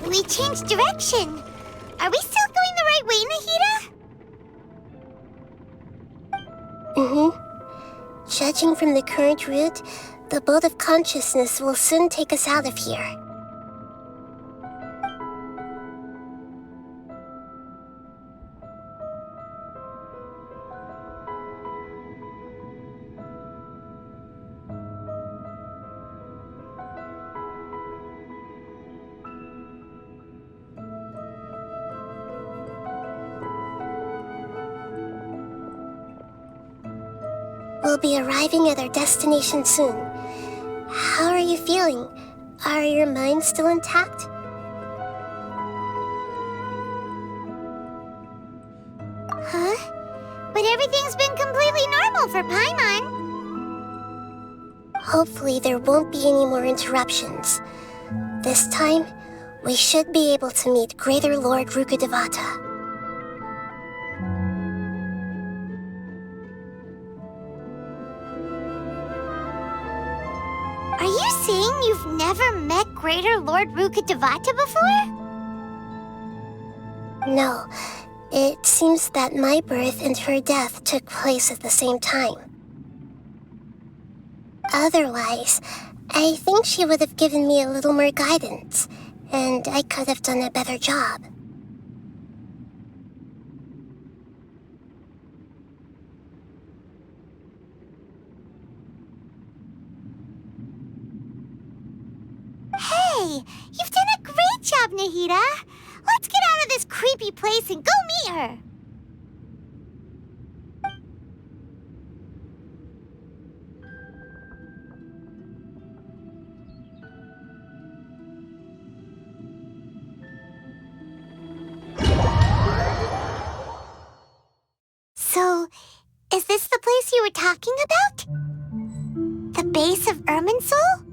We changed direction. Are we still going the right way, Nahida? Mm-hmm. Judging from the current route, the boat of consciousness will soon take us out of here. We'll be arriving at our destination soon. How are you feeling? Are your minds still intact? Huh? But everything's been completely normal for Paimon. Hopefully there won't be any more interruptions. This time, we should be able to meet Greater Lord Rukkhadevata. Are you saying you've never met Greater Lord Rukkhadevata before? No, it seems that my birth and her death took place at the same time. Otherwise, I think she would have given me a little more guidance, and I could have done a better job. Hey, you've done a great job, Nahida. Let's get out of this creepy place and go meet her. So, is this the place you were talking about? The base of Irminsul?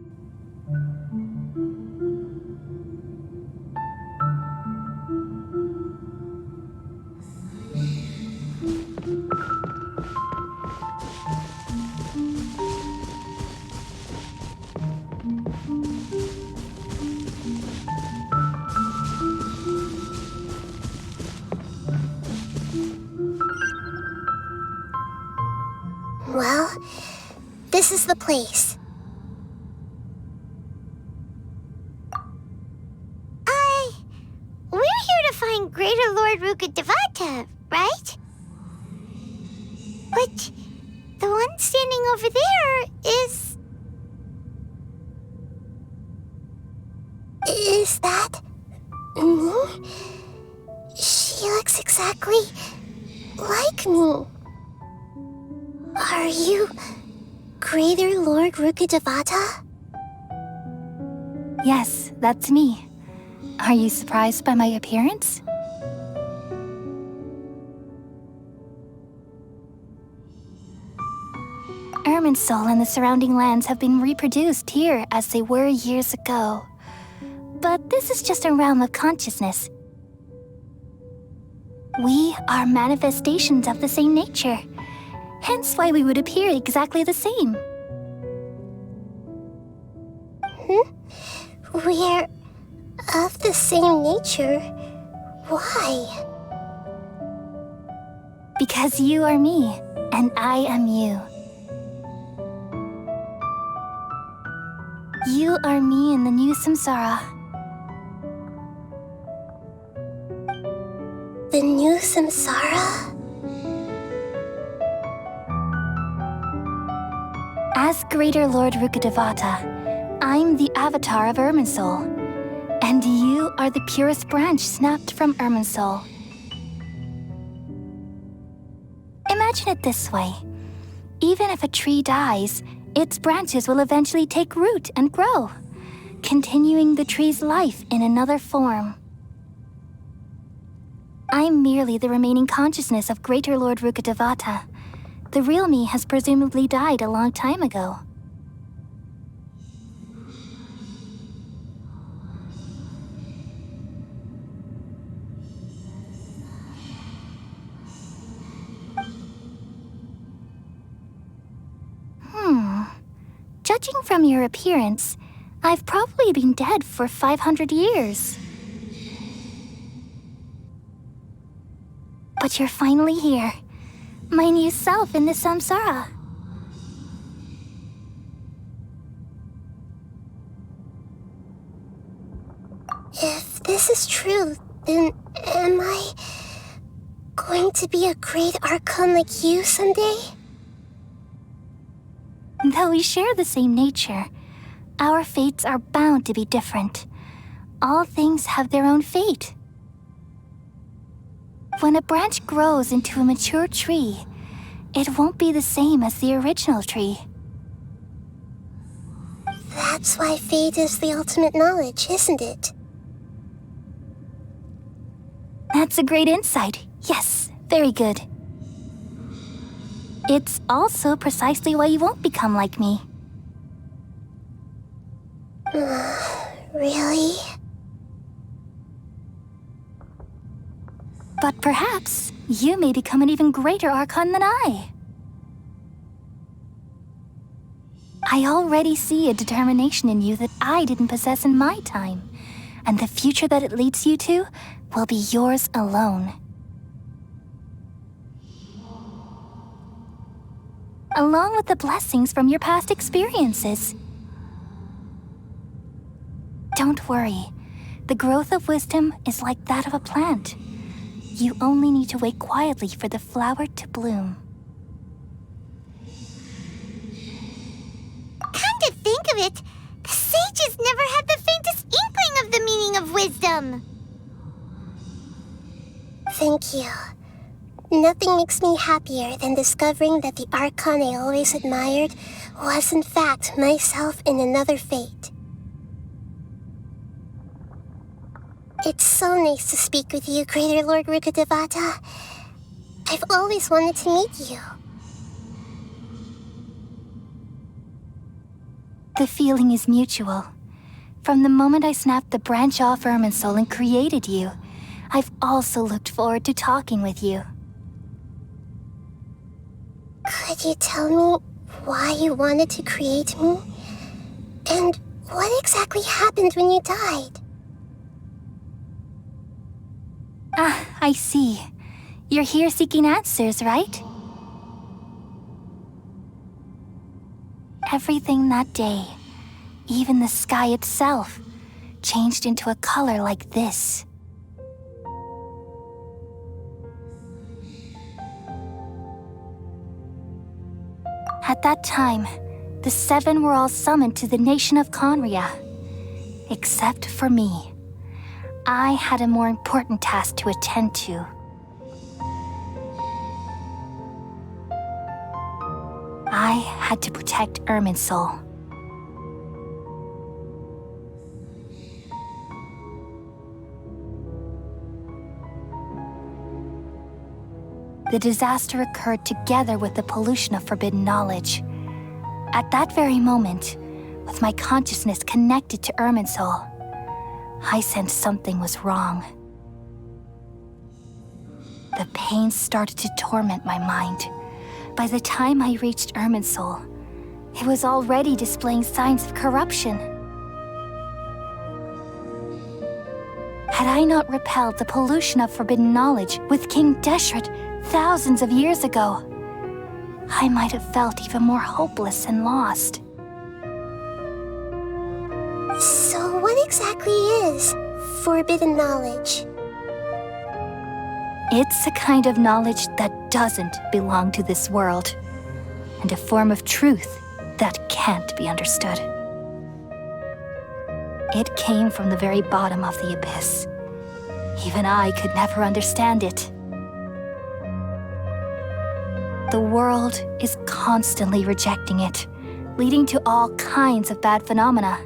the place. We're here to find Greater Lord Rukkhadevata, right? But the one standing over there is... Is that me? She looks exactly like me. Are you Greater Lord Rukkhadevata? Yes, that's me. Are you surprised by my appearance? Irminsul and the surrounding lands have been reproduced here as they were years ago. But this is just a realm of consciousness. We are manifestations of the same nature, hence why we would appear exactly the same. We're of the same nature. Why? Because you are me, and I am you. You are me in the new samsara. The new samsara? As Greater Lord Rukkhadevata, I'm the avatar of Irminsul, and you are the purest branch snapped from Irminsul. Imagine it this way. Even if a tree dies, its branches will eventually take root and grow, continuing the tree's life in another form. I'm merely the remaining consciousness of Greater Lord Rukkhadevata. The real me has presumably died a long time ago. Judging from your appearance, I've probably been dead for 500 years. But you're finally here. My new self in the samsara. If this is true, then am I going to be a great Archon like you someday? Though we share the same nature, our fates are bound to be different. All things have their own fate. When a branch grows into a mature tree, it won't be the same as the original tree. That's why fate is the ultimate knowledge, isn't it? That's a great insight. Yes, very good. It's also precisely why you won't become like me. Really? But perhaps you may become an even greater Archon than I. I already see a determination in you that I didn't possess in my time, and the future that it leads you to will be yours alone. Along with the blessings from your past experiences. Don't worry. The growth of wisdom is like that of a plant. You only need to wait quietly for the flower to bloom. Come to think of it, the sages never had the faintest inkling of the meaning of wisdom. Thank you. Nothing makes me happier than discovering that the Archon I always admired was in fact myself in another fate. It's so nice to speak with you, Greater Lord Rukkhadevata. I've always wanted to meet you. The feeling is mutual. From the moment I snapped the branch off Irminsul and created you, I've also looked forward to talking with you. Could you tell me why you wanted to create me? And what exactly happened when you died? Ah, I see. You're here seeking answers, right? everything that day, even the sky itself, changed into a color like this. At that time, the 7 were all summoned to the nation of Conria. Except for me. I had a more important task to attend to. I had to protect Irminsul. The disaster occurred together with the pollution of forbidden knowledge. At that very moment, with my consciousness connected to Irminsul, I sensed something was wrong. The pain started to torment my mind. By the time I reached Irminsul, it was already displaying signs of corruption. Had I not repelled the pollution of forbidden knowledge with King Deshret thousands of years ago, I might have felt even more hopeless and lost. So what exactly is forbidden knowledge? It's a kind of knowledge that doesn't belong to this world, and a form of truth that can't be understood. It came from the very bottom of the abyss. Even I could never understand it. The world is constantly rejecting it, leading to all kinds of bad phenomena.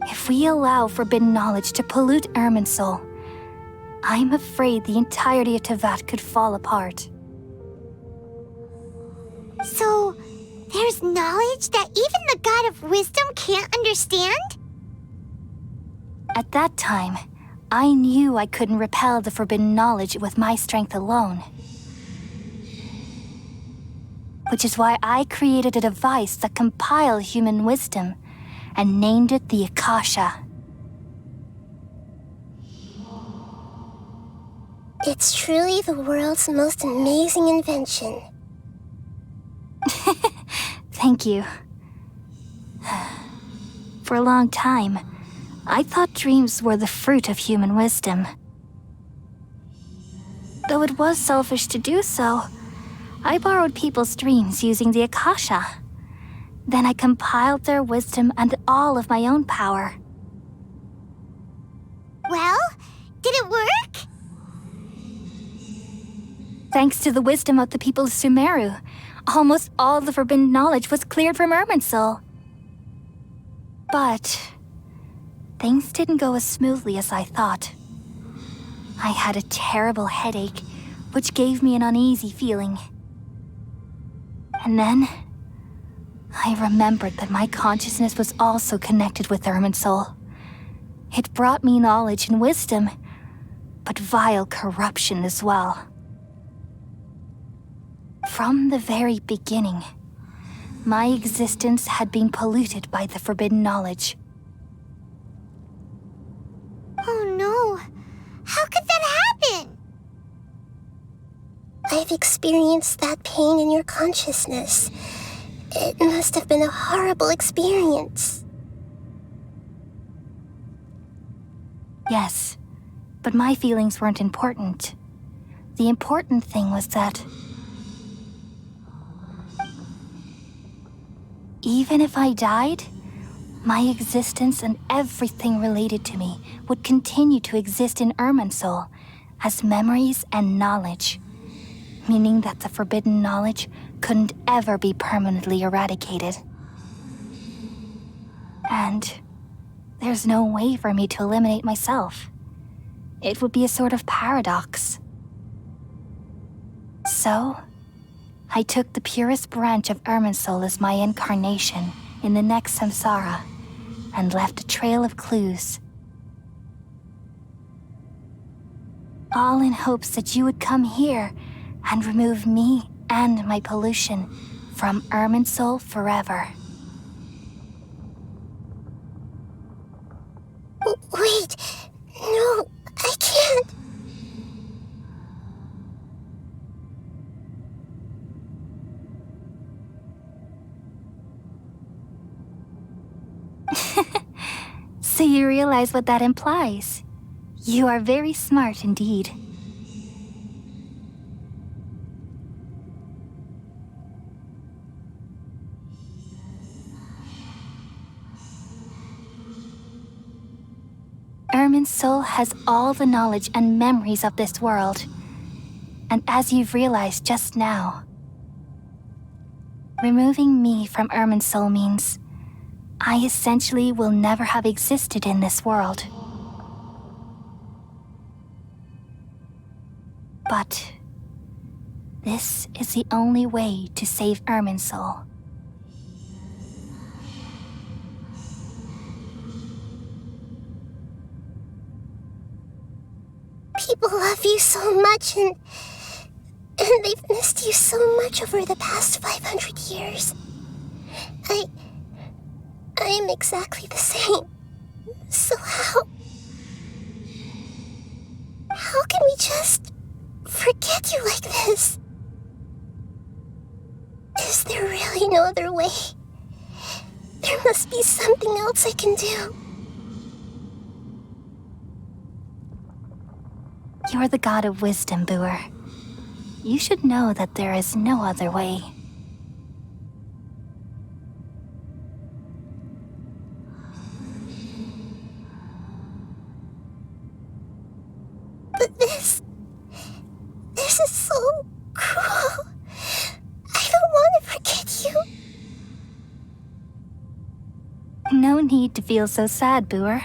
If we allow forbidden knowledge to pollute Irminsul, I'm afraid the entirety of Tevat could fall apart. So, there's knowledge that even the God of Wisdom can't understand? At that time, I knew I couldn't repel the forbidden knowledge with my strength alone. Which is why I created a device that compiled human wisdom and named it the Akasha. It's truly the world's most amazing invention. Thank you. For a long time, I thought dreams were the fruit of human wisdom. Though it was selfish to do so, I borrowed people's dreams using the Akasha. Then I compiled their wisdom and all of my own power. Well, did it work? Thanks to the wisdom of the people of Sumeru, almost all the forbidden knowledge was cleared from Irminsul. But things didn't go as smoothly as I thought. I had a terrible headache, which gave me an uneasy feeling. And then, I remembered that my consciousness was also connected with Irminsul. It brought me knowledge and wisdom, but vile corruption as well. From the very beginning, my existence had been polluted by the forbidden knowledge. Oh no! How could that happen? I've experienced that pain in your consciousness. It must have been a horrible experience. Yes, but my feelings weren't important. The important thing was that even if I died, my existence and everything related to me would continue to exist in Irminsul as memories and knowledge, meaning that the forbidden knowledge couldn't ever be permanently eradicated. And there's no way for me to eliminate myself. It would be a sort of paradox. So, I took the purest branch of Irminsul as my incarnation in the next samsara and left a trail of clues. All in hopes that you would come here and remove me and my pollution from Irminsul forever. Wait, no, I can't. So you realize what that implies. You are very smart indeed. Ermin's soul has all the knowledge and memories of this world. And as you've realized just now, removing me from Ermin's soul means I essentially will never have existed in this world. But this is the only way to save Ermin's soul. People love you so much, and they've missed you so much over the past 500 years. I am exactly the same. So how can we just forget you like this? Is there really no other way? There must be something else I can do. You're the god of wisdom, Buer. You should know that there is no other way. But this is so cruel. I don't want to forget you. No need to feel so sad, Buer.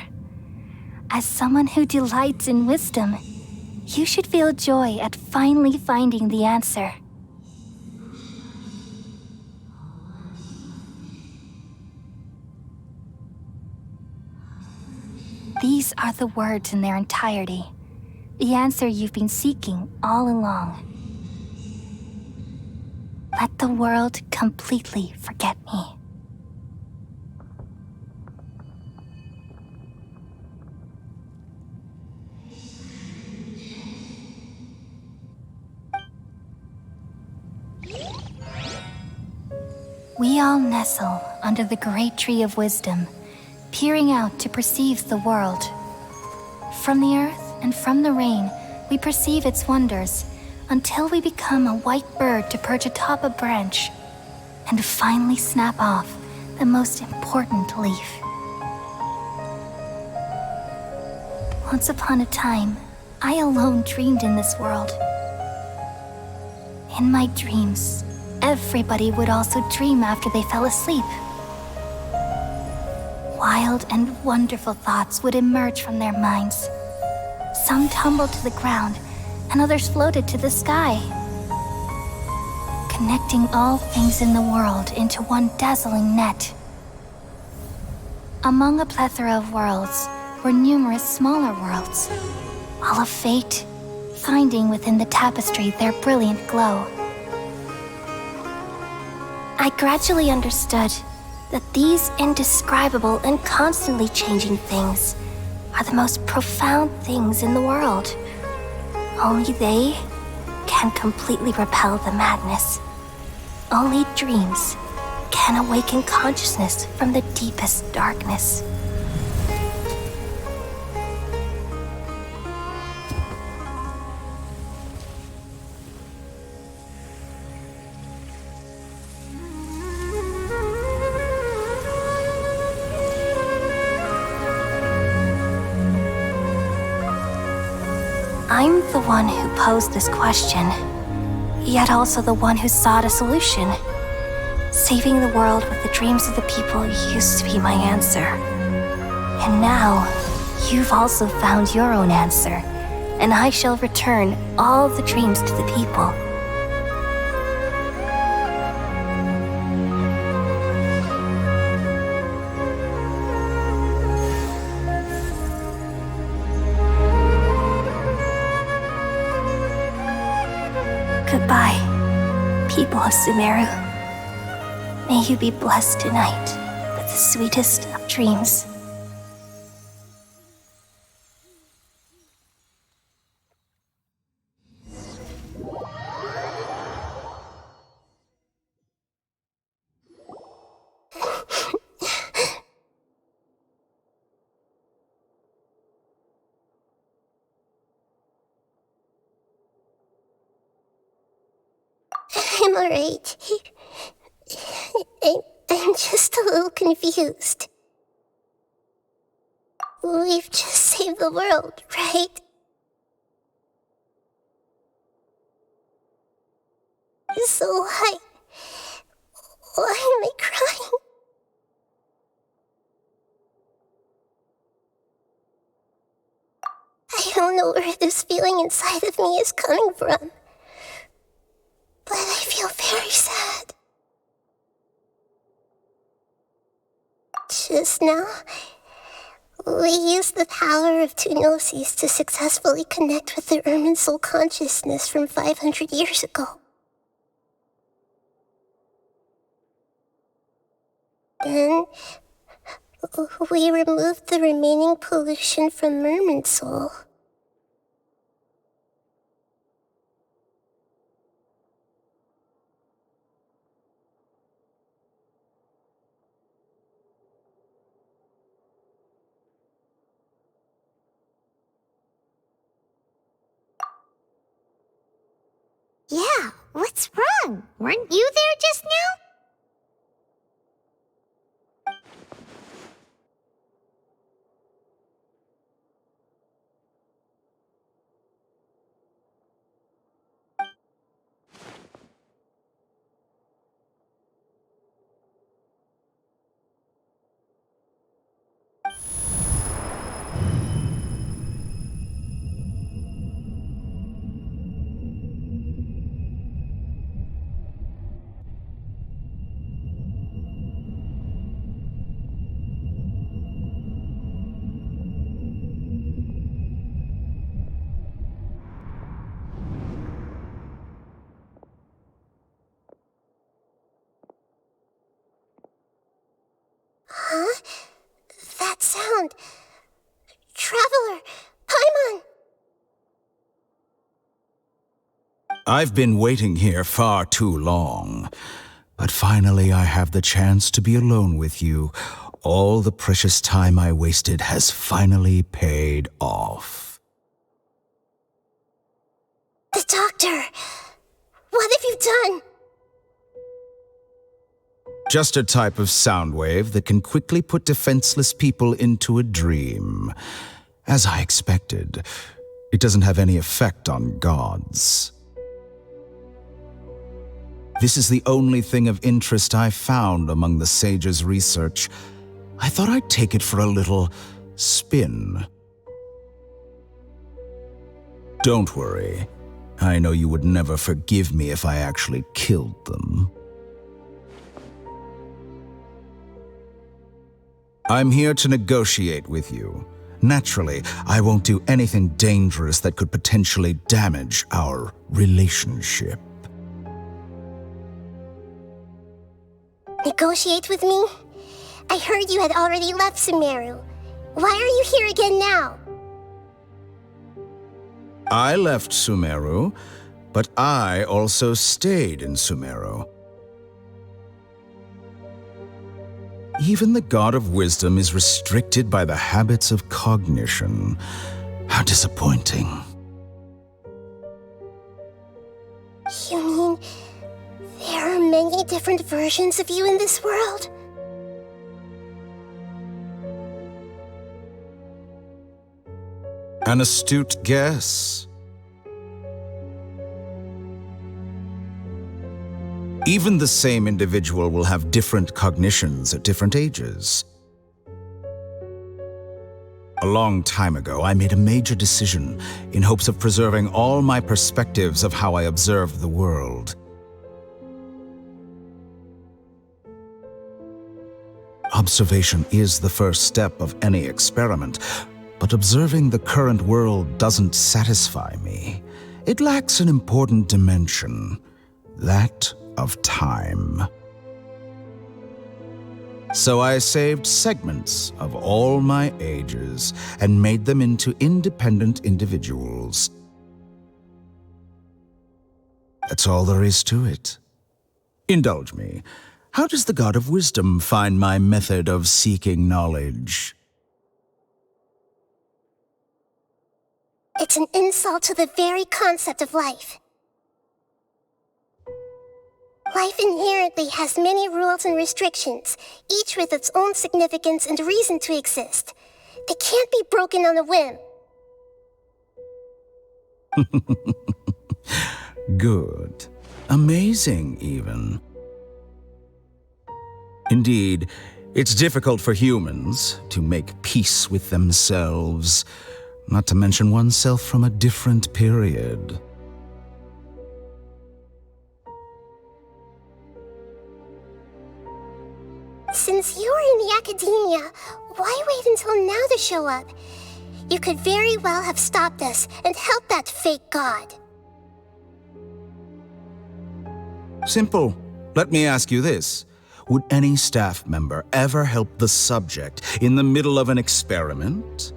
As someone who delights in wisdom, you should feel joy at finally finding the answer. These are the words in their entirety, the answer you've been seeking all along. Let the world completely forget me. We all nestle under the great tree of wisdom, peering out to perceive the world. From the earth and from the rain, we perceive its wonders, until we become a white bird to perch atop a branch, and finally snap off the most important leaf. Once upon a time, I alone dreamed in this world. In my dreams, everybody would also dream after they fell asleep. Wild and wonderful thoughts would emerge from their minds. Some tumbled to the ground, and others floated to the sky, connecting all things in the world into one dazzling net. Among a plethora of worlds were numerous smaller worlds, all of fate, finding within the tapestry their brilliant glow. I gradually understood that these indescribable and constantly changing things are the most profound things in the world. Only they can completely repel the madness. Only dreams can awaken consciousness from the deepest darkness. I'm the one who posed this question, yet also the one who sought a solution. Saving the world with the dreams of the people used to be my answer. And now, you've also found your own answer, and I shall return all the dreams to the people. Goodbye, people of Sumeru. May you be blessed tonight with the sweetest of dreams. I'm alright. I'm just a little confused. We've just saved the world, right? So why am I crying? I don't know where this feeling inside of me is coming from, but I feel very sad. Just now, we used the power of two gnosis to successfully connect with the Ermin soul consciousness from 500 years ago. Then, we removed the remaining pollution from Merman soul. Yeah, what's wrong? Weren't you there just now? Huh? That sound. Traveler! Paimon! I've been waiting here far too long, but finally I have the chance to be alone with you. All the precious time I wasted has finally paid off. The doctor! What have you done? Just a type of sound wave that can quickly put defenseless people into a dream. As I expected, it doesn't have any effect on gods. This is the only thing of interest I found among the sage's research. I thought I'd take it for a little spin. Don't worry. I know you would never forgive me if I actually killed them. I'm here to negotiate with you. Naturally, I won't do anything dangerous that could potentially damage our relationship. Negotiate with me? I heard you had already left Sumeru. Why are you here again now? I left Sumeru, but I also stayed in Sumeru. Even the God of Wisdom is restricted by the habits of cognition. How disappointing. You mean there are many different versions of you in this world? An astute guess. Even the same individual will have different cognitions at different ages. A long time ago, I made a major decision in hopes of preserving all my perspectives of how I observed the world. Observation is the first step of any experiment, but observing the current world doesn't satisfy me. It lacks an important dimension, that of time. So I saved segments of all my ages and made them into independent individuals. That's all there is to it. Indulge me. How does the God of Wisdom find my method of seeking knowledge? It's an insult to the very concept of life. Life inherently has many rules and restrictions, each with its own significance and reason to exist. They can't be broken on a whim. Good. Amazing, even. Indeed, it's difficult for humans to make peace with themselves, not to mention oneself from a different period. Since you're in the academia, why wait until now to show up? You could very well have stopped us and helped that fake god. Simple. Let me ask you this. Would any staff member ever help the subject in the middle of an experiment?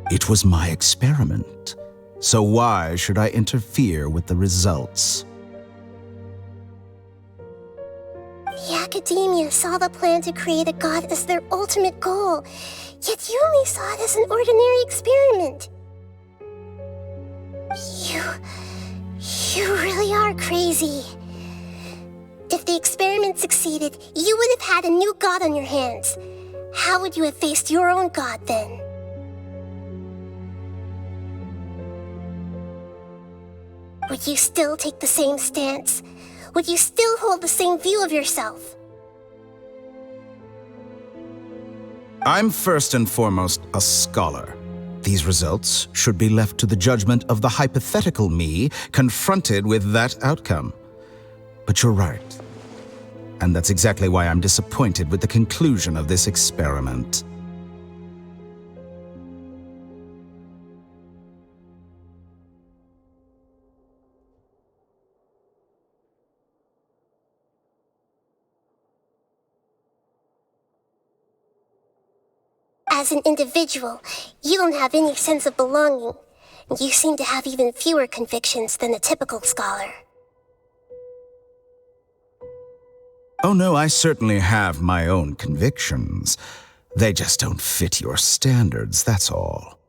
It was my experiment, so why should I interfere with the results? The academia saw the plan to create a god as their ultimate goal, yet you only saw it as an ordinary experiment. You really are crazy. If the experiment succeeded, you would have had a new god on your hands. How would you have faced your own god then? Would you still take the same stance? Would you still hold the same view of yourself? I'm first and foremost a scholar. These results should be left to the judgment of the hypothetical me confronted with that outcome. But you're right. And that's exactly why I'm disappointed with the conclusion of this experiment. As an individual, you don't have any sense of belonging. You seem to have even fewer convictions than a typical scholar. Oh no, I certainly have my own convictions. They just don't fit your standards, that's all.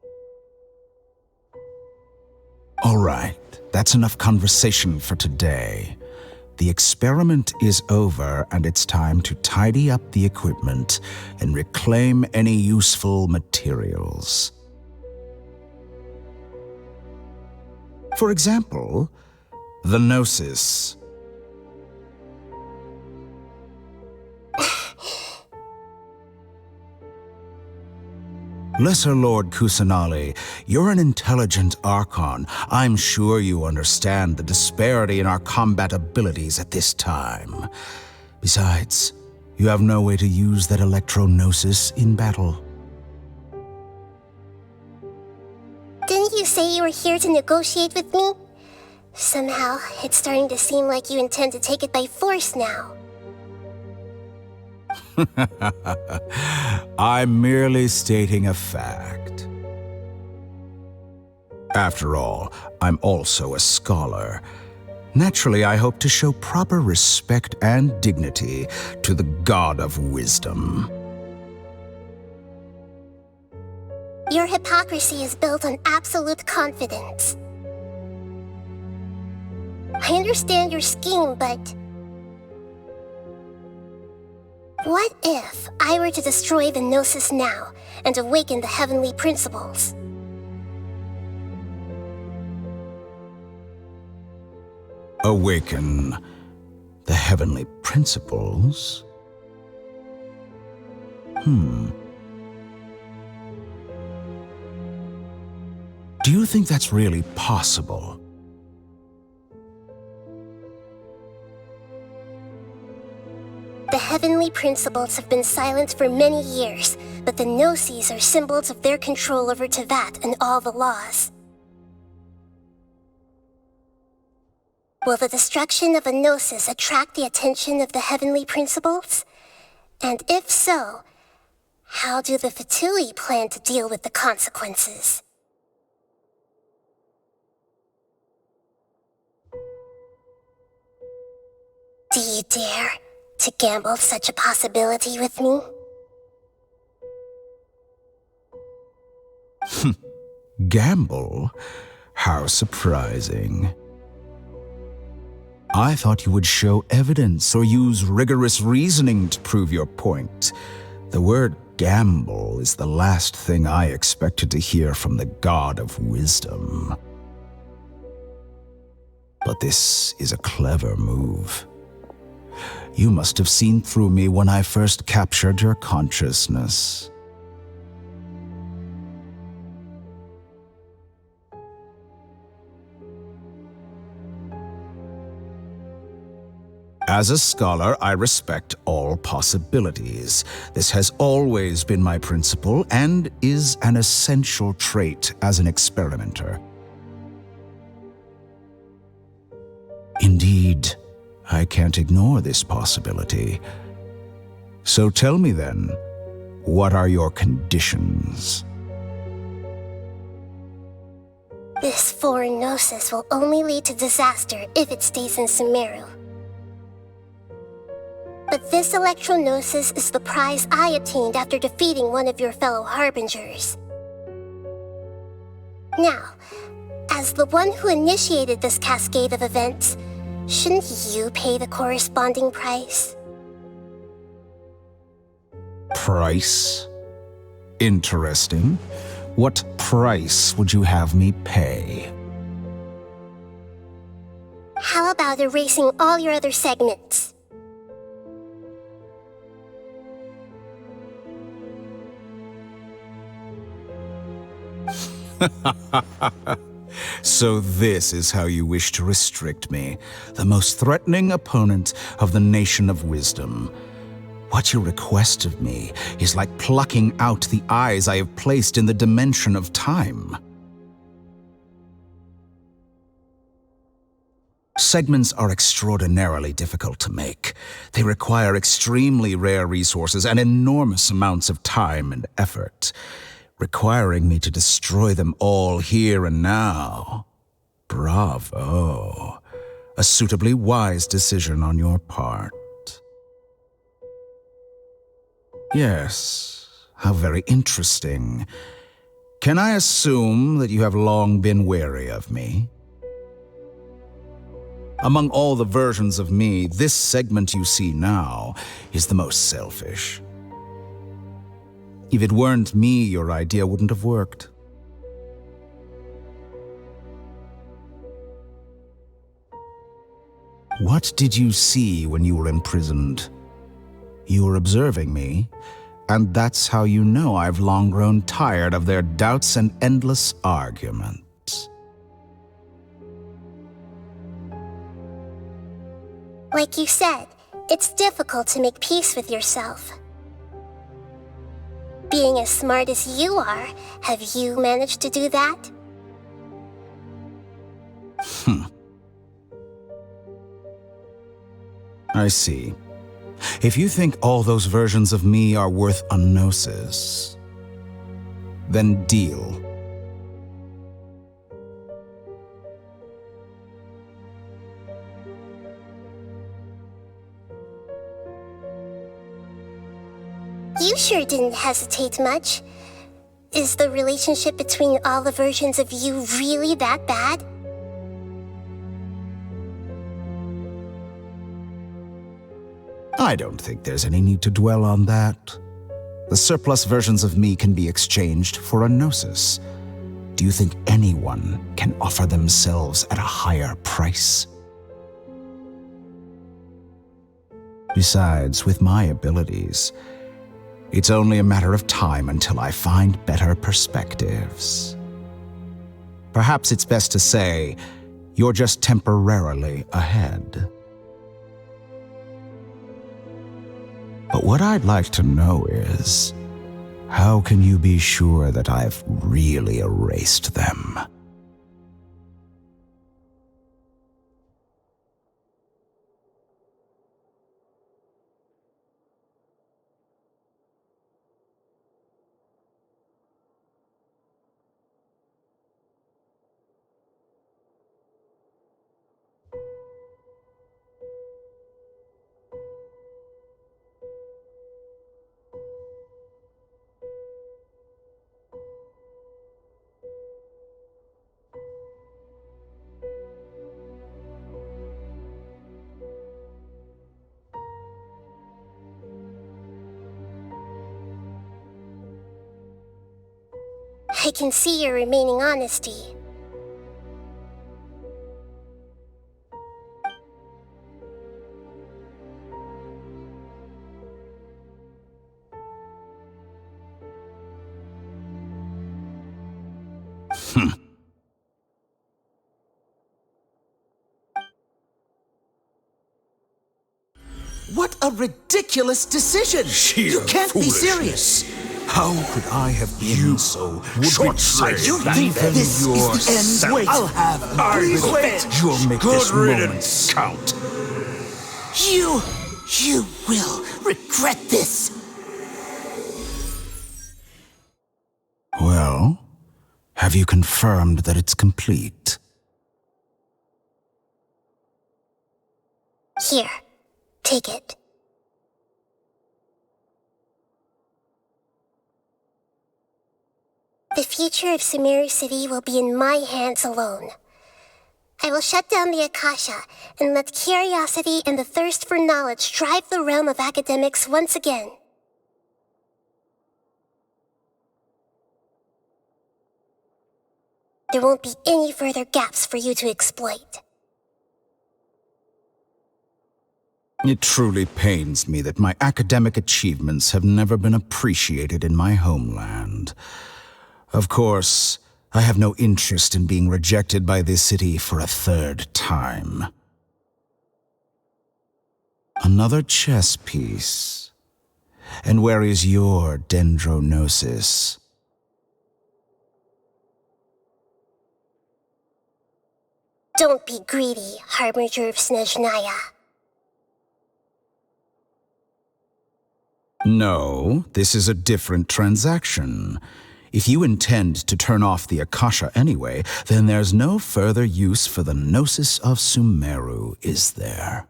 All right, that's enough conversation for today. The experiment is over, and it's time to tidy up the equipment and reclaim any useful materials. For example, the Gnosis. Lesser Lord Kusanali, you're an intelligent Archon. I'm sure you understand the disparity in our combat abilities at this time. Besides, you have no way to use that electro-gnosis in battle. Didn't you say you were here to negotiate with me? Somehow, it's starting to seem like you intend to take it by force now. I'm merely stating a fact. After all, I'm also a scholar. Naturally, I hope to show proper respect and dignity to the God of Wisdom. Your hypocrisy is built on absolute confidence. I understand your scheme, but... what if I were to destroy the Gnosis now and awaken the heavenly principles? Awaken the heavenly principles? Do you think that's really possible? The heavenly principles have been silent for many years, but the Gnosis are symbols of their control over Tevat and all the laws. Will the destruction of a Gnosis attract the attention of the heavenly principles? And if so, how do the Fatui plan to deal with the Do you dare to gamble such a possibility with me? Gamble? How surprising. I thought you would show evidence or use rigorous reasoning to prove your point. The word gamble is the last thing I expected to hear from the god of wisdom. But this is a clever move. You must have seen through me when I first captured your consciousness. As a scholar, I respect all possibilities. This has always been my principle and is an essential trait as an experimenter. Indeed, I can't ignore this possibility. So tell me then, what are your conditions? This foreign gnosis will only lead to disaster if it stays in Sumeru. But this electro-gnosis is the prize I obtained after defeating one of your fellow harbingers. Now, as the one who initiated this cascade of events, shouldn't you pay the corresponding price? Price? Interesting. What price would you have me pay? How about erasing all your other segments? So this is how you wish to restrict me, the most threatening opponent of the Nation of Wisdom. What you request of me is like plucking out the eyes I have placed in the dimension of time. Segments are extraordinarily difficult to make. They require extremely rare resources and enormous amounts of time and effort. Requiring me to destroy them all here and now. Bravo. A suitably wise decision on your part. Yes, how very interesting. Can I assume that you have long been wary of me? Among all the versions of me, this segment you see now is the most selfish. If it weren't me, your idea wouldn't have worked. What did you see when you were imprisoned? You were observing me, and that's how you know I've long grown tired of their doubts and endless arguments. Like you said, it's difficult to make peace with yourself. Being as smart as you are, have you managed to do that? I see. If you think all those versions of me are worth a gnosis, then deal. You sure didn't hesitate much. Is the relationship between all the versions of you really that bad? I don't think there's any need to dwell on that. The surplus versions of me can be exchanged for a gnosis. Do you think anyone can offer themselves at a higher price? Besides, with my abilities, it's only a matter of time until I find better perspectives. Perhaps it's best to say, you're just temporarily ahead. But what I'd like to know is, how can you be sure that I've really erased them? I can see your remaining honesty. What a ridiculous decision! You can't be serious! How could I have been so short-sighted? You think that this is the end? Wait, I'll have revenge. You'll make Good this riddance. moment count. You will regret this. Well, have you confirmed that it's complete? Here, take it. The future of Sumeru City will be in my hands alone. I will shut down the Akasha and let curiosity and the thirst for knowledge drive the realm of academics once again. There won't be any further gaps for you to exploit. It truly pains me that my academic achievements have never been appreciated in my homeland. Of course, I have no interest in being rejected by this city for a third time. Another chess piece. And where is your dendronosis? Don't be greedy, Harbinger of Snezhnaya. No, this is a different transaction. If you intend to turn off the Akasha anyway, then there's no further use for the Gnosis of Sumeru, is there?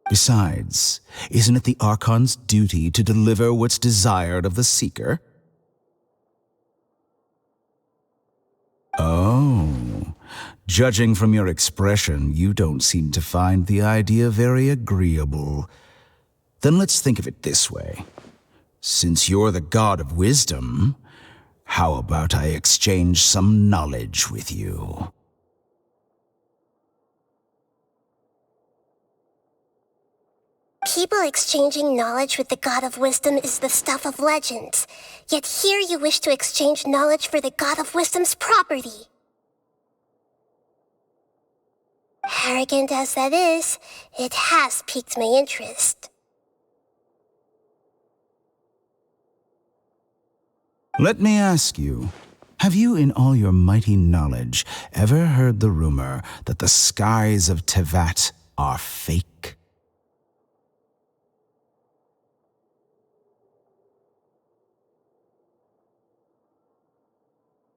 Besides, isn't it the Archon's duty to deliver what's desired of the Seeker? Oh, judging from your expression, you don't seem to find the idea very agreeable. Then let's think of it this way. Since you're the god of wisdom, how about I exchange some knowledge with you? People exchanging knowledge with the god of wisdom is the stuff of legends. Yet here you wish to exchange knowledge for the god of wisdom's property. Arrogant as that is, it has piqued my interest. Let me ask you, have you in all your mighty knowledge ever heard the rumor that the skies of Tevat are fake?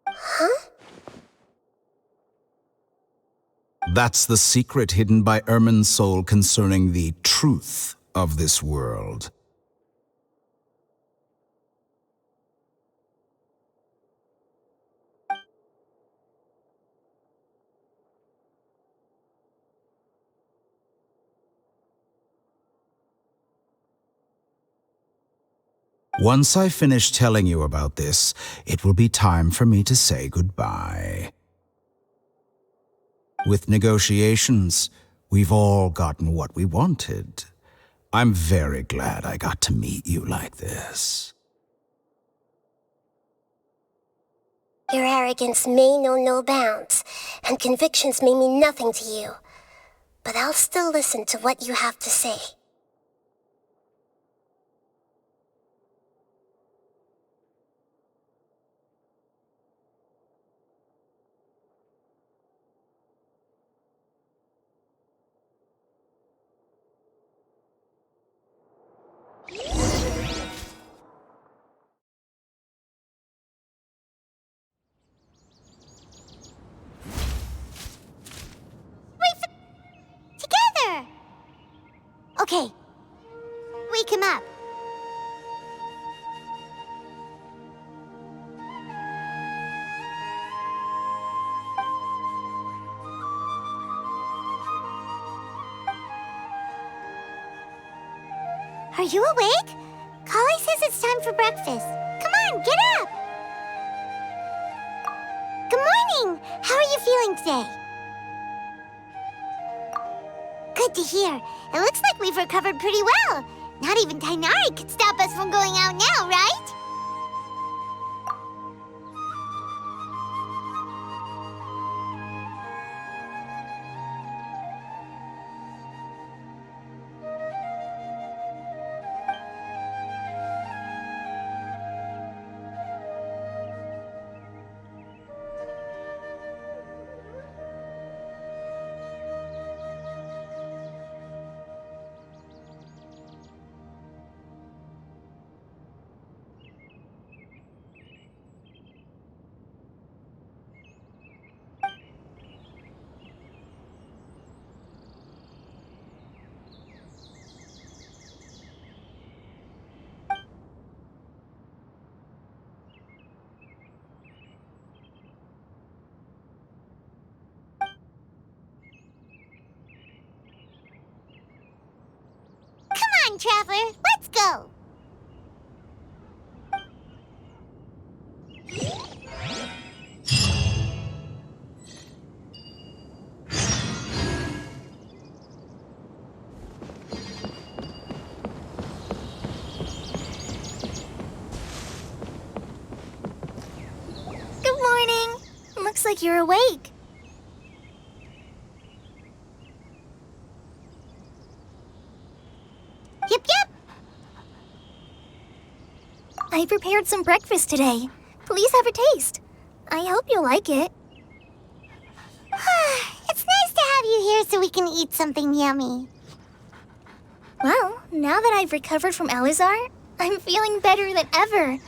Huh? That's the secret hidden by Ermin's soul concerning the truth of this world. Once I finish telling you about this, it will be time for me to say goodbye. With negotiations, we've all gotten what we wanted. I'm very glad I got to meet you like this. Your arrogance may know no bounds, and convictions may mean nothing to you. But I'll still listen to what you have to say. Together! Okay. Wake him up. Are you awake? Kali says it's time for breakfast. Come on, get up! morning! How are you feeling today? Good to hear. It looks like we've recovered pretty well. Not even Tainari could stop us from going out now, right? Come on, Traveler, let's go! Good morning! Looks like you're awake. Yep, yep! I prepared some breakfast today. Please have a taste. I hope you'll like it. It's nice to have you here so we can eat something yummy. Well, now that I've recovered from Elazar, I'm feeling better than ever.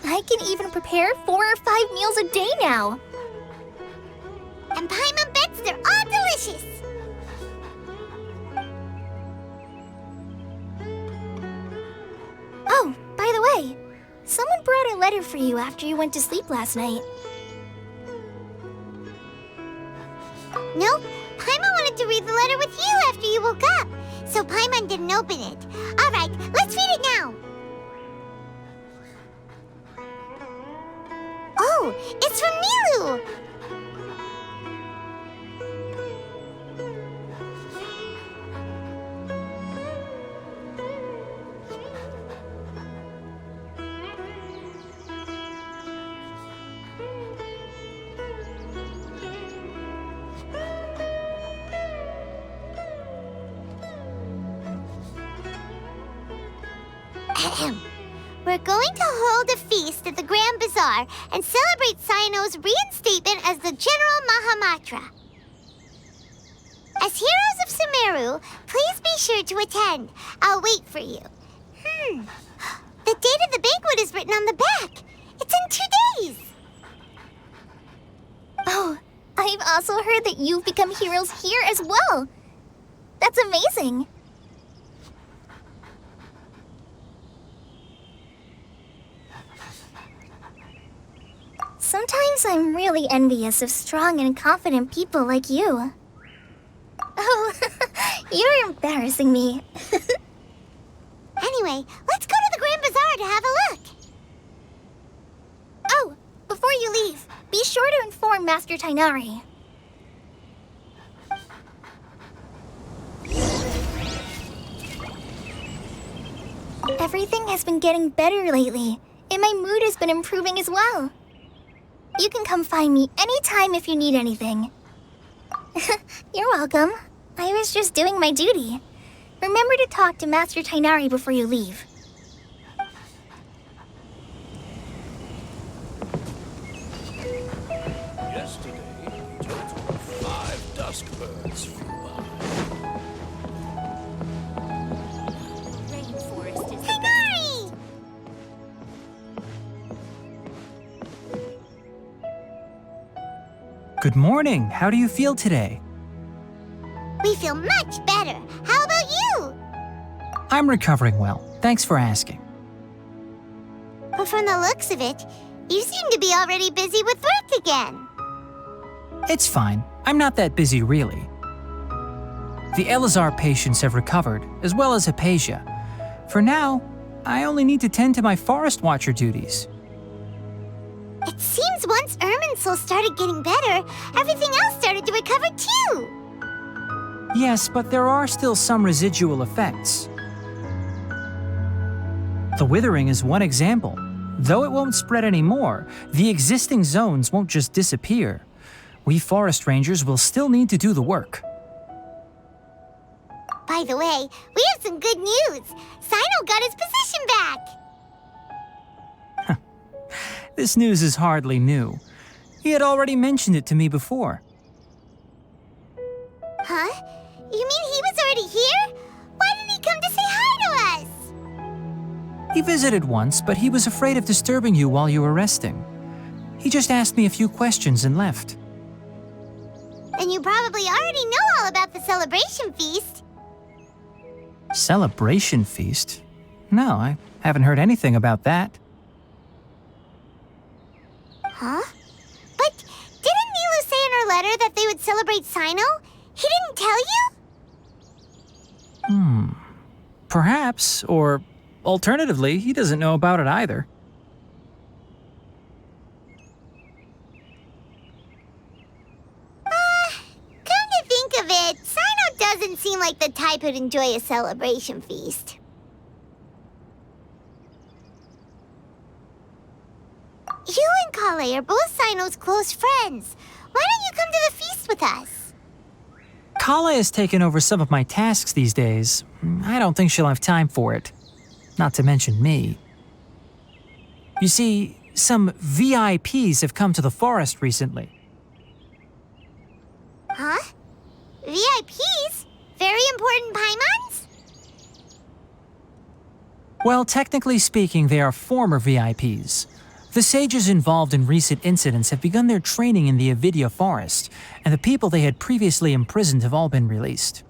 I can even prepare 4 or 5 meals a day now. And Paimon bets they're all delicious. Oh, by the way, someone brought a letter for you after you went to sleep last night. Nope, Paimon wanted to read the letter with you after you woke up, so Paimon didn't open it. All right, let's read it now. Oh, it's from Milu! We're going to hold a feast at the Grand Bazaar and celebrate Cyano's reinstatement as the General Mahamatra. As heroes of Sumeru, please be sure to attend. I'll wait for you. The date of the banquet is written on the back. It's in 2 days. Oh, I've also heard that you've become heroes here as well. That's amazing. Sometimes I'm really envious of strong and confident people like you. Oh, you're embarrassing me. Anyway, let's go to the Grand Bazaar to have a look. Oh, before you leave, be sure to inform Master Tainari. Everything has been getting better lately, and my mood has been improving as well. You can come find me anytime if you need anything. You're welcome. I was just doing my duty. Remember to talk to Master Tainari before you leave. Yesterday, a total of 5 dusk birds flew by. Rainforest is Tainari! Good morning. How do you feel today? We feel much better. How about you? I'm recovering well. Thanks for asking. But from the looks of it, you seem to be already busy with work again. It's fine. I'm not that busy, really. The Elazar patients have recovered, as well as Hypatia. For now, I only need to tend to my Forest Watcher duties. It seems once Irminsul started getting better, everything else started to recover too. Yes, but there are still some residual effects. The withering is one example. Though it won't spread anymore, the existing zones won't just disappear. We forest rangers will still need to do the work. By the way, we have some good news. Sino got his position back. This news is hardly new. He had already mentioned it to me before. Huh? You mean he was already here? Why didn't he come to say hi to us? He visited once, but he was afraid of disturbing you while you were resting. He just asked me a few questions and left. Then you probably already know all about the celebration feast. Celebration feast? No, I haven't heard anything about that. Huh? But didn't Nilu say in her letter that they would celebrate Sino? He didn't tell you? Perhaps, or alternatively, he doesn't know about it either. Come to think of it, Sino doesn't seem like the type who'd enjoy a celebration feast. You and Kale are both Sino's close friends. Why don't you come to the feast with us? Kale has taken over some of my tasks these days. I don't think she'll have time for it. Not to mention me. You see, some VIPs have come to the forest recently. Huh? VIPs? Very important Paimons? Well, technically speaking, they are former VIPs. The sages involved in recent incidents have begun their training in the Avidya forest, and the people they had previously imprisoned have all been released.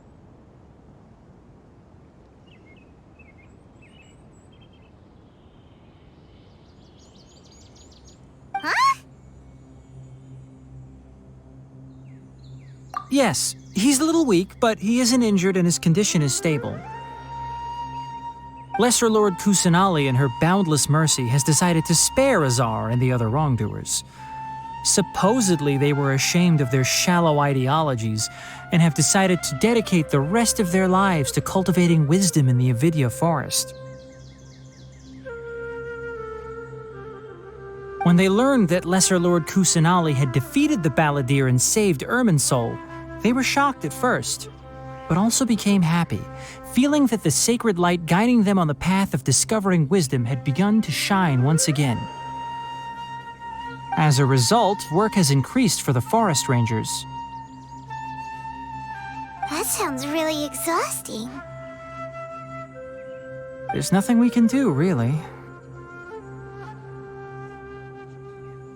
Huh? Yes, he's a little weak, but he isn't injured and his condition is stable. Lesser Lord Kusanali, in her boundless mercy, has decided to spare Azar and the other wrongdoers. Supposedly, they were ashamed of their shallow ideologies and have decided to dedicate the rest of their lives to cultivating wisdom in the Avidya forest. When they learned that Lesser Lord Kusanali had defeated the Balladeer and saved Irminsul, they were shocked at first, but also became happy, feeling that the sacred light guiding them on the path of discovering wisdom had begun to shine once again. As a result, work has increased for the forest rangers. That sounds really exhausting. There's nothing we can do, really.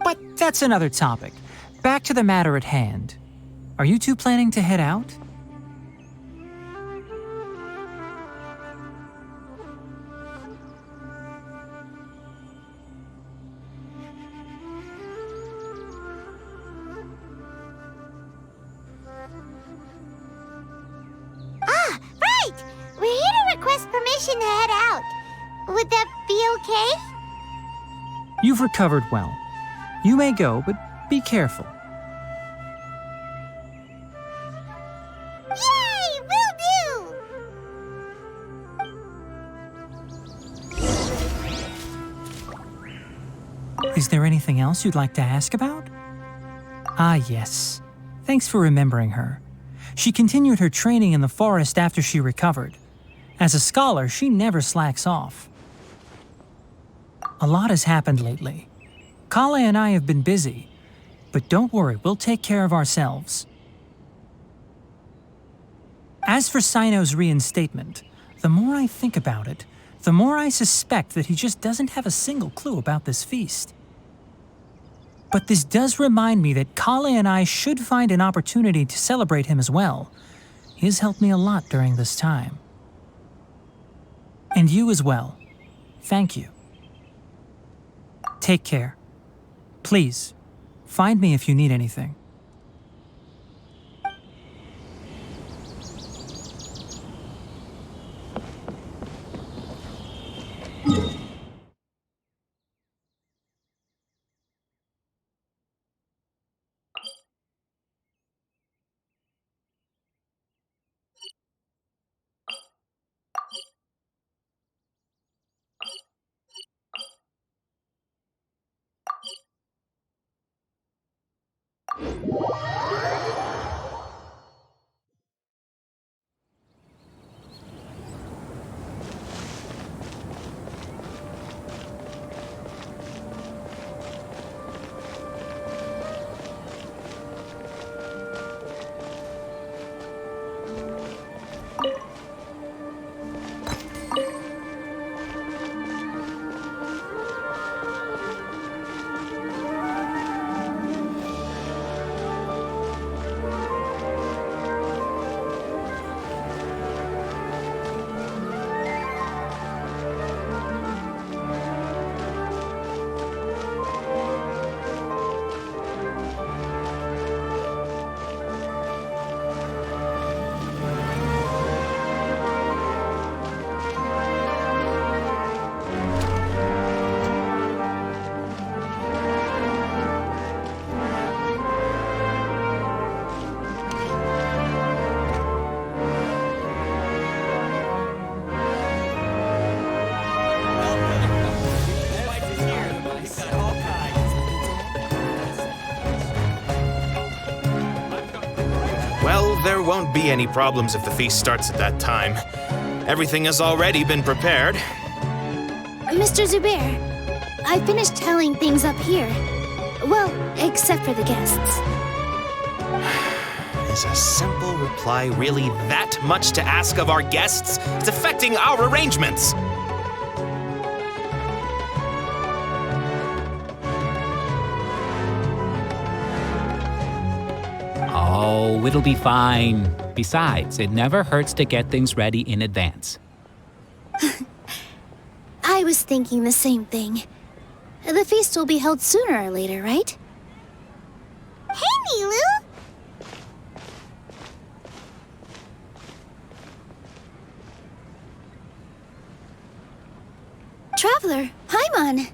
But that's another topic. Back to the matter at hand. Are you two planning to head out? We're here to request permission to head out. Would that be okay? You've recovered well. You may go, but be careful. Yay! Will do! Is there anything else you'd like to ask about? Ah, yes. Thanks for remembering her. She continued her training in the forest after she recovered. As a scholar, she never slacks off. A lot has happened lately. Kale and I have been busy, but don't worry, we'll take care of ourselves. As for Sino's reinstatement, the more I think about it, the more I suspect that he just doesn't have a single clue about this feast. But this does remind me that Kale and I should find an opportunity to celebrate him as well. He has helped me a lot during this time. And you as well. Thank you. Take care. Please, find me if you need anything. Well, there won't be any problems if the feast starts at that time. Everything has already been prepared. Mr. Zubair, I finished telling things up here. Well, except for the guests. Is a simple reply really that much to ask of our guests? It's affecting our arrangements. Oh, it'll be fine. Besides, it never hurts to get things ready in advance. I was thinking the same thing. The feast will be held sooner or later, right? Hey, Nilu! Traveler, Paimon!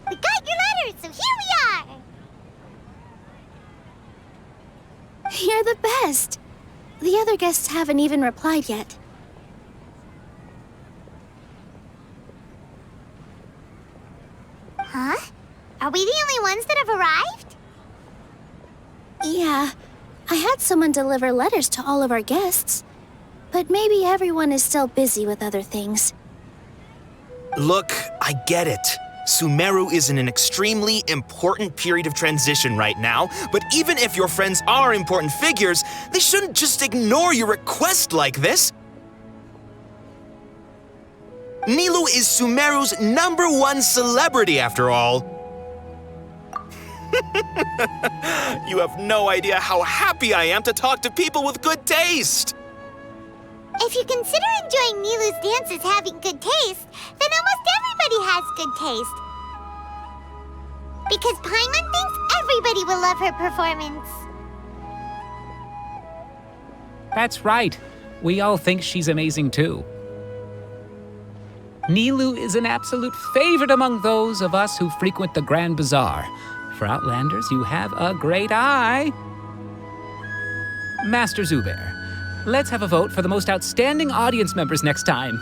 We got your letters, so here we are! You're the best! The other guests haven't even replied yet. Huh? Are we the only ones that have arrived? Yeah, I had someone deliver letters to all of our guests. But maybe everyone is still busy with other things. Look, I get it. Sumeru is in an extremely important period of transition right now, but even if your friends are important figures, they shouldn't just ignore your request like this. Nilu is Sumeru's #1 celebrity, after all. You have no idea how happy I am to talk to people with good taste. If you consider enjoying Nilu's dances having good taste, then almost everybody has good taste. Because Paimon thinks everybody will love her performance. That's right. We all think she's amazing too. Nilu is an absolute favorite among those of us who frequent the Grand Bazaar. For Outlanders, you have a great eye. Master Zubair, let's have a vote for the most outstanding audience members next time.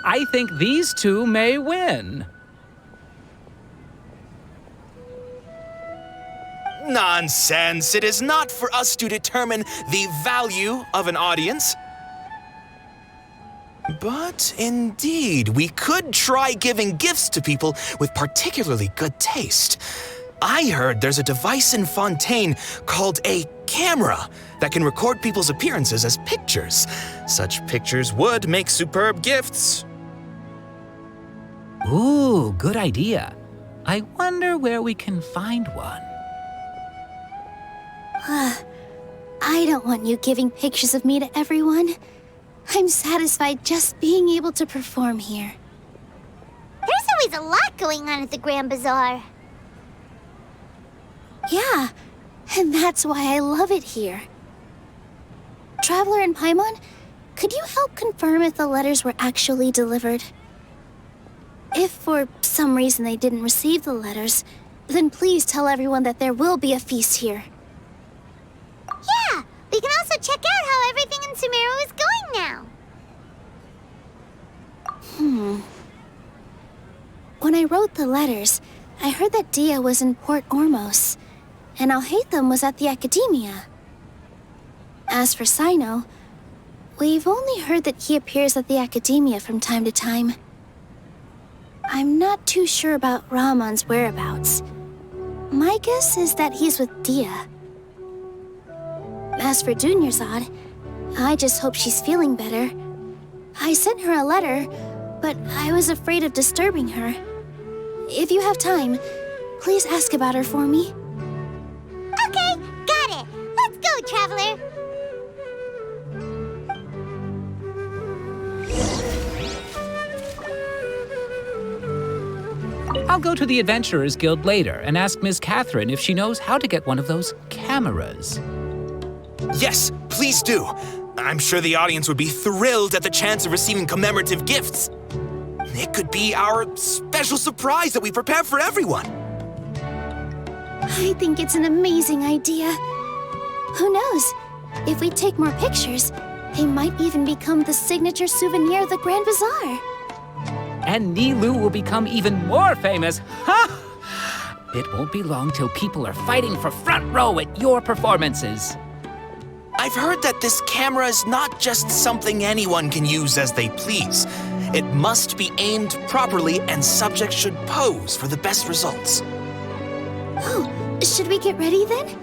I think these two may win. Nonsense. It is not for us to determine the value of an audience. But indeed, we could try giving gifts to people with particularly good taste. I heard there's a device in Fontaine called a camera that can record people's appearances as pictures. Such pictures would make superb gifts. Ooh, good idea. I wonder where we can find one. I don't want you giving pictures of me to everyone. I'm satisfied just being able to perform here. There's always a lot going on at the Grand Bazaar. Yeah, and that's why I love it here. Traveler and Paimon, could you help confirm if the letters were actually delivered? If for some reason they didn't receive the letters, then please tell everyone that there will be a feast here. Yeah, we can also check out how everything in Sumeru is going now. When I wrote the letters, I heard that Dia was in Port Ormos. and Alhaitham was at the Academia. As for Sino, we've only heard that he appears at the Academia from time to time. I'm not too sure about Rahman's whereabouts. My guess is that he's with Dia. As for Dunyarzad, I just hope she's feeling better. I sent her a letter, but I was afraid of disturbing her. If you have time, please ask about her for me. Okay, got it. Let's go, Traveler. I'll go to the Adventurers Guild later and ask Miss Catherine if she knows how to get one of those cameras. Yes, please do. I'm sure the audience would be thrilled at the chance of receiving commemorative gifts. It could be our special surprise that we prepare for everyone. I think it's an amazing idea. Who knows? If we take more pictures, they might even become the signature souvenir of the Grand Bazaar. And Nilu will become even more famous. Ha! It won't be long till people are fighting for front row at your performances. I've heard that this camera is not just something anyone can use as they please. It must be aimed properly, and subjects should pose for the best results. Oh, should we get ready then?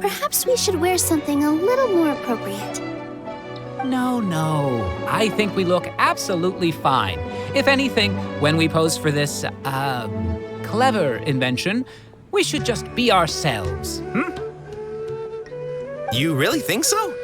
Perhaps we should wear something a little more appropriate. No. I think we look absolutely fine. If anything, when we pose for this, clever invention, we should just be ourselves, You really think so?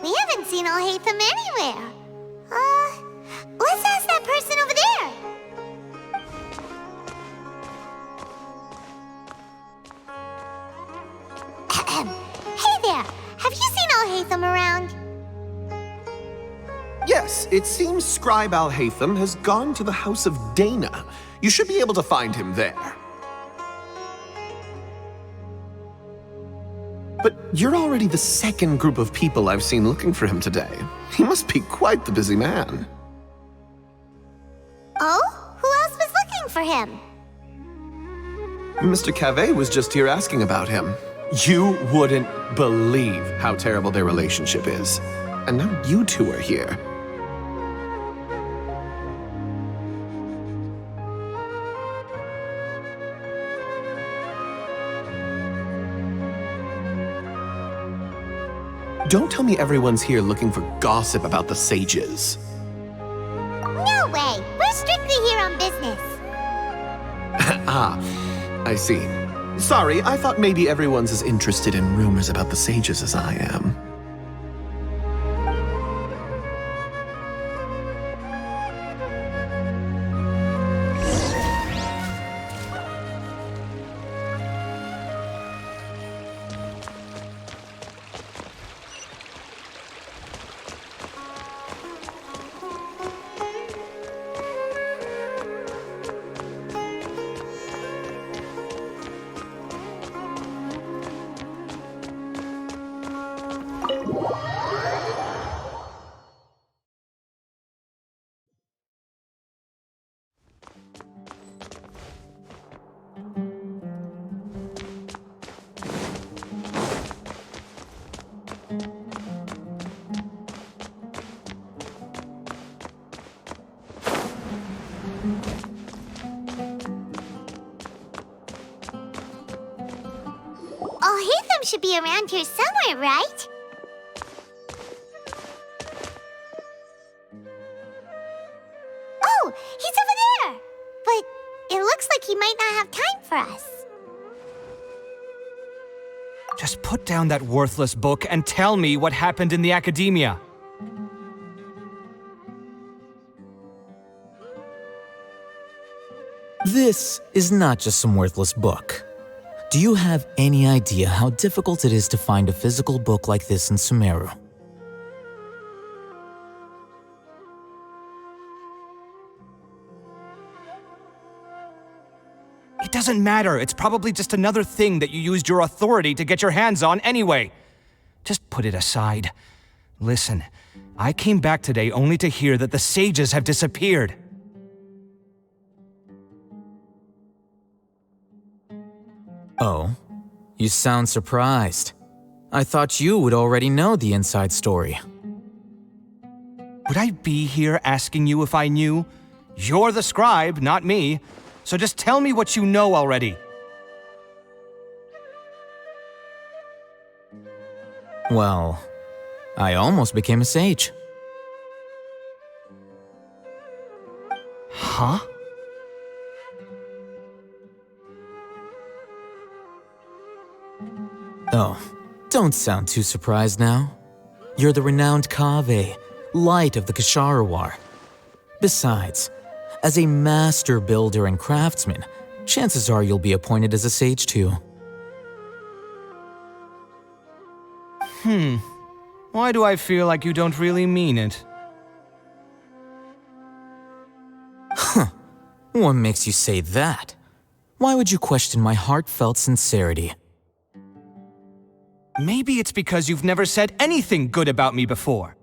We haven't seen Alhaitham anywhere. Let's ask that person over there. Hey there, have you seen Alhaitham around? Yes, it seems Scribe Alhaitham has gone to the House of Dana. You should be able to find him there. But you're already the second group of people I've seen looking for him today. He must be quite the busy man. Oh? Who else was looking for him? Mr. Cave was just here asking about him. You wouldn't believe how terrible their relationship is. And now you two are here. Don't tell me everyone's here looking for gossip about the sages. No way! We're strictly here on business. Ah, I see. Sorry, I thought maybe everyone's as interested in rumors about the sages as I am. Alhaitham should be around here somewhere, right? Oh, he's over there! But it looks like he might not have time for us. Just put down that worthless book and tell me what happened in the academia. This is not just some worthless book. Do you have any idea how difficult it is to find a physical book like this in Sumeru? It doesn't matter. It's probably just another thing that you used your authority to get your hands on anyway. Just put it aside. Listen, I came back today only to hear that the sages have disappeared. Oh, you sound surprised. I thought you would already know the inside story. Would I be here asking you if I knew? You're the scribe, not me. So just tell me what you know already. Well, I almost became a sage. Huh? Oh, don't sound too surprised now. You're the renowned Kaveh, light of the Kasharawar. Besides, as a master builder and craftsman, chances are you'll be appointed as a sage too. Why do I feel like you don't really mean it? Huh. What makes you say that? Why would you question my heartfelt sincerity? Maybe it's because you've never said anything good about me before.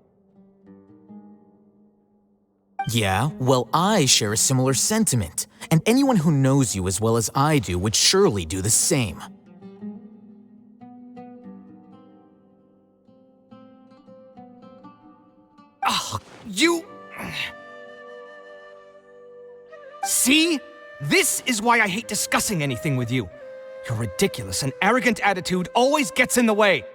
Yeah, well, I share a similar sentiment, and anyone who knows you as well as I do would surely do the same. Ugh, you... See? This is why I hate discussing anything with you. Your ridiculous and arrogant attitude always gets in the way.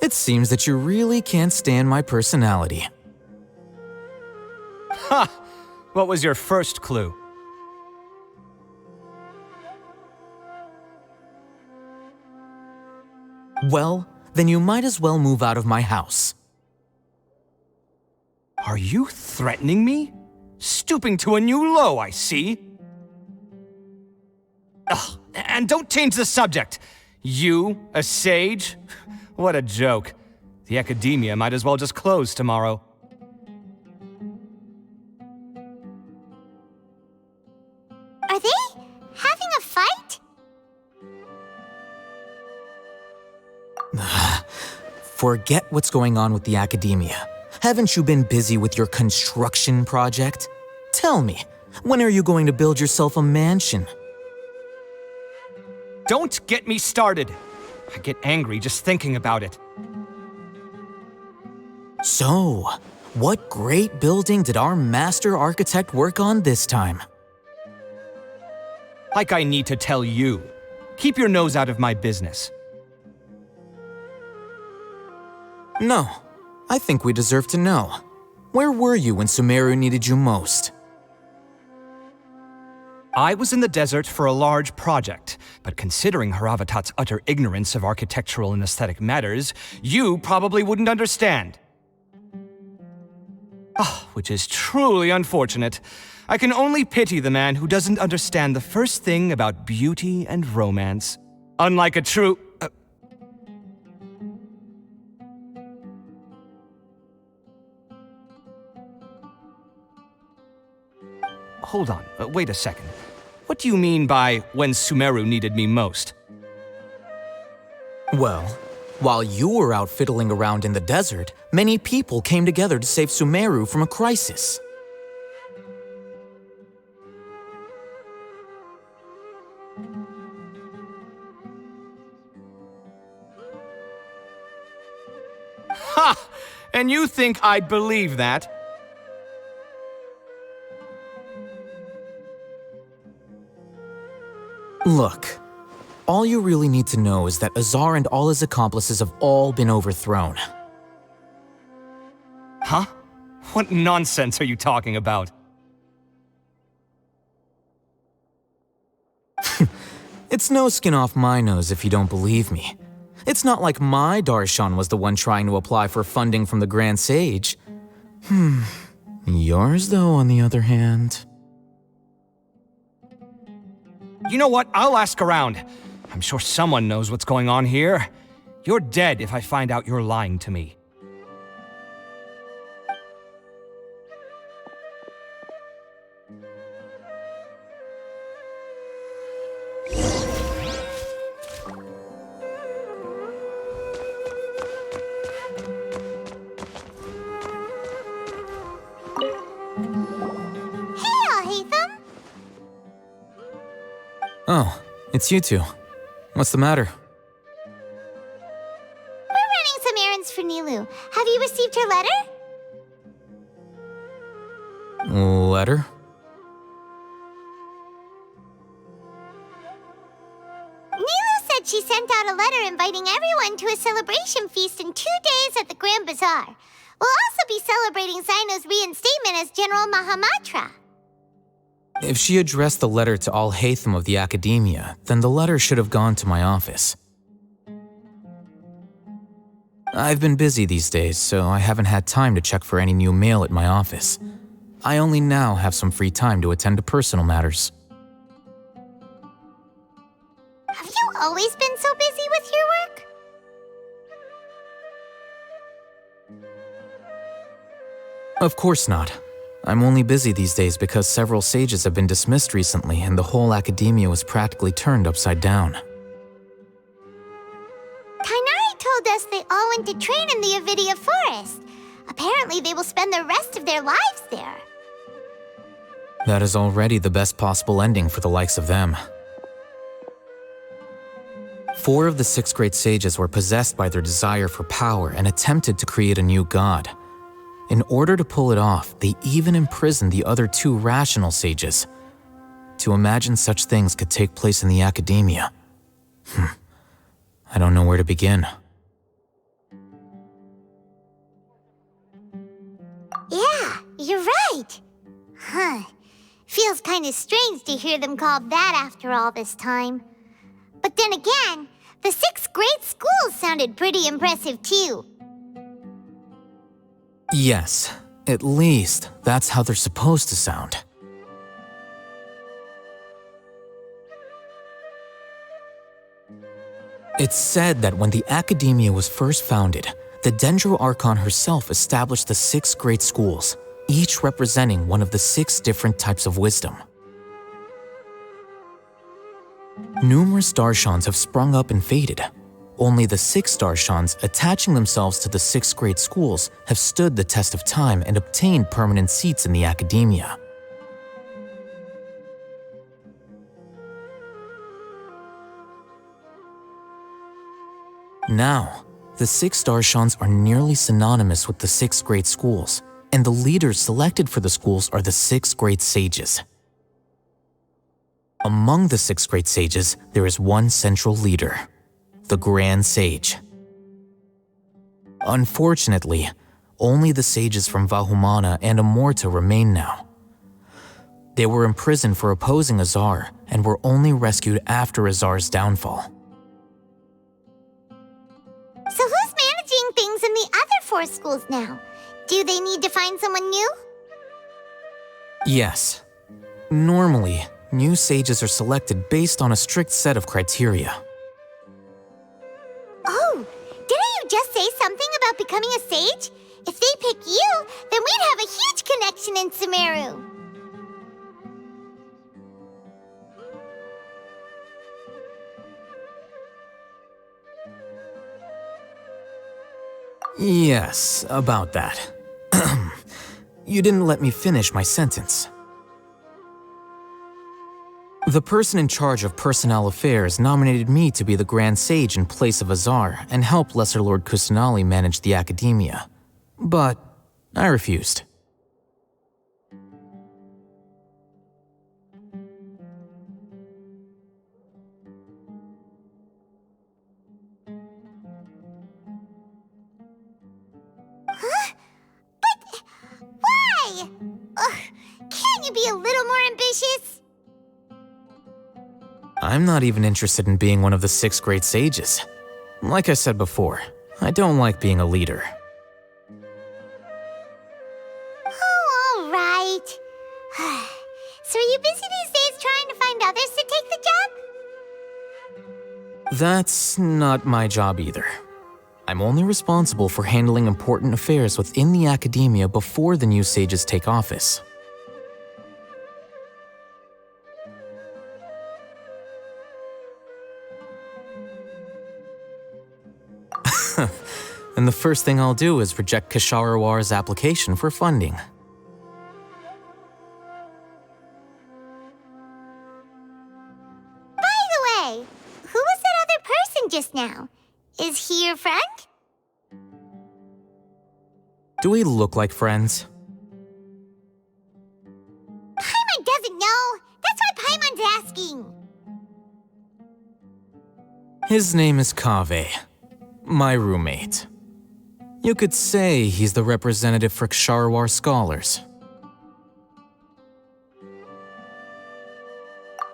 It seems that you really can't stand my personality. Ha! What was your first clue? Well, then you might as well move out of my house. Are you threatening me? Stooping to a new low, I see. Ugh, and don't change the subject. You, a sage? What a joke. The academia might as well just close tomorrow. Are they having a fight? Forget what's going on with the academia. Haven't you been busy with your construction project? Tell me, when are you going to build yourself a mansion? Don't get me started. I get angry just thinking about it. So, what great building did our master architect work on this time? Like I need to tell you. Keep your nose out of my business. No, I think we deserve to know. Where were you when Sumeru needed you most? I was in the desert for a large project, but considering Haravatat's utter ignorance of architectural and aesthetic matters, you probably wouldn't understand. Which is truly unfortunate. I can only pity the man who doesn't understand the first thing about beauty and romance. Unlike a true... Hold on, wait a second. What do you mean by when Sumeru needed me most? Well, while you were out fiddling around in the desert, many people came together to save Sumeru from a crisis. Ha! And you think I'd believe that? Look, all you really need to know is that Azar and all his accomplices have all been overthrown. Huh? What nonsense are you talking about? It's no skin off my nose if you don't believe me. It's not like my Darshan was the one trying to apply for funding from the Grand Sage. Yours, though, on the other hand. You know what? I'll ask around. I'm sure someone knows what's going on here. You're dead if I find out you're lying to me. Oh, it's you two. What's the matter? We're running some errands for Nilu. Have you received her letter? Letter? Nilu said she sent out a letter inviting everyone to a celebration feast in 2 days at the Grand Bazaar. We'll also be celebrating Zaino's reinstatement as General Mahamatra. If she addressed the letter to all Hatham of the Academia, then the letter should have gone to my office. I've been busy these days, so I haven't had time to check for any new mail at my office. I only now have some free time to attend to personal matters. Have you always been so busy with your work? Of course not. I'm only busy these days because several sages have been dismissed recently and the whole academia was practically turned upside down. Kainari told us they all went to train in the Avidia Forest. Apparently they will spend the rest of their lives there. That is already the best possible ending for the likes of them. 4 of the 6 great sages were possessed by their desire for power and attempted to create a new god. In order to pull it off, they even imprisoned the other 2 rational sages. To imagine such things could take place in the academia. I don't know where to begin. Yeah, you're right. Huh. Feels kind of strange to hear them called that after all this time. But then again, the 6 great schools sounded pretty impressive too. Yes, at least that's how they're supposed to sound. It's said that when the Academia was first founded, the Dendro Archon herself established the 6 great schools, each representing one of the 6 different types of wisdom. Numerous Darshans have sprung up and faded. Only the 6 Darshans attaching themselves to the 6 great schools have stood the test of time and obtained permanent seats in the academia. Now, the 6 Darshans are nearly synonymous with the 6 great schools, and the leaders selected for the schools are the 6 great sages. Among the 6 great sages, there is one central leader, the Grand Sage. Unfortunately, only the sages from Vahumana and Amorta remain now. They were imprisoned for opposing Azar and were only rescued after Azar's downfall. So who's managing things in the other 4 schools now? Do they need to find someone new? Yes. Normally, new sages are selected based on a strict set of criteria. Oh, didn't you just say something about becoming a sage? If they pick you, then we'd have a huge connection in Sumeru. Yes, about that. You didn't let me finish my sentence. The person in charge of personnel affairs nominated me to be the Grand Sage in place of Azar and help Lesser Lord Kusanali manage the academia. But I refused. Huh? But why? Ugh, can't you be a little more ambitious? I'm not even interested in being one of the 6 great sages. Like I said before, I don't like being a leader. Oh, all right. So are you busy these days trying to find others to take the job? That's not my job either. I'm only responsible for handling important affairs within the academia before the new sages take office. And the first thing I'll do is reject Kasharawar's application for funding. By the way, who was that other person just now? Is he your friend? Do we look like friends? Paimon doesn't know. That's why Paimon's asking. His name is Kaveh, my roommate. You could say he's the representative for Ksharawar scholars.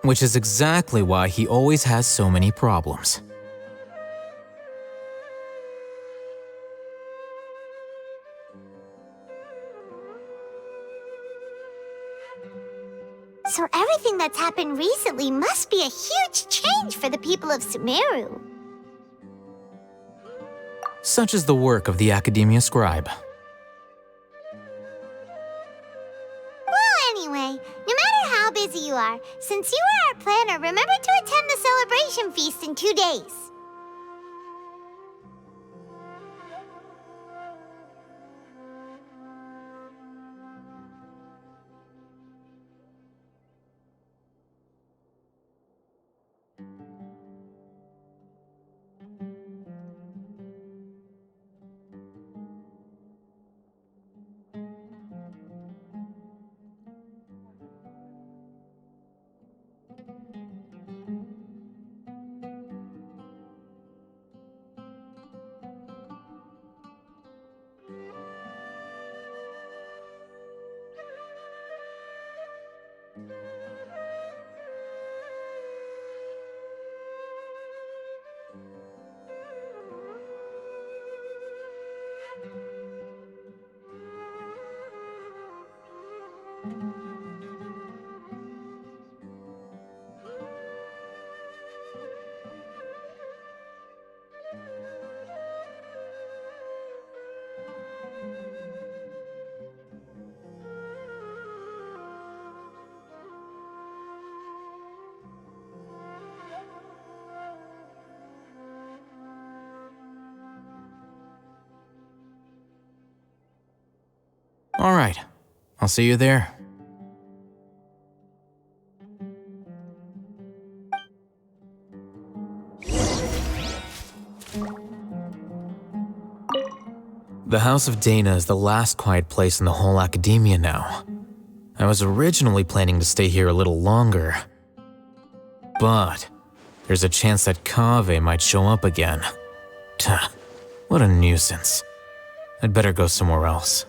Which is exactly why he always has so many problems. So everything that's happened recently must be a huge change for the people of Sumeru. Such is the work of the Academia Scribe. Well, anyway, no matter how busy you are, since you are our planner, remember to attend the celebration feast in 2 days. All right, I'll see you there. The House of Dana is the last quiet place in the whole academia now. I was originally planning to stay here a little longer, but there's a chance that Kaveh might show up again. Tuh, what a nuisance. I'd better go somewhere else.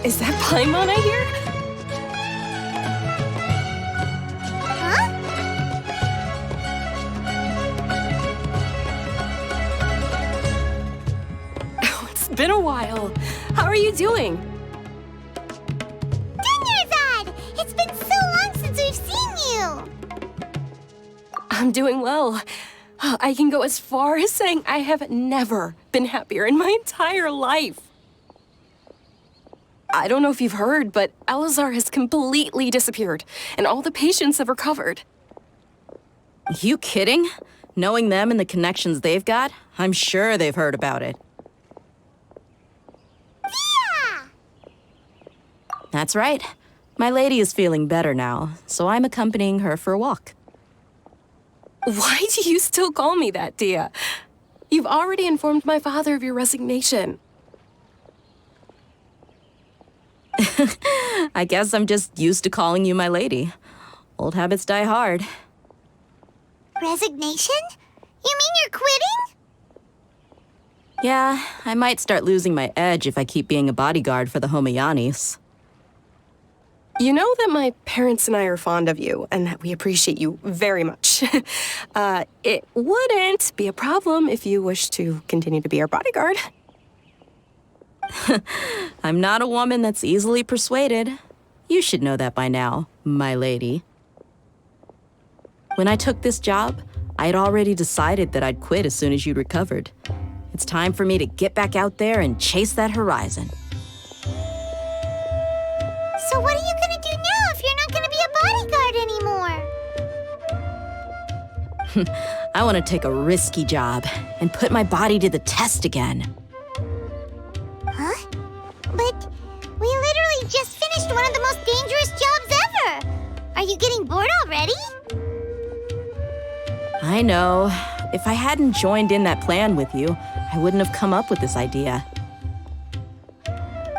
Is that Paimon I hear? Oh, it's been a while. How are you doing? Dinnerzad! It's been so long since we've seen you! I'm doing well. I can go as far as saying I have never been happier in my entire life. I don't know if you've heard, but Elazar has completely disappeared, and all the patients have recovered. You kidding? Knowing them and the connections they've got, I'm sure they've heard about it. Yeah! That's right. My lady is feeling better now, so I'm accompanying her for a walk. Why do you still call me that, Dia? You've already informed my father of your resignation. I guess I'm just used to calling you my lady. Old habits die hard. Resignation? You mean you're quitting? Yeah, I might start losing my edge if I keep being a bodyguard for the Homayanis. You know that my parents and I are fond of you, and that we appreciate you very much. It wouldn't be a problem if you wish to continue to be our bodyguard. I'm not a woman that's easily persuaded. You should know that by now, my lady. When I took this job, I had already decided that I'd quit as soon as you'd recovered. It's time for me to get back out there and chase that horizon. So what are you gonna do now if you're not gonna be a bodyguard anymore? I want to take a risky job and put my body to the test again. Huh? But we literally just finished one of the most dangerous jobs ever! Are you getting bored already? I know. If I hadn't joined in that plan with you, I wouldn't have come up with this idea.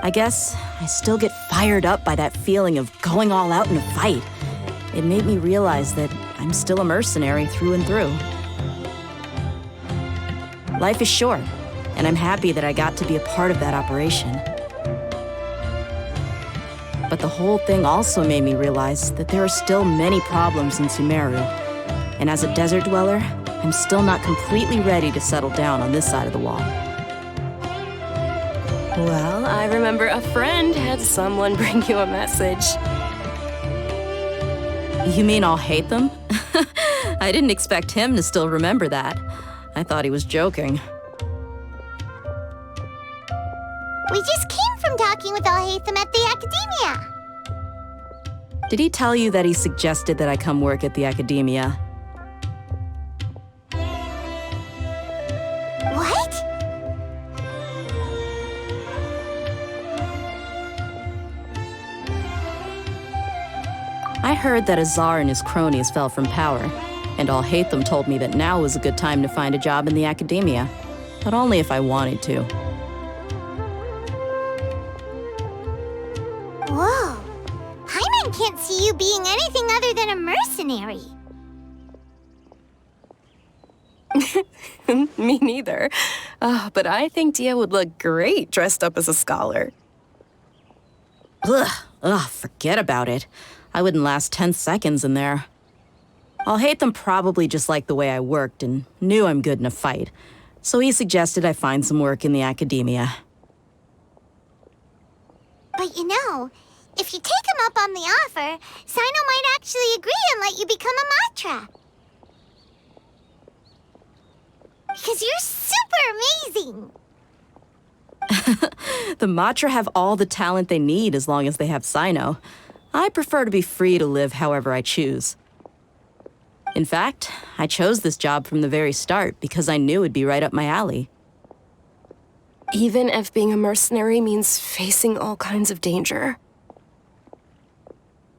I guess I still get fired up by that feeling of going all out in a fight. It made me realize that I'm still a mercenary through and through. Life is short, and I'm happy that I got to be a part of that operation. But the whole thing also made me realize that there are still many problems in Sumeru, and as a desert dweller, I'm still not completely ready to settle down on this side of the wall. Well, I remember a friend had someone bring you a message. You mean I'll hate them? I didn't expect him to still remember that. I thought he was joking. We just came from talking with Alhaitham at the Academia. Did he tell you that he suggested that I come work at the Academia? What? I heard that Azar and his cronies fell from power, and Alhaitham told me that now was a good time to find a job in the Academia, but only if I wanted to. Whoa. Paimon can't see you being anything other than a mercenary. Me neither. But I think Dia would look great dressed up as a scholar. Ugh, forget about it. I wouldn't last 10 seconds in there. Alhaitham probably just liked the way I worked and knew I'm good in a fight, so he suggested I find some work in the Academia. But you know, If you take him up on the offer, Sino might actually agree and let you become a Matra. Because you're super amazing! The Matra have all the talent they need as long as they have Sino. I prefer to be free to live however I choose. In fact, I chose this job from the very start because I knew it'd be right up my alley. Even if being a mercenary means facing all kinds of danger.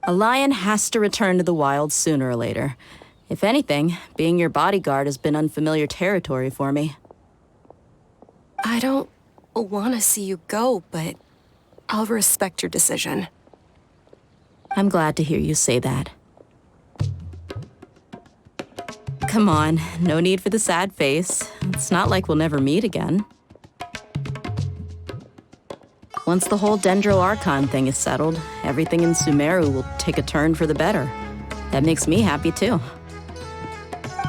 A lion has to return to the wild sooner or later. If anything, being your bodyguard has been unfamiliar territory for me. I don't want to see you go, but I'll respect your decision. I'm glad to hear you say that. Come on, no need for the sad face. It's not like we'll never meet again. Once the whole Dendro Archon thing is settled, everything in Sumeru will take a turn for the better. That makes me happy too.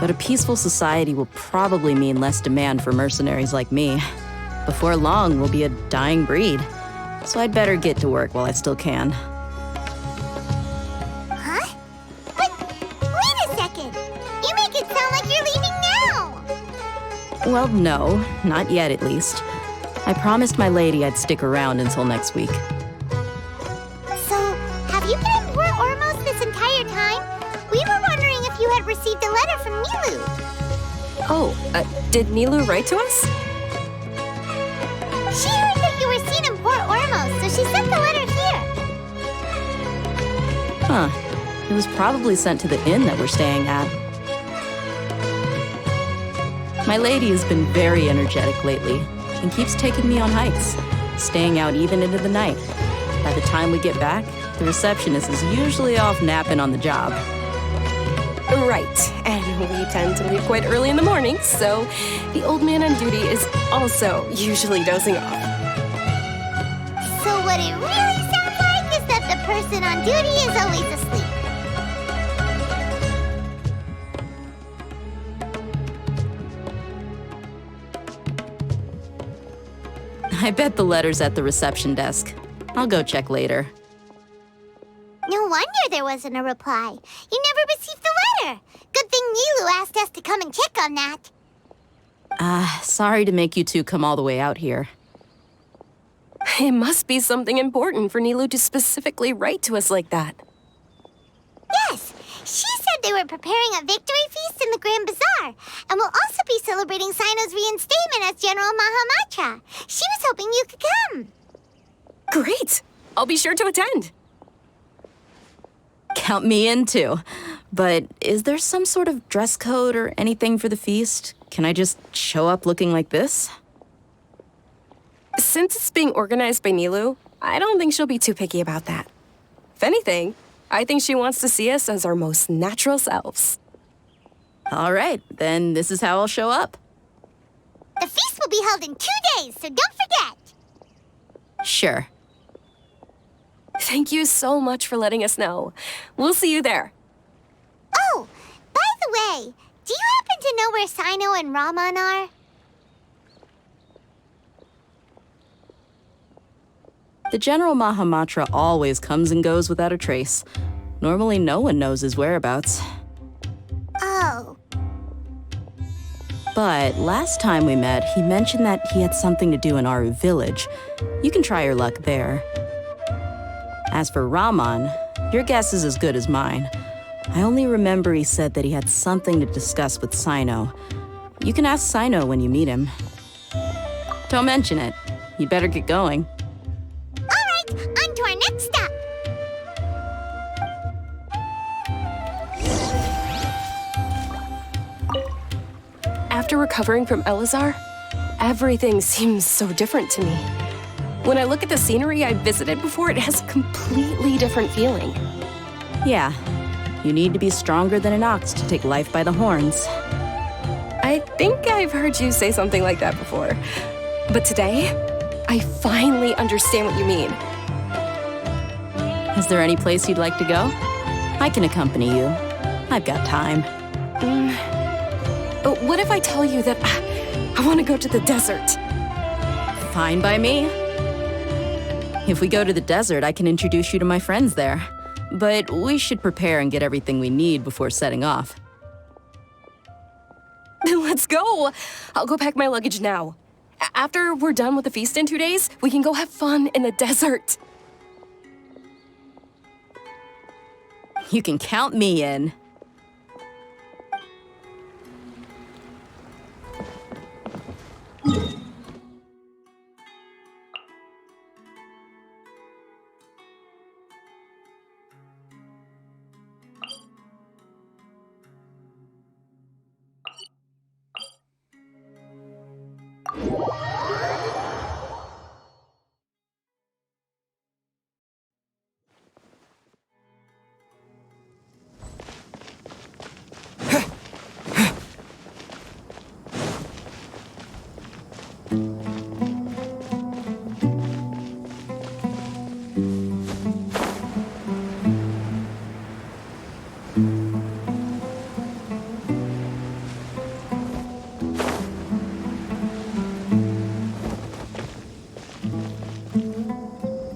But a peaceful society will probably mean less demand for mercenaries like me. Before long, we'll be a dying breed. So I'd better get to work while I still can. Huh? But wait a second! You make it sound like you're leaving now! Well, no, not yet at least. I promised my lady I'd stick around until next week. So, have you been in Port Ormos this entire time? We were wondering if you had received a letter from Nilu. Oh, did Nilu write to us? She heard that you were seen in Port Ormos, so she sent the letter here. Huh. It was probably sent to the inn that we're staying at. My lady has been very energetic lately and keeps taking me on hikes, staying out even into the night. By the time we get back, the receptionist is usually off napping on the job. Right, and we tend to leave quite early in the morning, so the old man on duty is also usually dozing off. So what it really sounds like is that the person on duty is always asleep. I bet the letter's at the reception desk. I'll go check later. No wonder there wasn't a reply. You never received the letter. Good thing Nilu asked us to come and check on that. Sorry to make you two come all the way out here. It must be something important for Nilu to specifically write to us like that. Yes, she said they were preparing a victory feast in the Grand Bazaar, and will also be celebrating Sino's reinstatement as General Mahamatra. She was hoping you could come. Great! I'll be sure to attend. Count me in too. But is there some sort of dress code or anything for the feast? Can I just show up looking like this? Since it's being organized by Nilu, I don't think she'll be too picky about that. If anything, I think she wants to see us as our most natural selves. All right, then this is how I'll show up. The feast will be held in 2 days, so don't forget. Sure. Thank you so much for letting us know. We'll see you there. Oh, by the way, do you happen to know where Sino and Raman are? The General Mahamatra always comes and goes without a trace. Normally no one knows his whereabouts. Oh. But last time we met, he mentioned that he had something to do in Aru village. You can try your luck there. As for Raman, your guess is as good as mine. I only remember he said that he had something to discuss with Sino. You can ask Sino when you meet him. Don't mention it. You'd better get going. All right, on to our next stop. After recovering from Elazar, everything seems so different to me. When I look at the scenery I visited before, it has a completely different feeling. Yeah, you need to be stronger than an ox to take life by the horns. I think I've heard you say something like that before. But today, I finally understand what you mean. Is there any place you'd like to go? I can accompany you. I've got time. What if I tell you that I want to go to the desert? Fine by me. If we go to the desert, I can introduce you to my friends there. But we should prepare and get everything we need before setting off. Let's go! I'll go pack my luggage now. After we're done with the feast in 2 days, we can go have fun in the desert. You can count me in.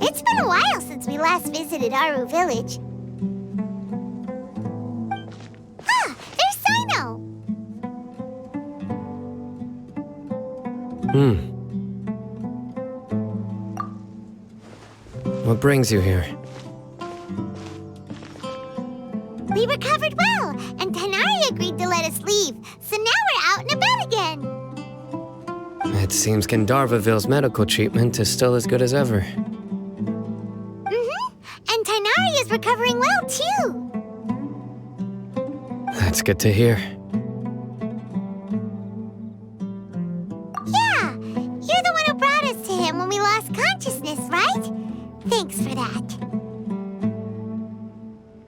It's been a while since we last visited Aru Village. Ah, there's Sino! What brings you here? We recovered well, and Tanari agreed to let us leave, so now we're out and about again. It seems Gandharvaville's medical treatment is still as good as ever. And Tanari is recovering well, too. That's good to hear. Yeah, you're the one who brought us to him when we lost consciousness, right? Thanks for that.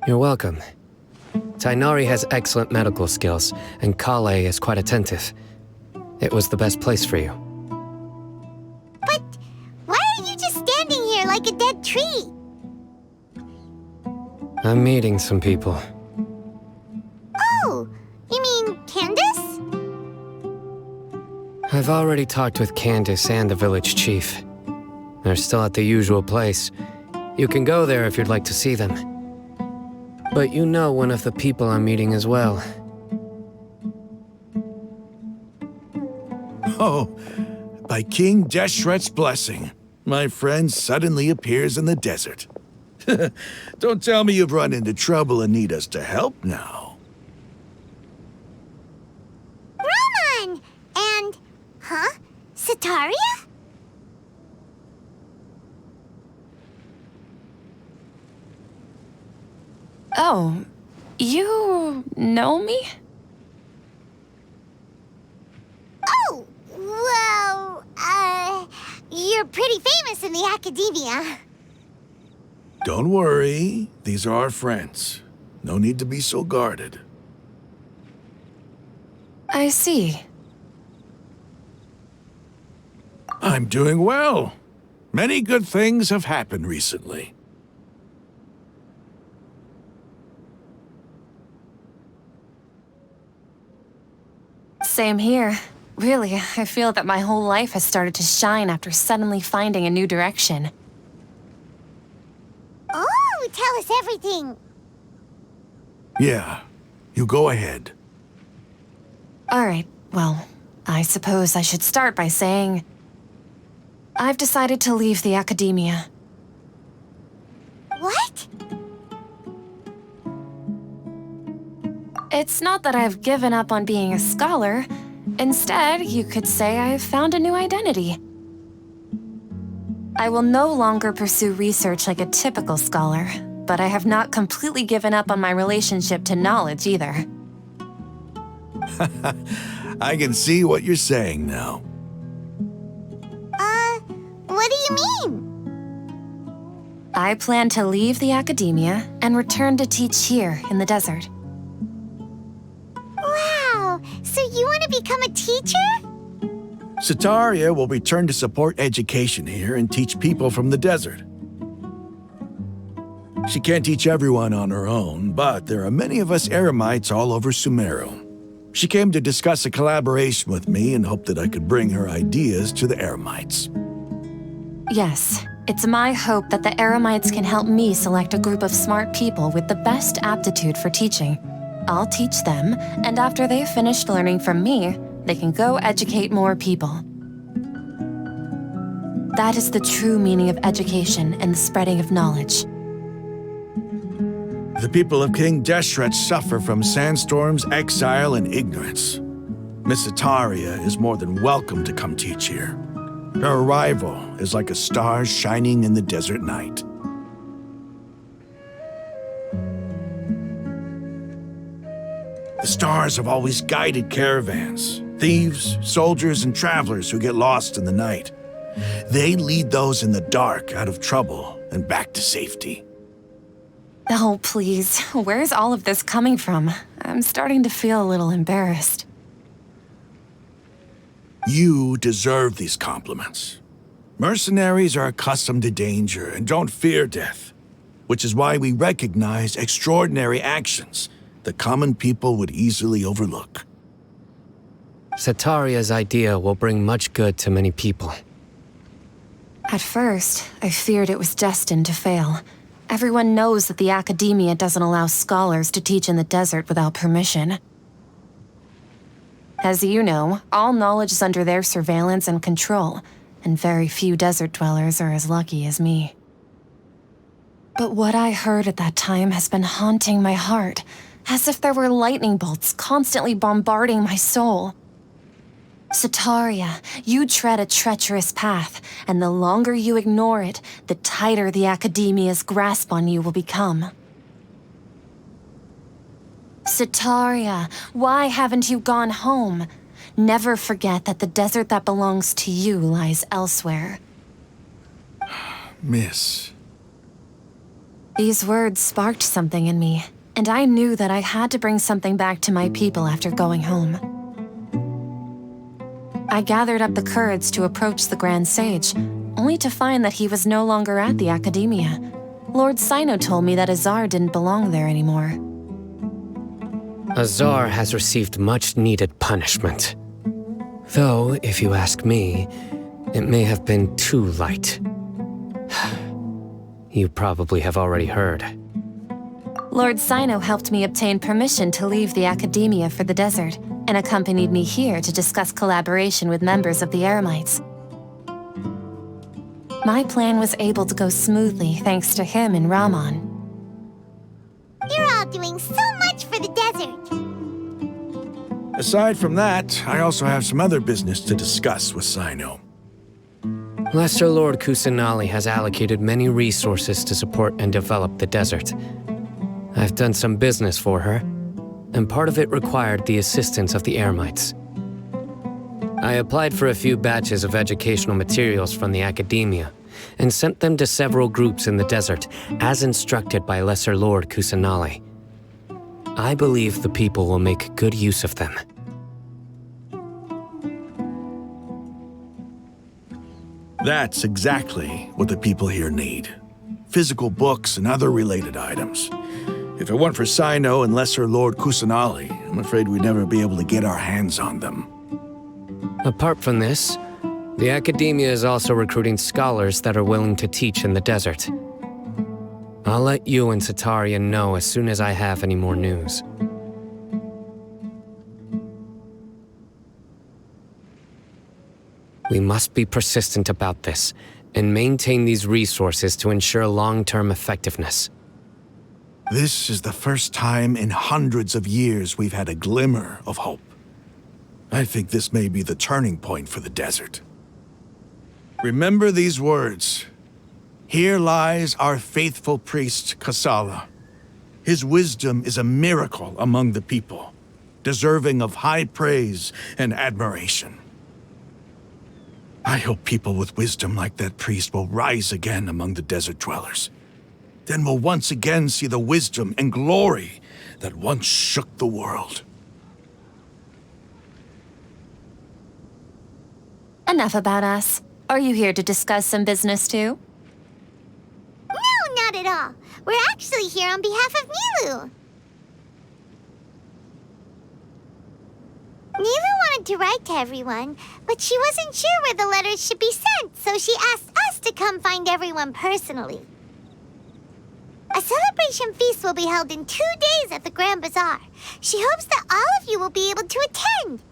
You're welcome. Tainari has excellent medical skills, and Kale is quite attentive. It was the best place for you. But why are you just standing here like a dead tree? I'm meeting some people. Oh, you mean Candace? I've already talked with Candace and the village chief. They're still at the usual place. You can go there if you'd like to see them. But you know one of the people I'm meeting as well. Oh, by King Deshret's blessing, my friend suddenly appears in the desert. Don't tell me you've run into trouble and need us to help now. Raman! And, Sataria? Oh, you know me? Oh, well, you're pretty famous in the academia. Don't worry, these are our friends. No need to be so guarded. I see. I'm doing well. Many good things have happened recently. Same here. Really, I feel that my whole life has started to shine after suddenly finding a new direction. Oh, tell us everything. Yeah, you go ahead. All right, well, I suppose I should start by saying I've decided to leave the academia. What? It's not that I've given up on being a scholar. Instead, you could say I've found a new identity. I will no longer pursue research like a typical scholar, but I have not completely given up on my relationship to knowledge either. I can see what you're saying now. What do you mean? I plan to leave the academia and return to teach here in the desert. Wow, so you want to become a teacher? Sataria will return to support education here and teach people from the desert. She can't teach everyone on her own, but there are many of us eremites all over Sumeru. She came to discuss a collaboration with me and hoped that I could bring her ideas to the eremites. Yes, It's my hope that the Eremites can help me select a group of smart people with the best aptitude for teaching. I'll teach them, and after they've finished learning from me, they can go educate more people. That is the true meaning of education and the spreading of knowledge. The people of King Deshret suffer from sandstorms, exile, and ignorance. Miss Itaria is more than welcome to come teach here. Her arrival is like a star shining in the desert night. The stars have always guided caravans, thieves, soldiers, and travelers who get lost in the night. They lead those in the dark out of trouble and back to safety. Oh, please. Where's all of this coming from? I'm starting to feel a little embarrassed. You deserve these compliments. Mercenaries are accustomed to danger and don't fear death, which is why we recognize extraordinary actions that common people would easily overlook. Setaria's idea will bring much good to many people. At first, I feared it was destined to fail. Everyone knows that the Academia doesn't allow scholars to teach in the desert without permission. As you know, all knowledge is under their surveillance and control, and very few desert dwellers are as lucky as me. But what I heard at that time has been haunting my heart, as if there were lightning bolts constantly bombarding my soul. Setaria, you tread a treacherous path, and the longer you ignore it, the tighter the Academia's grasp on you will become. Setaria, why haven't you gone home? Never forget that the desert that belongs to you lies elsewhere. Miss. These words sparked something in me, and I knew that I had to bring something back to my people after going home. I gathered up the courage to approach the Grand Sage, only to find that he was no longer at the Academia. Lord Sino told me that Azar didn't belong there anymore. Azar has received much-needed punishment. Though, if you ask me, it may have been too light. You probably have already heard. Lord Sino helped me obtain permission to leave the Academia for the desert, and accompanied me here to discuss collaboration with members of the Eremites. My plan was able to go smoothly thanks to him and Rahman. You're all doing so much for the desert. Aside from that, I also have some other business to discuss with Sino. Lesser Lord Kusanali has allocated many resources to support and develop the desert. I've done some business for her, and part of it required the assistance of the Eremites. I applied for a few batches of educational materials from the Academia, and sent them to several groups in the desert, as instructed by Lesser Lord Kusanali. I believe the people will make good use of them. That's exactly what the people here need. Physical books and other related items. If it weren't for Sino and Lesser Lord Kusanali, I'm afraid we'd never be able to get our hands on them. Apart from this, the Academia is also recruiting scholars that are willing to teach in the desert. I'll let you and Setaria know as soon as I have any more news. We must be persistent about this, and maintain these resources to ensure long-term effectiveness. This is the first time in hundreds of years we've had a glimmer of hope. I think this may be the turning point for the desert. Remember these words. Here lies our faithful priest, Kasala. His wisdom is a miracle among the people, deserving of high praise and admiration. I hope people with wisdom like that priest will rise again among the desert dwellers. Then we'll once again see the wisdom and glory that once shook the world. Enough about us. Are you here to discuss some business too? No, not at all. We're actually here on behalf of Nilu. Nilu wanted to write to everyone, but she wasn't sure where the letters should be sent, so she asked us to come find everyone personally. A celebration feast will be held in 2 days at the Grand Bazaar. She hopes that all of you will be able to attend.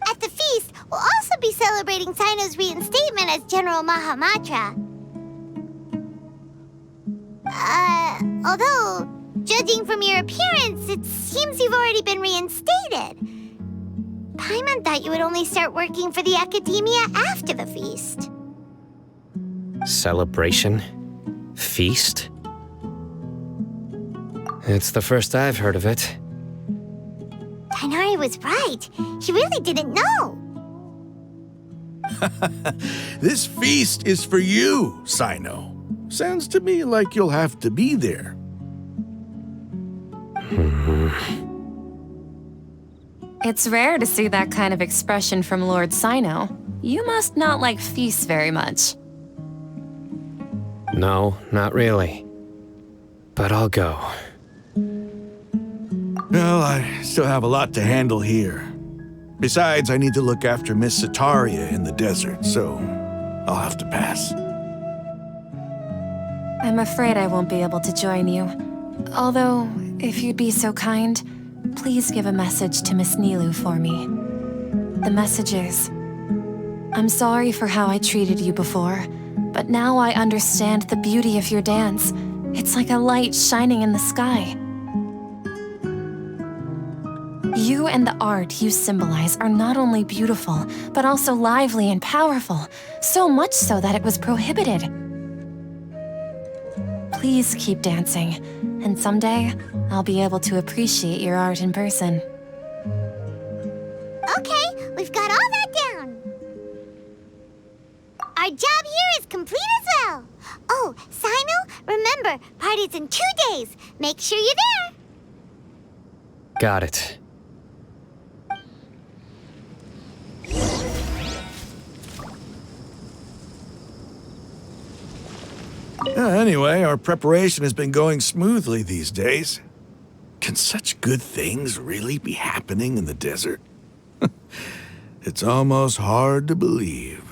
At the feast, we'll also be celebrating Sino's reinstatement as General Mahamatra. Although, judging from your appearance, it seems you've already been reinstated. Paimon thought you would only start working for the Academia after the feast. Celebration? Feast? It's the first I've heard of it. Tighnari was right. He really didn't know. This feast is for you, Sino. Sounds to me like you'll have to be there. It's rare to see that kind of expression from Lord Sino. You must not like feasts very much. No, not really. But I'll go. Well, I still have a lot to handle here. Besides, I need to look after Miss Sataria in the desert, so I'll have to pass. I'm afraid I won't be able to join you. Although, if you'd be so kind, please give a message to Miss Nilu for me. The message is, I'm sorry for how I treated you before, but now I understand the beauty of your dance. It's like a light shining in the sky. You and the art you symbolize are not only beautiful, but also lively and powerful, so much so that it was prohibited. Please keep dancing, and someday I'll be able to appreciate your art in person. Okay, we've got all that down. Our job here is complete as well. Oh, Sino, remember, party's in 2 days. Make sure you're there. Got it. Anyway, our preparation has been going smoothly these days. Can such good things really be happening in the desert? It's almost hard to believe.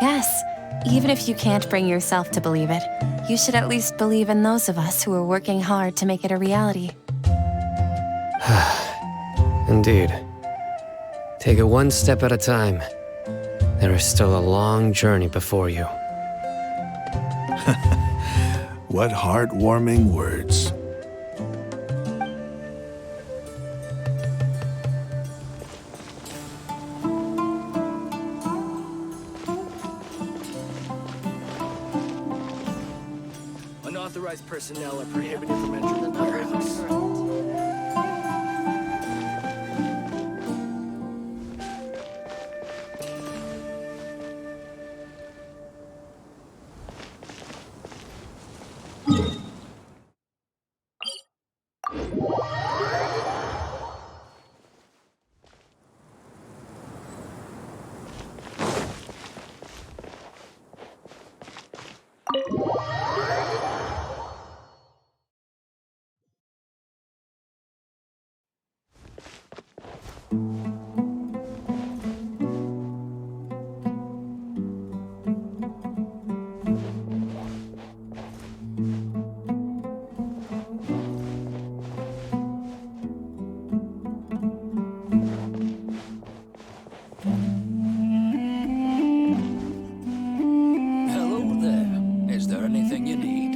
Yes, even if you can't bring yourself to believe it, you should at least believe in those of us who are working hard to make it a reality. Indeed. Take it one step at a time. There is still a long journey before you. What heartwarming words. Unauthorized personnel are prohibited from entering the warehouse. Hello there. Is there anything you need?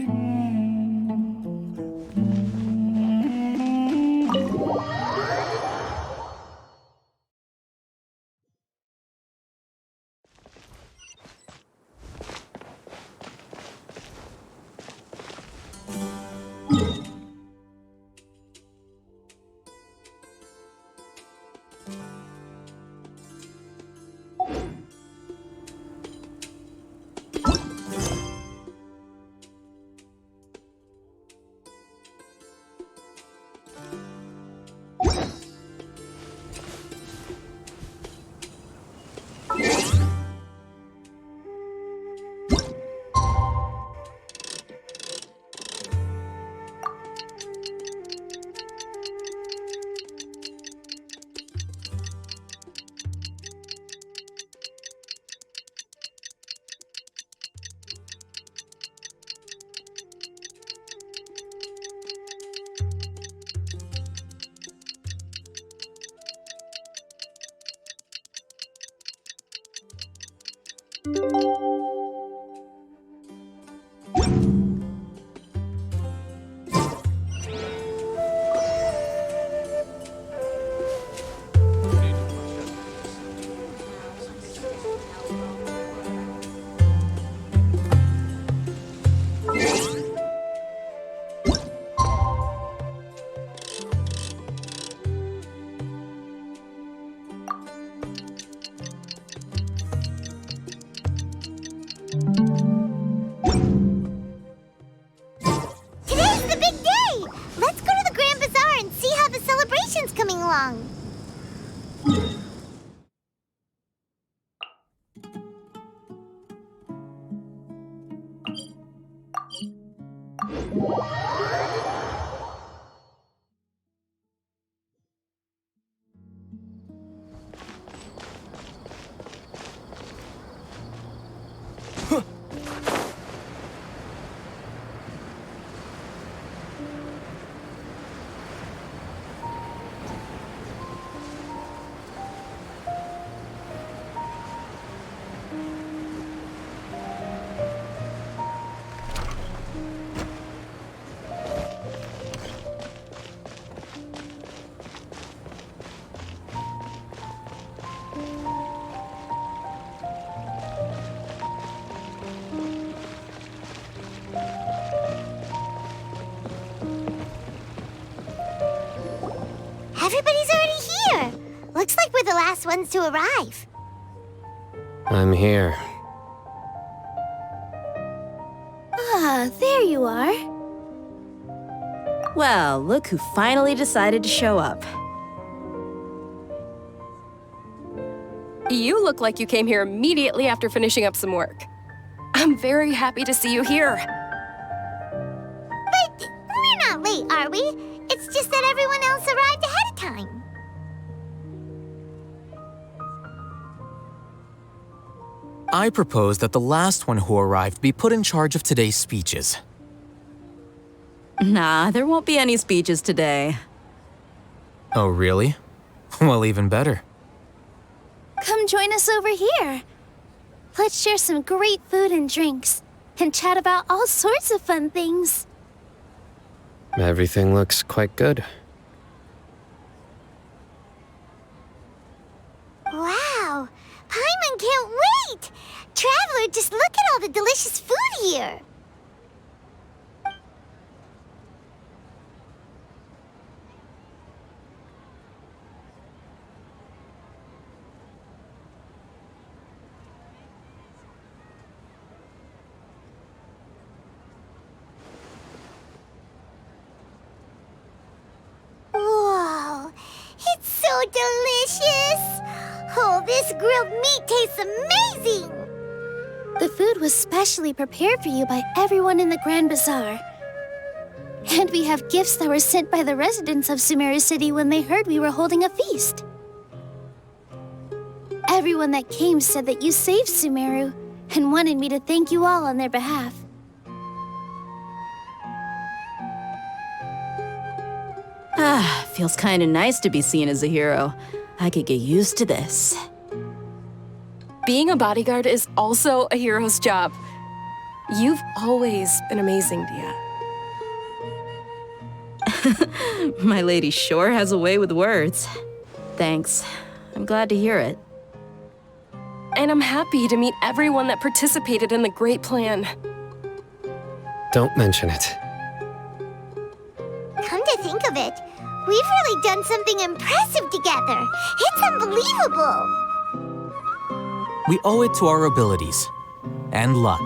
Today's the big day! Let's go to the Grand Bazaar and see how the celebration's coming along. Everybody's already here. Looks like we're the last ones to arrive. I'm here. Ah, there you are. Well, look who finally decided to show up. You look like you came here immediately after finishing up some work. I'm very happy to see you here. But we're not late, are we? It's just that everyone else arrived ahead of time. I propose that the last one who arrived be put in charge of today's speeches. Nah, there won't be any speeches today. Oh, really? Well, even better. Come join us over here. Let's share some great food and drinks, and chat about all sorts of fun things. Everything looks quite good. Wow! Paimon can't wait! Traveler, just look at all the delicious food here! Whoa! It's so delicious! Oh, this grilled meat tastes amazing! The food was specially prepared for you by everyone in the Grand Bazaar. And we have gifts that were sent by the residents of Sumeru City when they heard we were holding a feast. Everyone that came said that you saved Sumeru and wanted me to thank you all on their behalf. Ah, feels kind of nice to be seen as a hero. I could get used to this. Being a bodyguard is also a hero's job. You've always been amazing, Dia. My lady sure has a way with words. Thanks. I'm glad to hear it. And I'm happy to meet everyone that participated in the great plan. Don't mention it. Come to think of it, we've really done something impressive together. It's unbelievable! We owe it to our abilities and luck.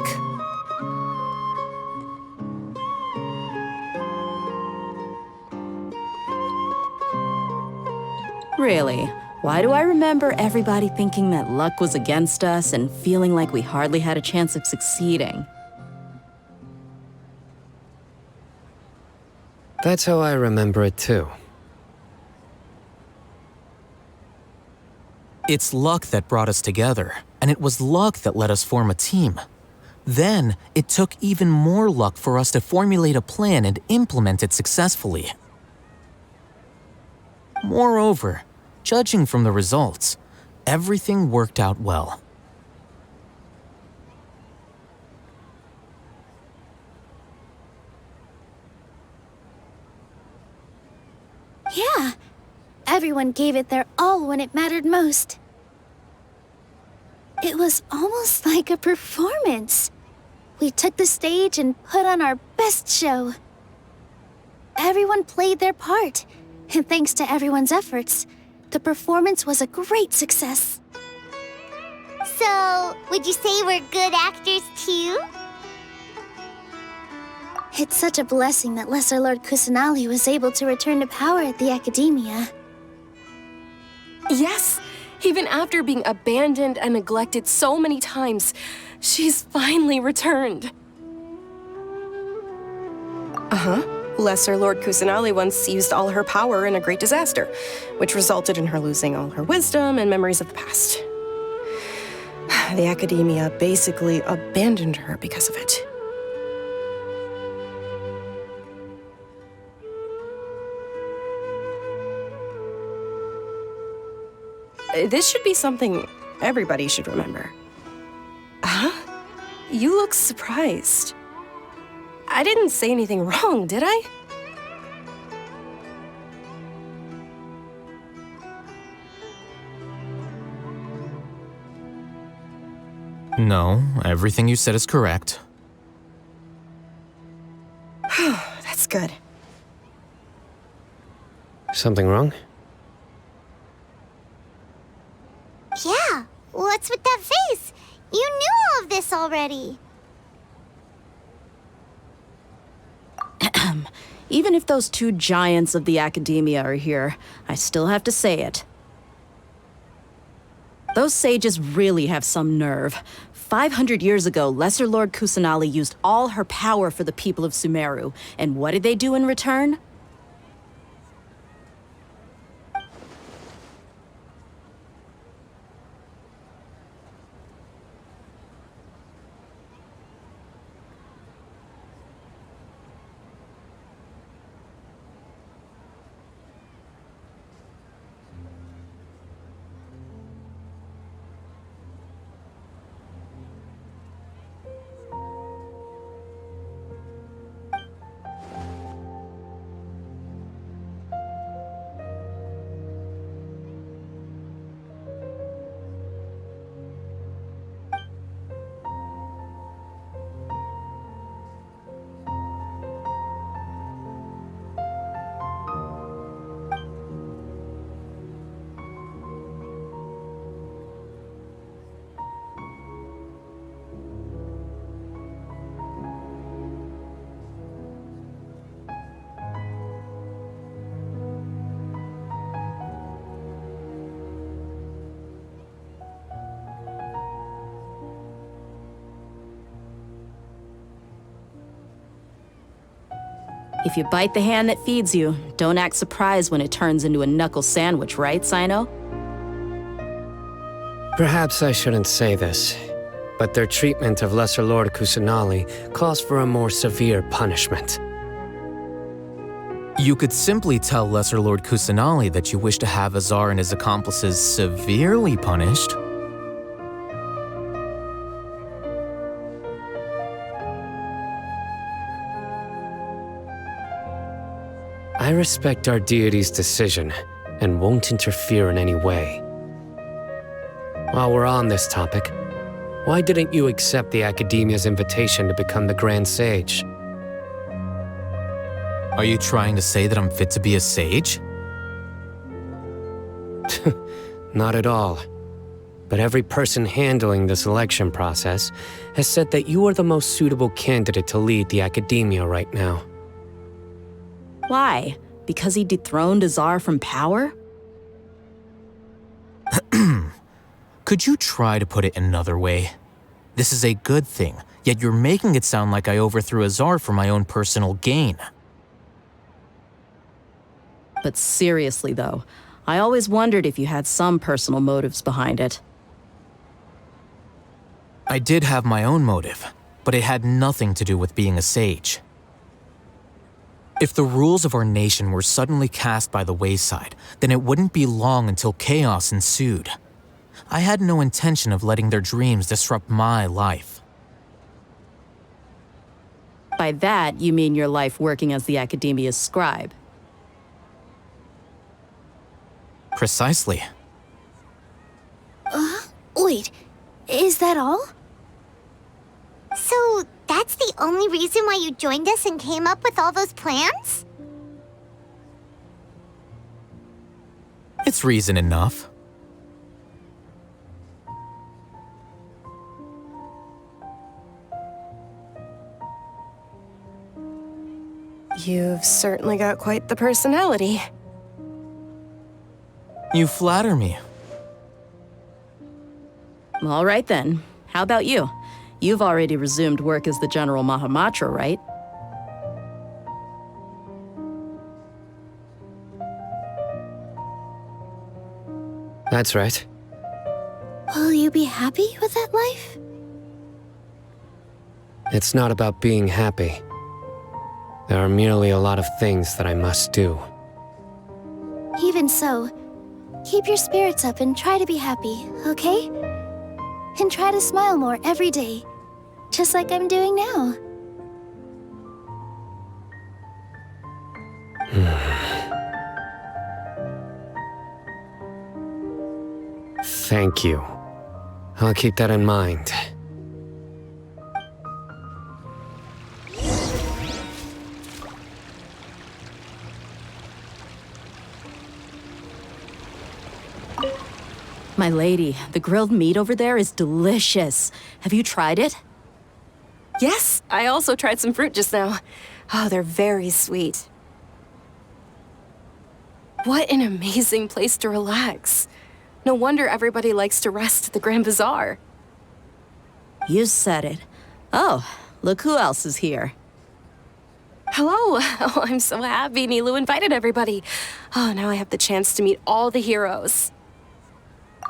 Really? Why do I remember everybody thinking that luck was against us and feeling like we hardly had a chance of succeeding? That's how I remember it too. It's luck that brought us together, and it was luck that let us form a team. Then, it took even more luck for us to formulate a plan and implement it successfully. Moreover, judging from the results, everything worked out well. Yeah, everyone gave it their all when it mattered most. It was almost like a performance. We took the stage and put on our best show. Everyone played their part, and thanks to everyone's efforts, the performance was a great success. So, would you say we're good actors too? It's such a blessing that Lesser Lord Kusanali was able to return to power at the Academia. Yes, even after being abandoned and neglected so many times, she's finally returned. Uh-huh. Lesser Lord Kusanali once used all her power in a great disaster, which resulted in her losing all her wisdom and memories of the past. The Academia basically abandoned her because of it. This should be something everybody should remember. Huh? You look surprised. I didn't say anything wrong, did I? No, everything you said is correct. That's good. Something wrong? Yeah, what's with that face? You knew all of this already. Even if those two giants of the Academia are here, I still have to say it. Those sages really have some nerve. 500 years ago, Lesser Lord Kusanali used all her power for the people of Sumeru, and what did they do in return? If you bite the hand that feeds you, don't act surprised when it turns into a knuckle sandwich, right, Sino? Perhaps I shouldn't say this, but their treatment of Lesser Lord Kusanali calls for a more severe punishment. You could simply tell Lesser Lord Kusanali that you wish to have Azar and his accomplices severely punished. I respect our deity's decision and won't interfere in any way. While we're on this topic, why didn't you accept the Academia's invitation to become the Grand Sage? Are you trying to say that I'm fit to be a sage? Not at all. But every person handling the selection process has said that you are the most suitable candidate to lead the Academia right now. Why? Because he dethroned Azar from power? Could you try to put it another way? This is a good thing, yet you're making it sound like I overthrew Azar for my own personal gain. But seriously, though, I always wondered if you had some personal motives behind it. I did have my own motive, but it had nothing to do with being a sage. If the rules of our nation were suddenly cast by the wayside, then it wouldn't be long until chaos ensued. I had no intention of letting their dreams disrupt my life. By that, you mean your life working as the Academia's scribe? Precisely. Wait, is that all? So, that's the only reason why you joined us and came up with all those plans? It's reason enough. You've certainly got quite the personality. You flatter me. All right then. How about you? You've already resumed work as the General Mahamatra, right? That's right. Will you be happy with that life? It's not about being happy. There are merely a lot of things that I must do. Even so, keep your spirits up and try to be happy, okay? And try to smile more every day, just like I'm doing now. Thank you. I'll keep that in mind. My lady, the grilled meat over there is delicious. Have you tried it? Yes, I also tried some fruit just now. Oh, they're very sweet. What an amazing place to relax. No wonder everybody likes to rest at the Grand Bazaar. You said it. Oh, look who else is here. Hello. Oh, I'm so happy Nilu invited everybody. Oh, now I have the chance to meet all the heroes.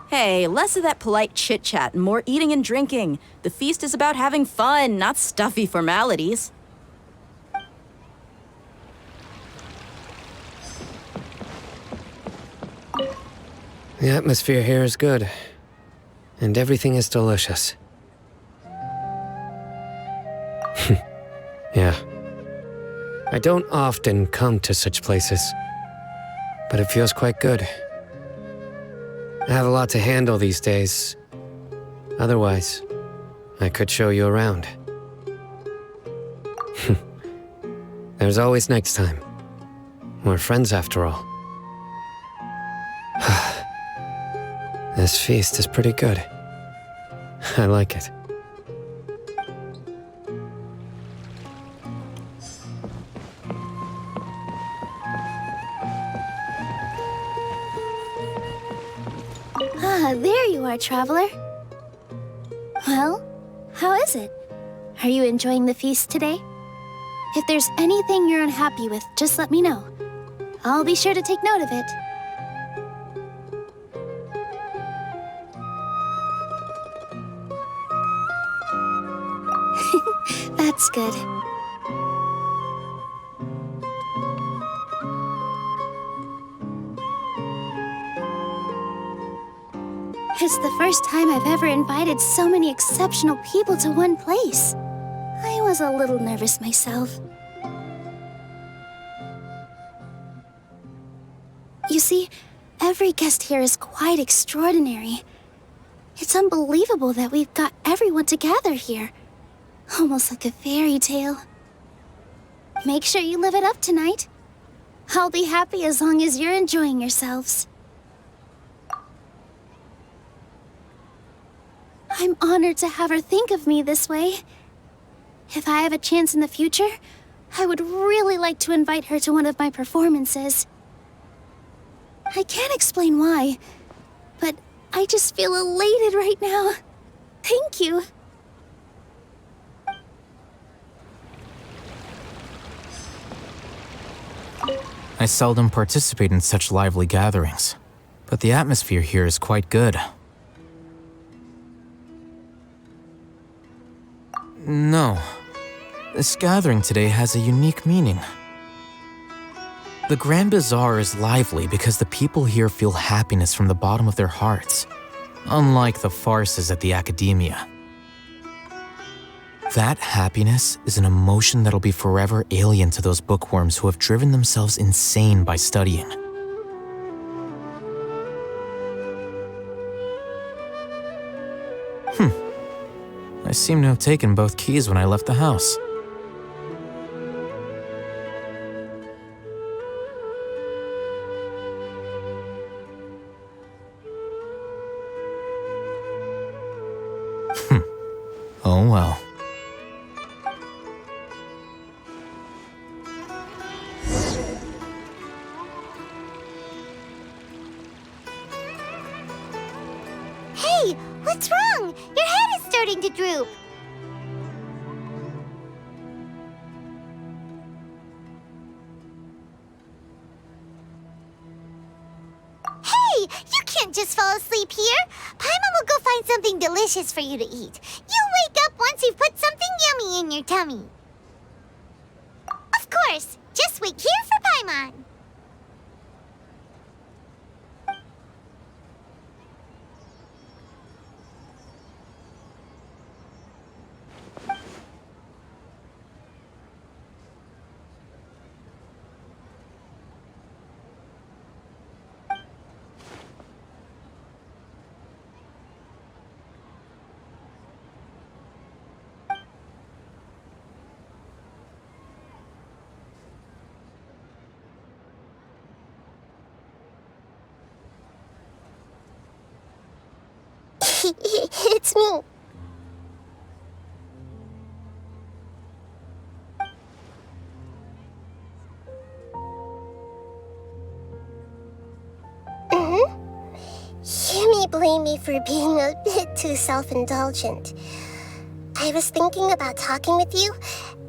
Hey, less of that polite chit-chat and more eating and drinking. The feast is about having fun, not stuffy formalities. The atmosphere here is good, and everything is delicious. Yeah. I don't often come to such places, but it feels quite good. I have a lot to handle these days. Otherwise, I could show you around. There's always next time. We're friends after all. This feast is pretty good. I like it. Ah, there you are, traveler. Well, how is it? Are you enjoying the feast today? If there's anything you're unhappy with, just let me know. I'll be sure to take note of it. That's good. It's the first time I've ever invited so many exceptional people to one place. I was a little nervous myself. You see, every guest here is quite extraordinary. It's unbelievable that we've got everyone together here. Almost like a fairy tale. Make sure you live it up tonight. I'll be happy as long as you're enjoying yourselves. I'm honored to have her think of me this way. If I have a chance in the future, I would really like to invite her to one of my performances. I can't explain why, but I just feel elated right now. Thank you. I seldom participate in such lively gatherings, but the atmosphere here is quite good. No. This gathering today has a unique meaning. The Grand Bazaar is lively because the people here feel happiness from the bottom of their hearts, unlike the farces at the Academia. That happiness is an emotion that'll be forever alien to those bookworms who have driven themselves insane by studying. I seem to have taken both keys when I left the house. Oh well. Hey, what's wrong? Your head is starting to droop. Hey, you can't just fall asleep here. Paimon will go find something delicious for you to eat. You'll wake up once you've put something yummy in your tummy. Of course, just wait here for Paimon. It's me. You may blame me for being a bit too self-indulgent. I was thinking about talking with you,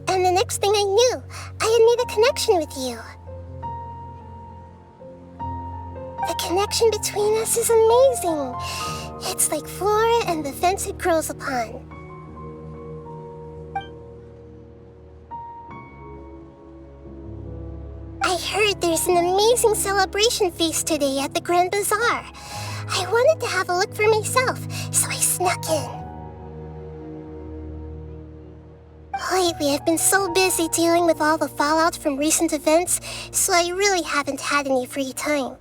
and the next thing I knew, I had made a connection with you. The connection between us is amazing. It's like flora and the fence it grows upon. I heard there's an amazing celebration feast today at the Grand Bazaar. I wanted to have a look for myself, so I snuck in. Lately, I've been so busy dealing with all the fallout from recent events, so I really haven't had any free time.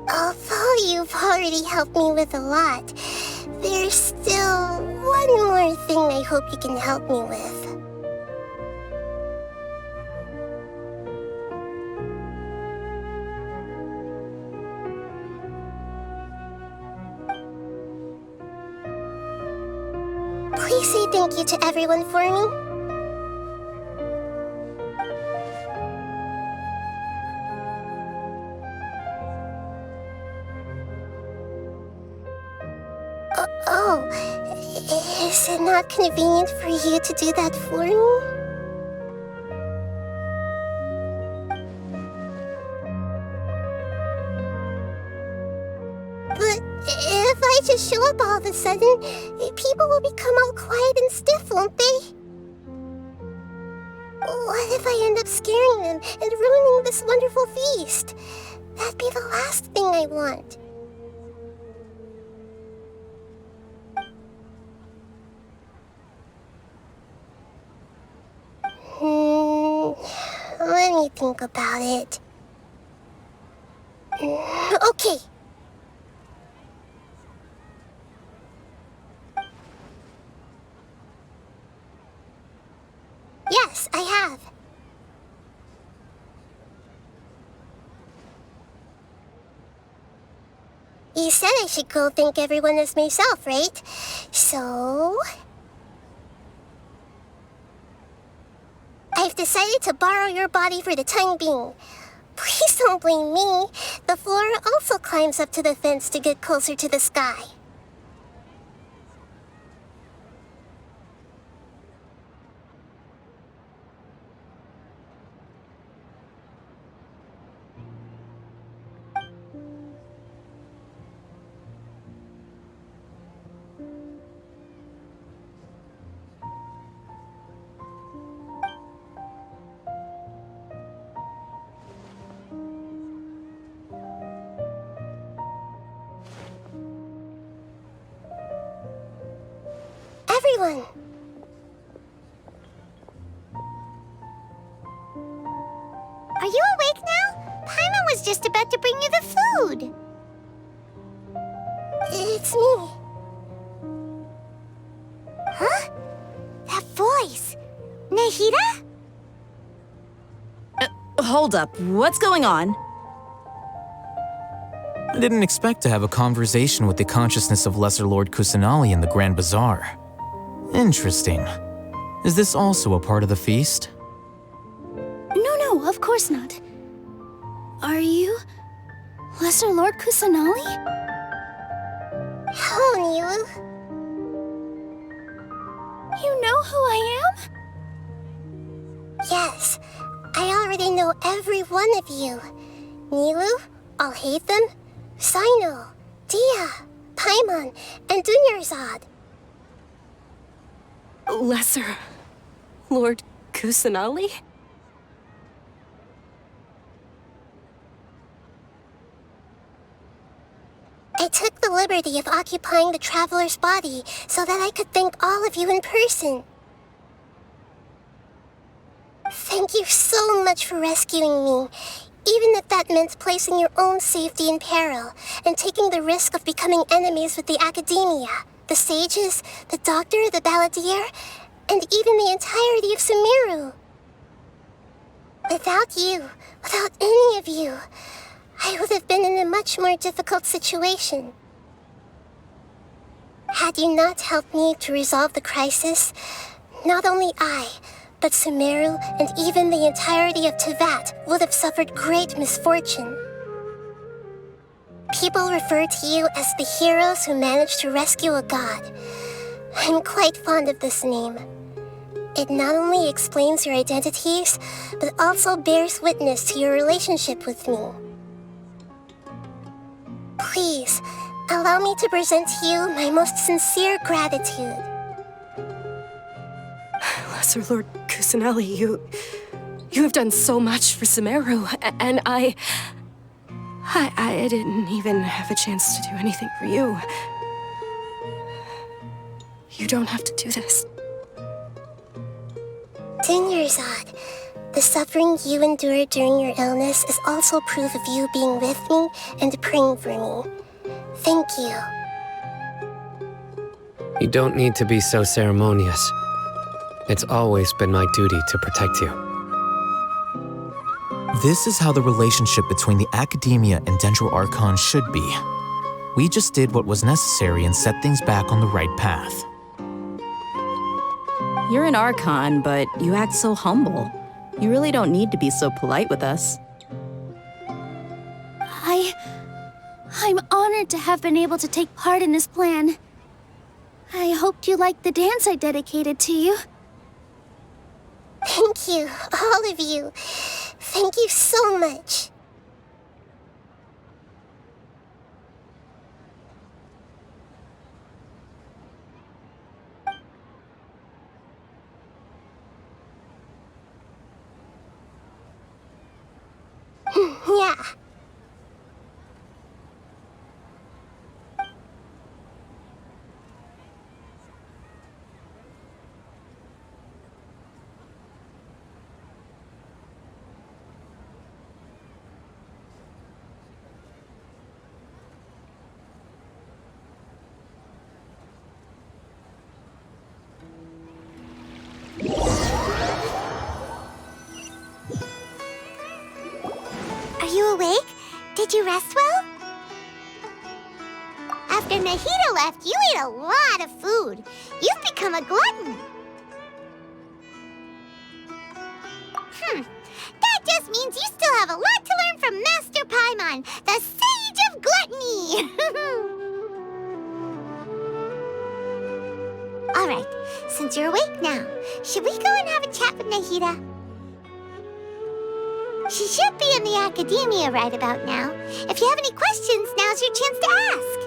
Although you've already helped me with a lot, there's still one more thing I hope you can help me with. Please say thank you to everyone for me. Oh, is it not convenient for you to do that for me? But if I just show up all of a sudden, people will become all quiet and stiff, won't they? What if I end up scaring them and ruining this wonderful feast? That'd be the last thing I want. Let me think about it. Okay. Yes, I have. You said I should go thank everyone as myself, right? So... I've decided to borrow your body for the time being. Please don't blame me. The floor also climbs up to the fence to get closer to the sky. Everyone! Are you awake now? Paimon was just about to bring you the food. It's me. Huh? That voice. Nahida? Hold up. What's going on? I didn't expect to have a conversation with the consciousness of Lesser Lord Kusanali in the Grand Bazaar. Interesting. Is this also a part of the feast? No, of course not. Are you Lesser Lord Kusanali? Hello, Nilu. You know who I am? Yes, I already know every one of you. Nilu, Alhaitham, Sino, Dia, Paimon, and Dunyarzad. Lesser Lord Kusanali? I took the liberty of occupying the traveler's body so that I could thank all of you in person. Thank you so much for rescuing me, even if that meant placing your own safety in peril and taking the risk of becoming enemies with the Academia, the sages, the doctor, the balladeer, and even the entirety of Sumeru. Without you, without any of you, I would have been in a much more difficult situation. Had you not helped me to resolve the crisis, not only I, but Sumeru and even the entirety of Tevat would have suffered great misfortune. People refer to you as the heroes who managed to rescue a god. I'm quite fond of this name. It not only explains your identities, but also bears witness to your relationship with me. Please, allow me to present to you my most sincere gratitude. Lesser Lord Kusanali, you have done so much for Sumeru, and I didn't even have a chance to do anything for you. You don't have to do this. Dunyarzad, the suffering you endured during your illness is also proof of you being with me and praying for me. Thank you. You don't need to be so ceremonious. It's always been my duty to protect you. This is how the relationship between the Academia and Dendro Archon should be. We just did what was necessary and set things back on the right path. You're an Archon, but you act so humble. You really don't need to be so polite with us. I'm honored to have been able to take part in this plan. I hoped you liked the dance I dedicated to you. Thank you, all of you. Thank you so much. Yeah. Are you awake? Did you rest well? After Nahida left, you ate a lot of food. You've become a glutton. That just means you still have a lot to learn from Master Paimon, the Sage of Gluttony. All right, since you're awake now, should we go and have a chat with Nahida? She should be in the academia right about now. If you have any questions, now's your chance to ask.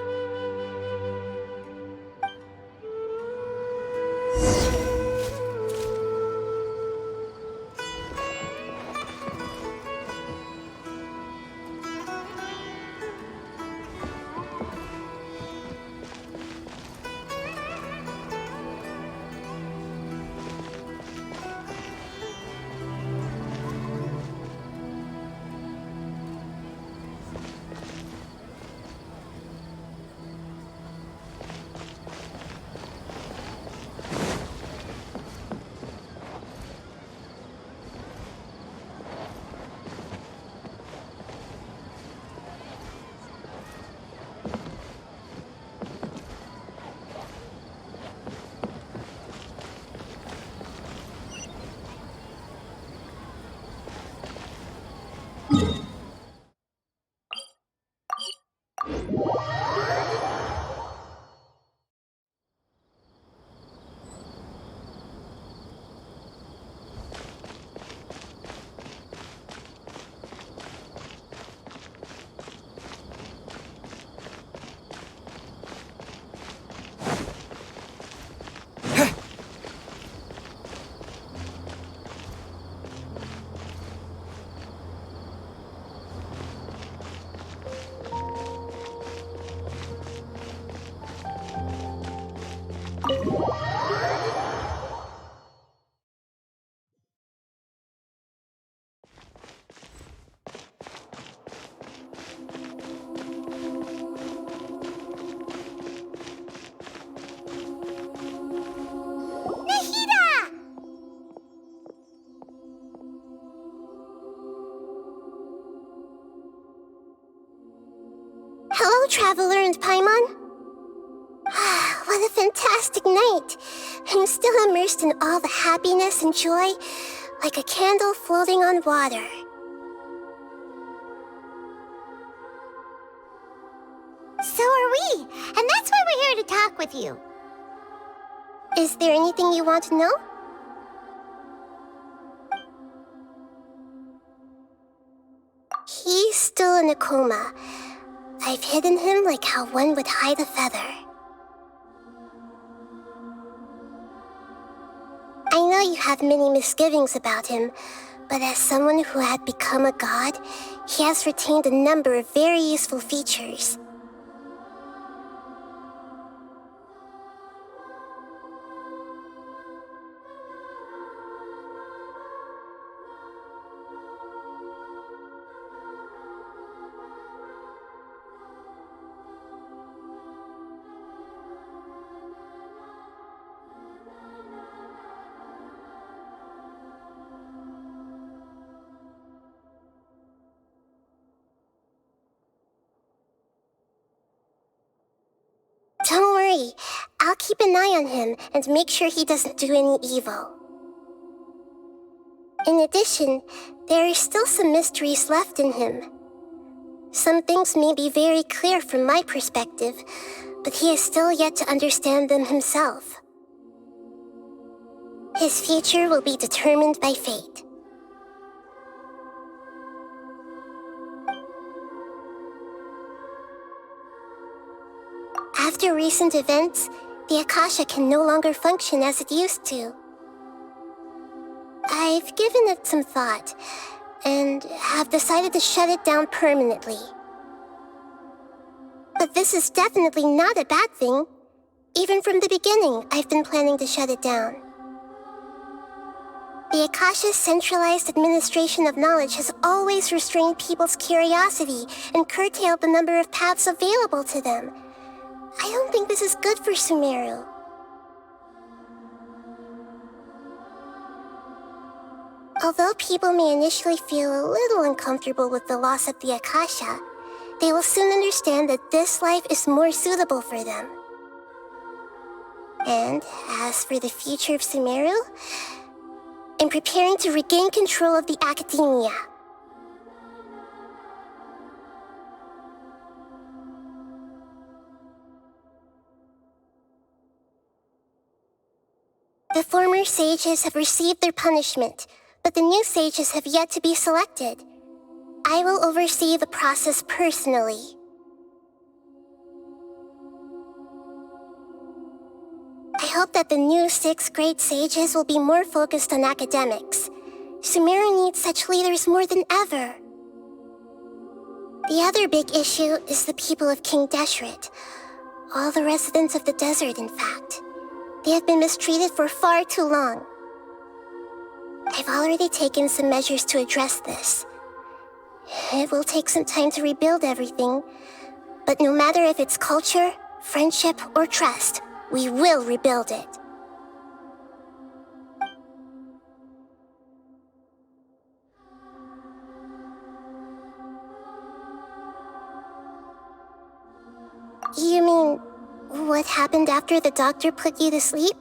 Hello, Traveler and Paimon. What a fantastic night. I'm still immersed in all the happiness and joy, like a candle floating on water. So are we, and that's why we're here to talk with you. Is there anything you want to know? He's still in a coma. I've hidden him like how one would hide a feather. I know you have many misgivings about him, but as someone who had become a god, he has retained a number of very useful features. Don't worry, I'll keep an eye on him and make sure he doesn't do any evil. In addition, there are still some mysteries left in him. Some things may be very clear from my perspective, but he is still yet to understand them himself. His future will be determined by fate. After recent events, the Akasha can no longer function as it used to. I've given it some thought, and have decided to shut it down permanently. But this is definitely not a bad thing. Even from the beginning, I've been planning to shut it down. The Akasha's centralized administration of knowledge has always restrained people's curiosity and curtailed the number of paths available to them. I don't think this is good for Sumeru. Although people may initially feel a little uncomfortable with the loss of the Akasha, they will soon understand that this life is more suitable for them. And as for the future of Sumeru, I'm preparing to regain control of the academia. The former sages have received their punishment, but the new sages have yet to be selected. I will oversee the process personally. I hope that the new 6th grade sages will be more focused on academics. Sumeru needs such leaders more than ever. The other big issue is the people of King Deshret. All the residents of the desert, in fact. They have been mistreated for far too long. I've already taken some measures to address this. It will take some time to rebuild everything, but no matter if it's culture, friendship, or trust, we will rebuild it. You mean, what happened after the doctor put you to sleep?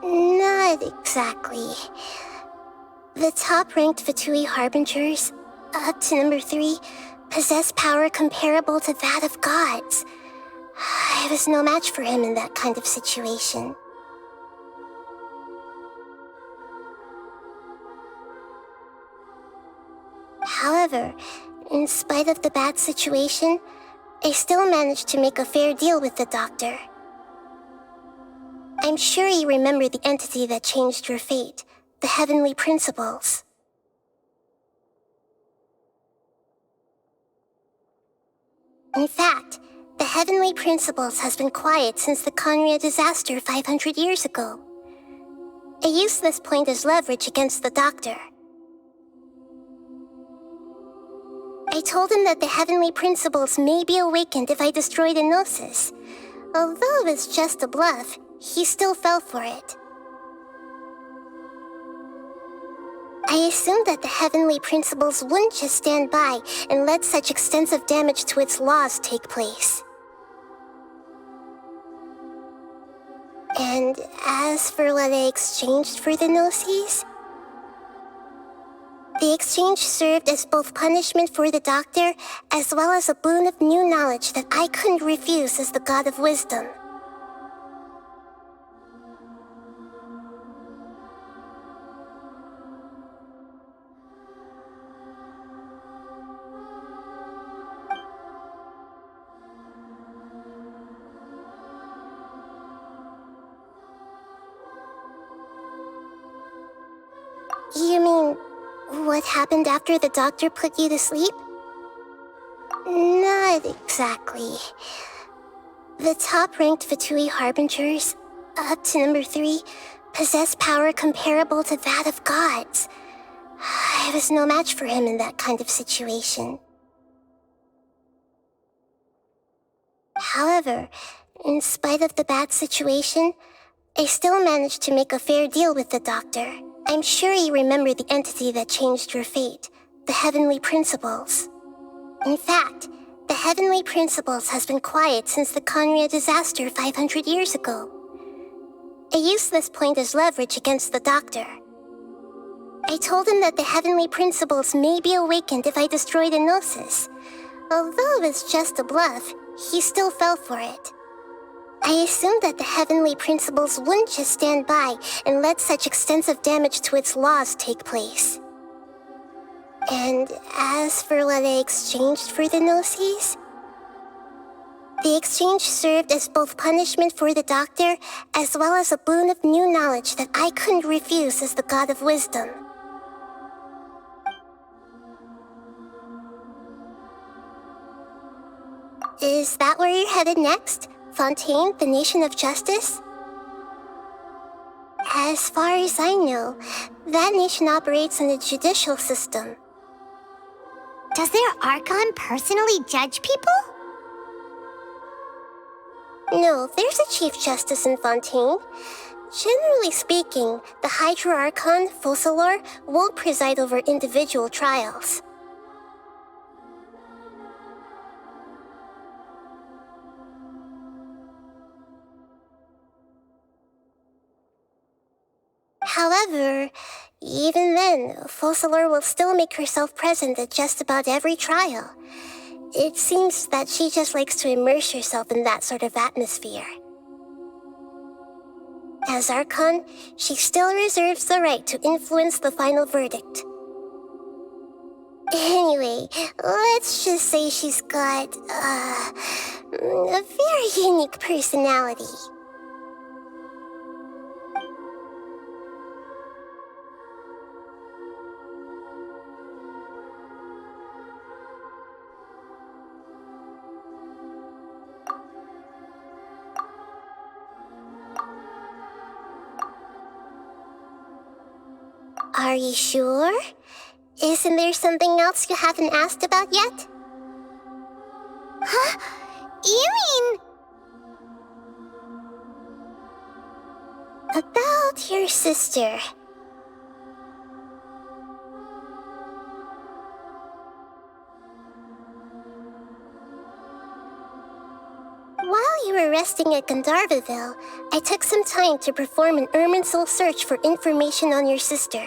Not exactly. The top-ranked Fatui Harbingers, up to number 3, possess power comparable to that of gods. I was no match for him in that kind of situation. However, in spite of the bad situation, I still managed to make a fair deal with the doctor. I'm sure you remember the entity that changed your fate, the Heavenly Principles. In fact, the Heavenly Principles has been quiet since the Conria disaster 500 years ago. I used this point as leverage against the doctor. I told him that the Heavenly Principles may be awakened if I destroy the Gnosis. Although it was just a bluff, he still fell for it. I assumed that the Heavenly Principles wouldn't just stand by and let such extensive damage to its laws take place. And as for what I exchanged for the Gnosis, the exchange served as both punishment for the doctor as well as a boon of new knowledge that I couldn't refuse as the God of Wisdom. You mean, what happened after the doctor put you to sleep? Not exactly. The top-ranked Fatui Harbingers, up to number 3, possess power comparable to that of gods. I was no match for him in that kind of situation. However, in spite of the bad situation, I still managed to make a fair deal with the doctor. I'm sure you remember the entity that changed your fate, the Heavenly Principles. In fact, the Heavenly Principles has been quiet since the Conria disaster 500 years ago. I used this point as leverage against the doctor. I told him that the Heavenly Principles may be awakened if I destroy the Gnosis. Although it was just a bluff, he still fell for it. I assumed that the heavenly principles wouldn't just stand by and let such extensive damage to its laws take place. And as for what I exchanged for the Gnosis, the exchange served as both punishment for the doctor as well as a boon of new knowledge that I couldn't refuse as the god of wisdom. Is that where you're headed next? Fontaine, the nation of justice? As far as I know, that nation operates in a judicial system. Does their Archon personally judge people? No, there's a Chief Justice in Fontaine. Generally speaking, the Hydra Archon, Focalor, won't preside over individual trials. However, even then, Focalor will still make herself present at just about every trial. It seems that she just likes to immerse herself in that sort of atmosphere. As Archon, she still reserves the right to influence the final verdict. Anyway, let's just say she's got, a very unique personality. Are you sure? Isn't there something else you haven't asked about yet? Huh? You mean... About your sister. While you were resting at Gandharvaville, I took some time to perform an Irminsul search for information on your sister.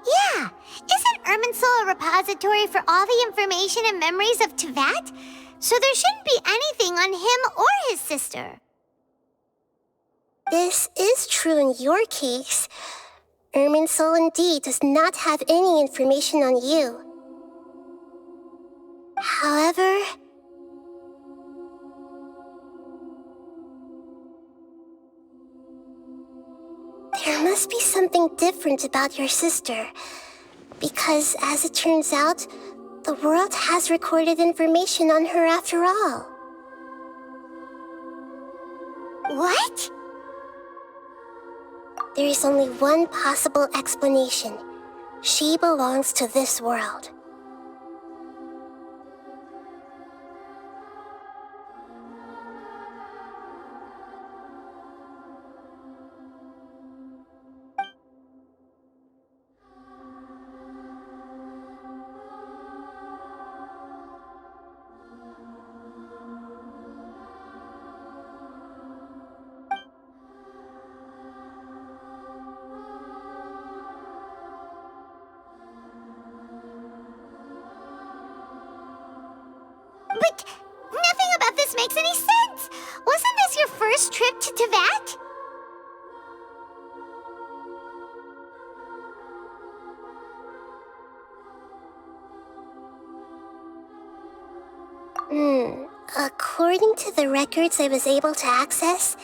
Yeah! Isn't Irminsul a repository for all the information and memories of Teyvat? So there shouldn't be anything on him or his sister. This is true in your case. Irminsul indeed does not have any information on you. However, there must be something different about your sister, because as it turns out, the world has recorded information on her after all. What? There is only one possible explanation. She belongs to this world. But nothing about this makes any sense! Wasn't this your first trip to Teyvat? According to the records I was able to access,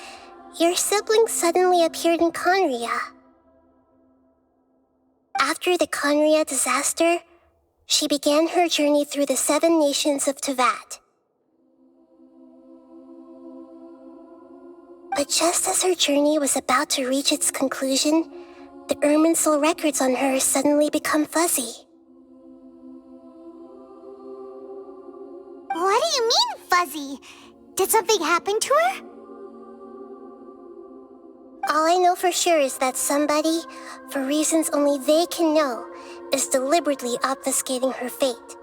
your sibling suddenly appeared in Conria. After the Conria disaster, she began her journey through the 7 nations of Teyvat. But just as her journey was about to reach its conclusion, the Irminsul records on her suddenly become fuzzy. What do you mean, fuzzy? Did something happen to her? All I know for sure is that somebody, for reasons only they can know, is deliberately obfuscating her fate.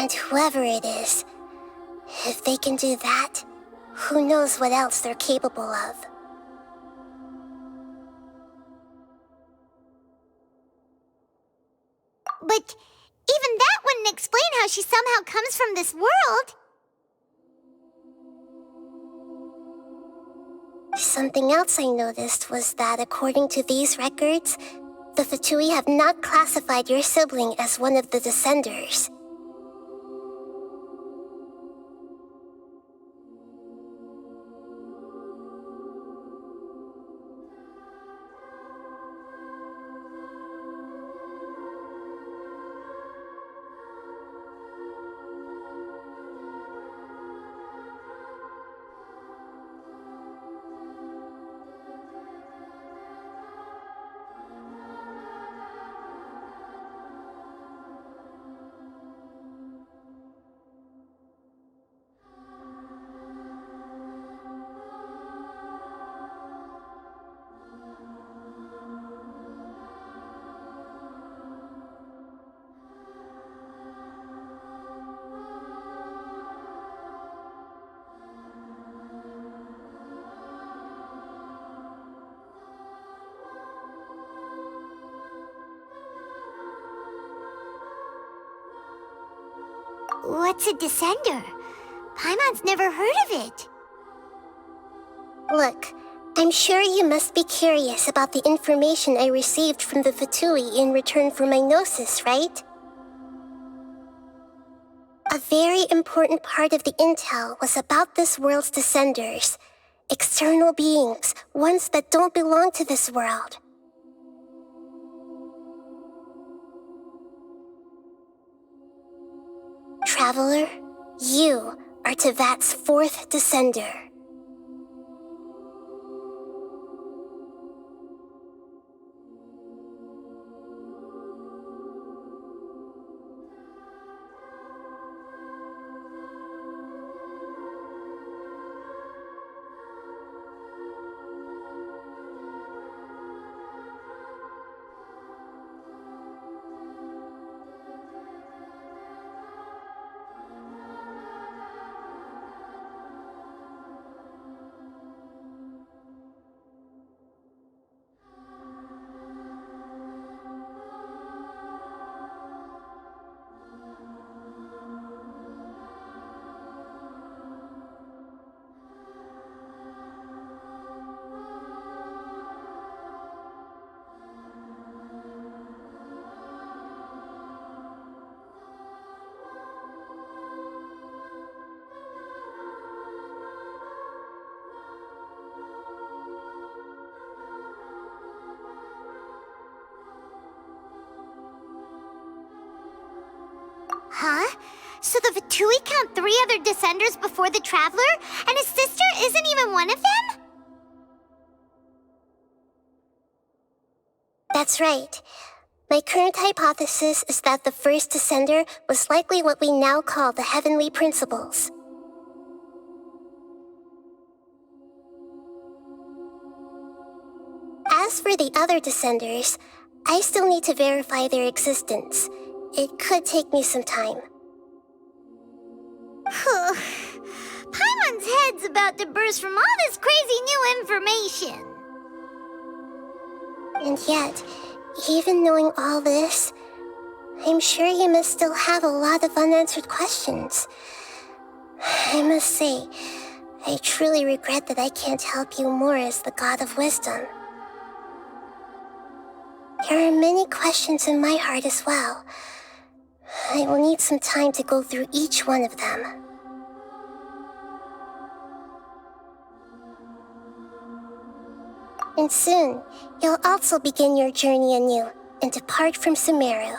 And whoever it is, if they can do that, who knows what else they're capable of. But even that wouldn't explain how she somehow comes from this world. Something else I noticed was that according to these records, the Fatui have not classified your sibling as one of the Descenders. What's a Descender? Paimon's never heard of it. Look, I'm sure you must be curious about the information I received from the Fatui in return for my gnosis, right? A very important part of the intel was about this world's Descenders. External beings, ones that don't belong to this world. Traveler, you are Tevat's 4th Descender. Huh? So the Fatui count 3 other Descenders before the Traveler, and his sister isn't even one of them? That's right. My current hypothesis is that the first Descender was likely what we now call the Heavenly Principles. As for the other Descenders, I still need to verify their existence. It could take me some time. Paimon's head's about to burst from all this crazy new information. And yet, even knowing all this, I'm sure you must still have a lot of unanswered questions. I must say, I truly regret that I can't help you more as the God of Wisdom. There are many questions in my heart as well. I will need some time to go through each one of them. And soon, you'll also begin your journey anew and depart from Sumeru.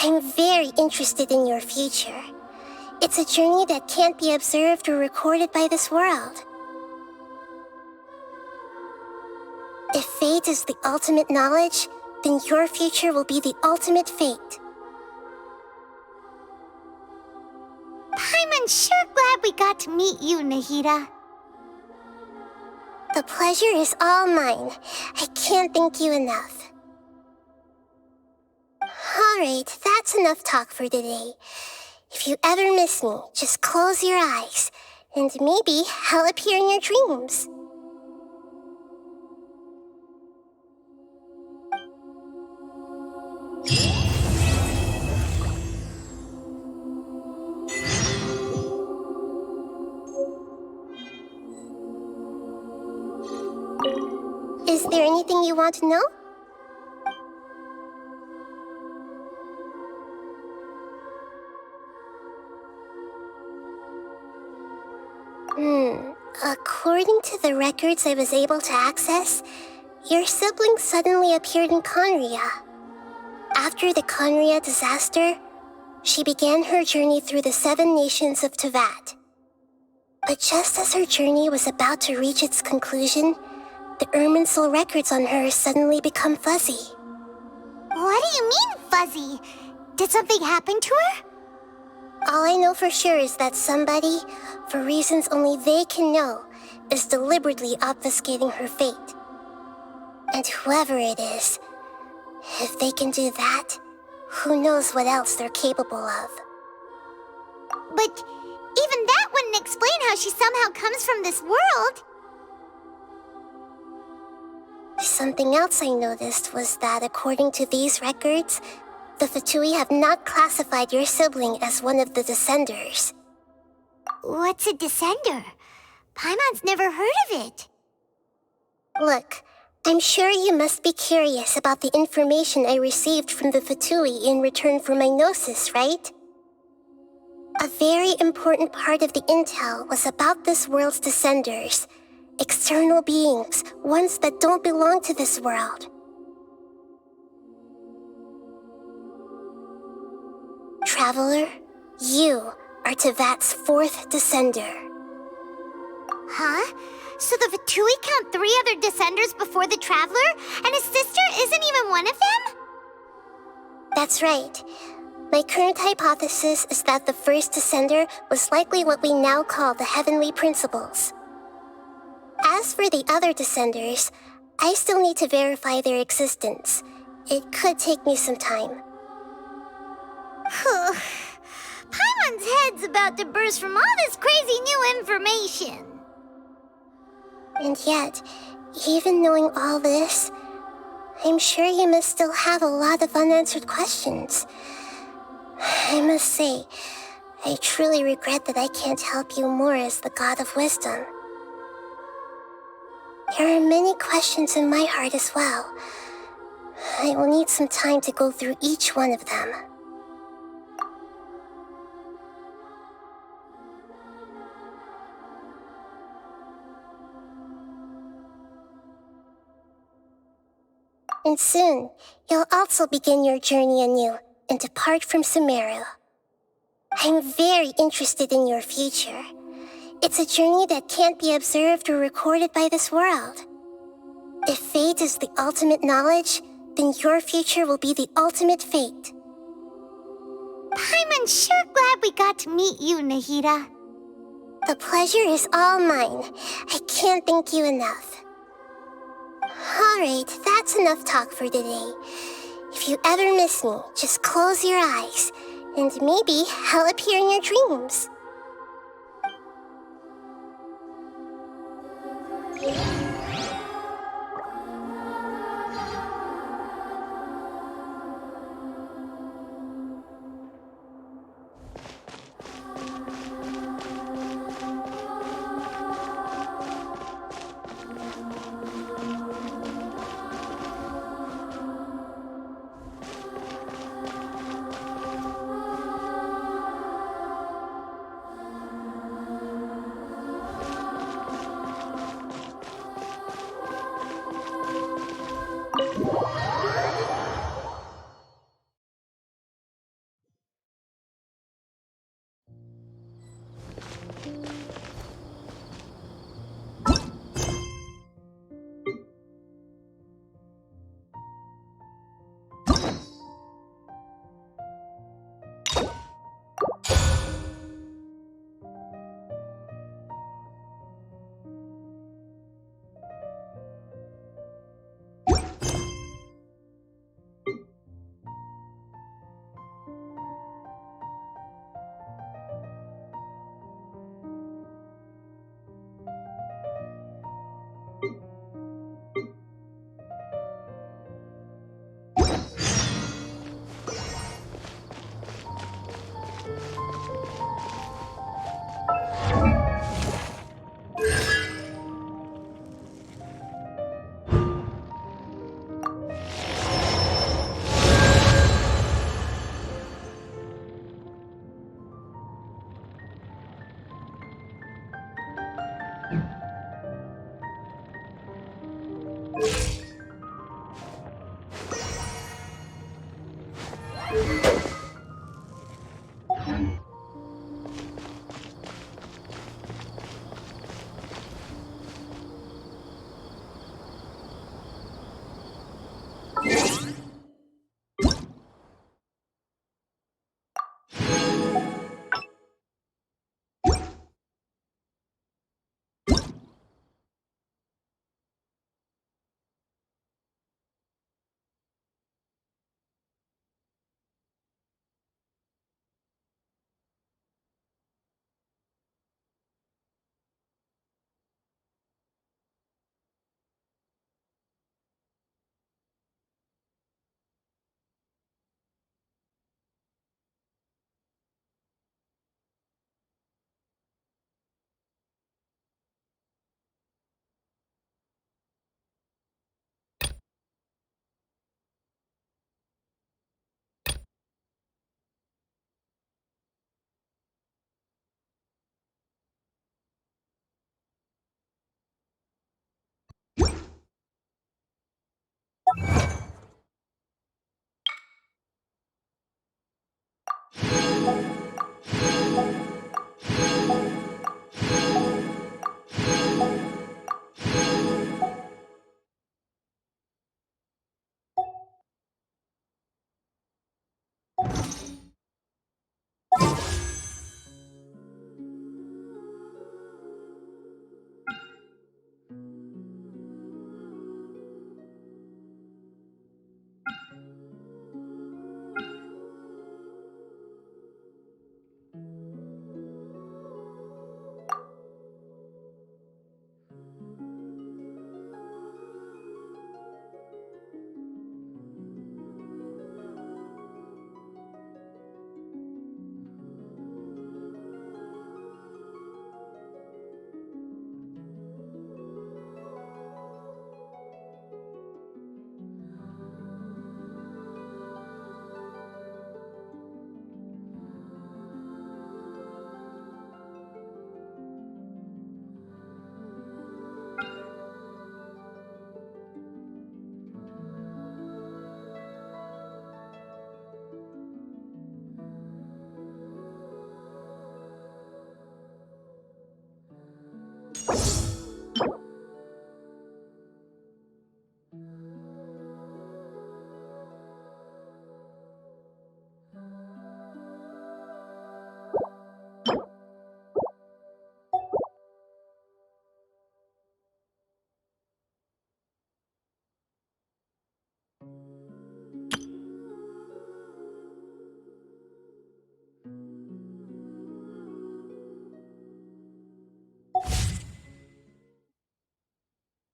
I'm very interested in your future. It's a journey that can't be observed or recorded by this world. If fate is the ultimate knowledge, then your future will be the ultimate fate. Paimon's sure glad we got to meet you, Nahida. The pleasure is all mine. I can't thank you enough. Alright, that's enough talk for today. If you ever miss me, just close your eyes, and maybe I'll appear in your dreams. Is there anything you want to know? According to the records I was able to access, your sibling suddenly appeared in Conria. After the Conria disaster, she began her journey through the 7 nations of Tevat. But just as her journey was about to reach its conclusion, the Irminsul records on her suddenly become fuzzy. What do you mean, fuzzy? Did something happen to her? All I know for sure is that somebody, for reasons only they can know, is deliberately obfuscating her fate. And whoever it is, if they can do that, who knows what else they're capable of. But even that wouldn't explain how she somehow comes from this world. Something else I noticed was that according to these records, the Fatui have not classified your sibling as one of the Descenders. What's a Descender? Paimon's never heard of it. Look, I'm sure you must be curious about the information I received from the Fatui in return for my gnosis, right? A very important part of the intel was about this world's Descenders, external beings, ones that don't belong to this world. Traveler, you are Tevat's 4th Descender. Huh? So the Fatui count 3 other Descenders before the Traveler, and his sister isn't even one of them? That's right. My current hypothesis is that the first Descender was likely what we now call the Heavenly Principles. As for the other Descenders, I still need to verify their existence. It could take me some time. Paimon's head's about to burst from all this crazy new information. And yet, even knowing all this, I'm sure you must still have a lot of unanswered questions. I must say, I truly regret that I can't help you more as the God of Wisdom. There are many questions in my heart as well. I will need some time to go through each one of them. And soon, you'll also begin your journey anew and depart from Sumeru. I'm very interested in your future. It's a journey that can't be observed or recorded by this world. If fate is the ultimate knowledge, then your future will be the ultimate fate. Paimon's sure glad we got to meet you, Nahida. The pleasure is all mine. I can't thank you enough. Alright, that's enough talk for today. If you ever miss me, just close your eyes, and maybe I'll appear in your dreams.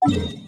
You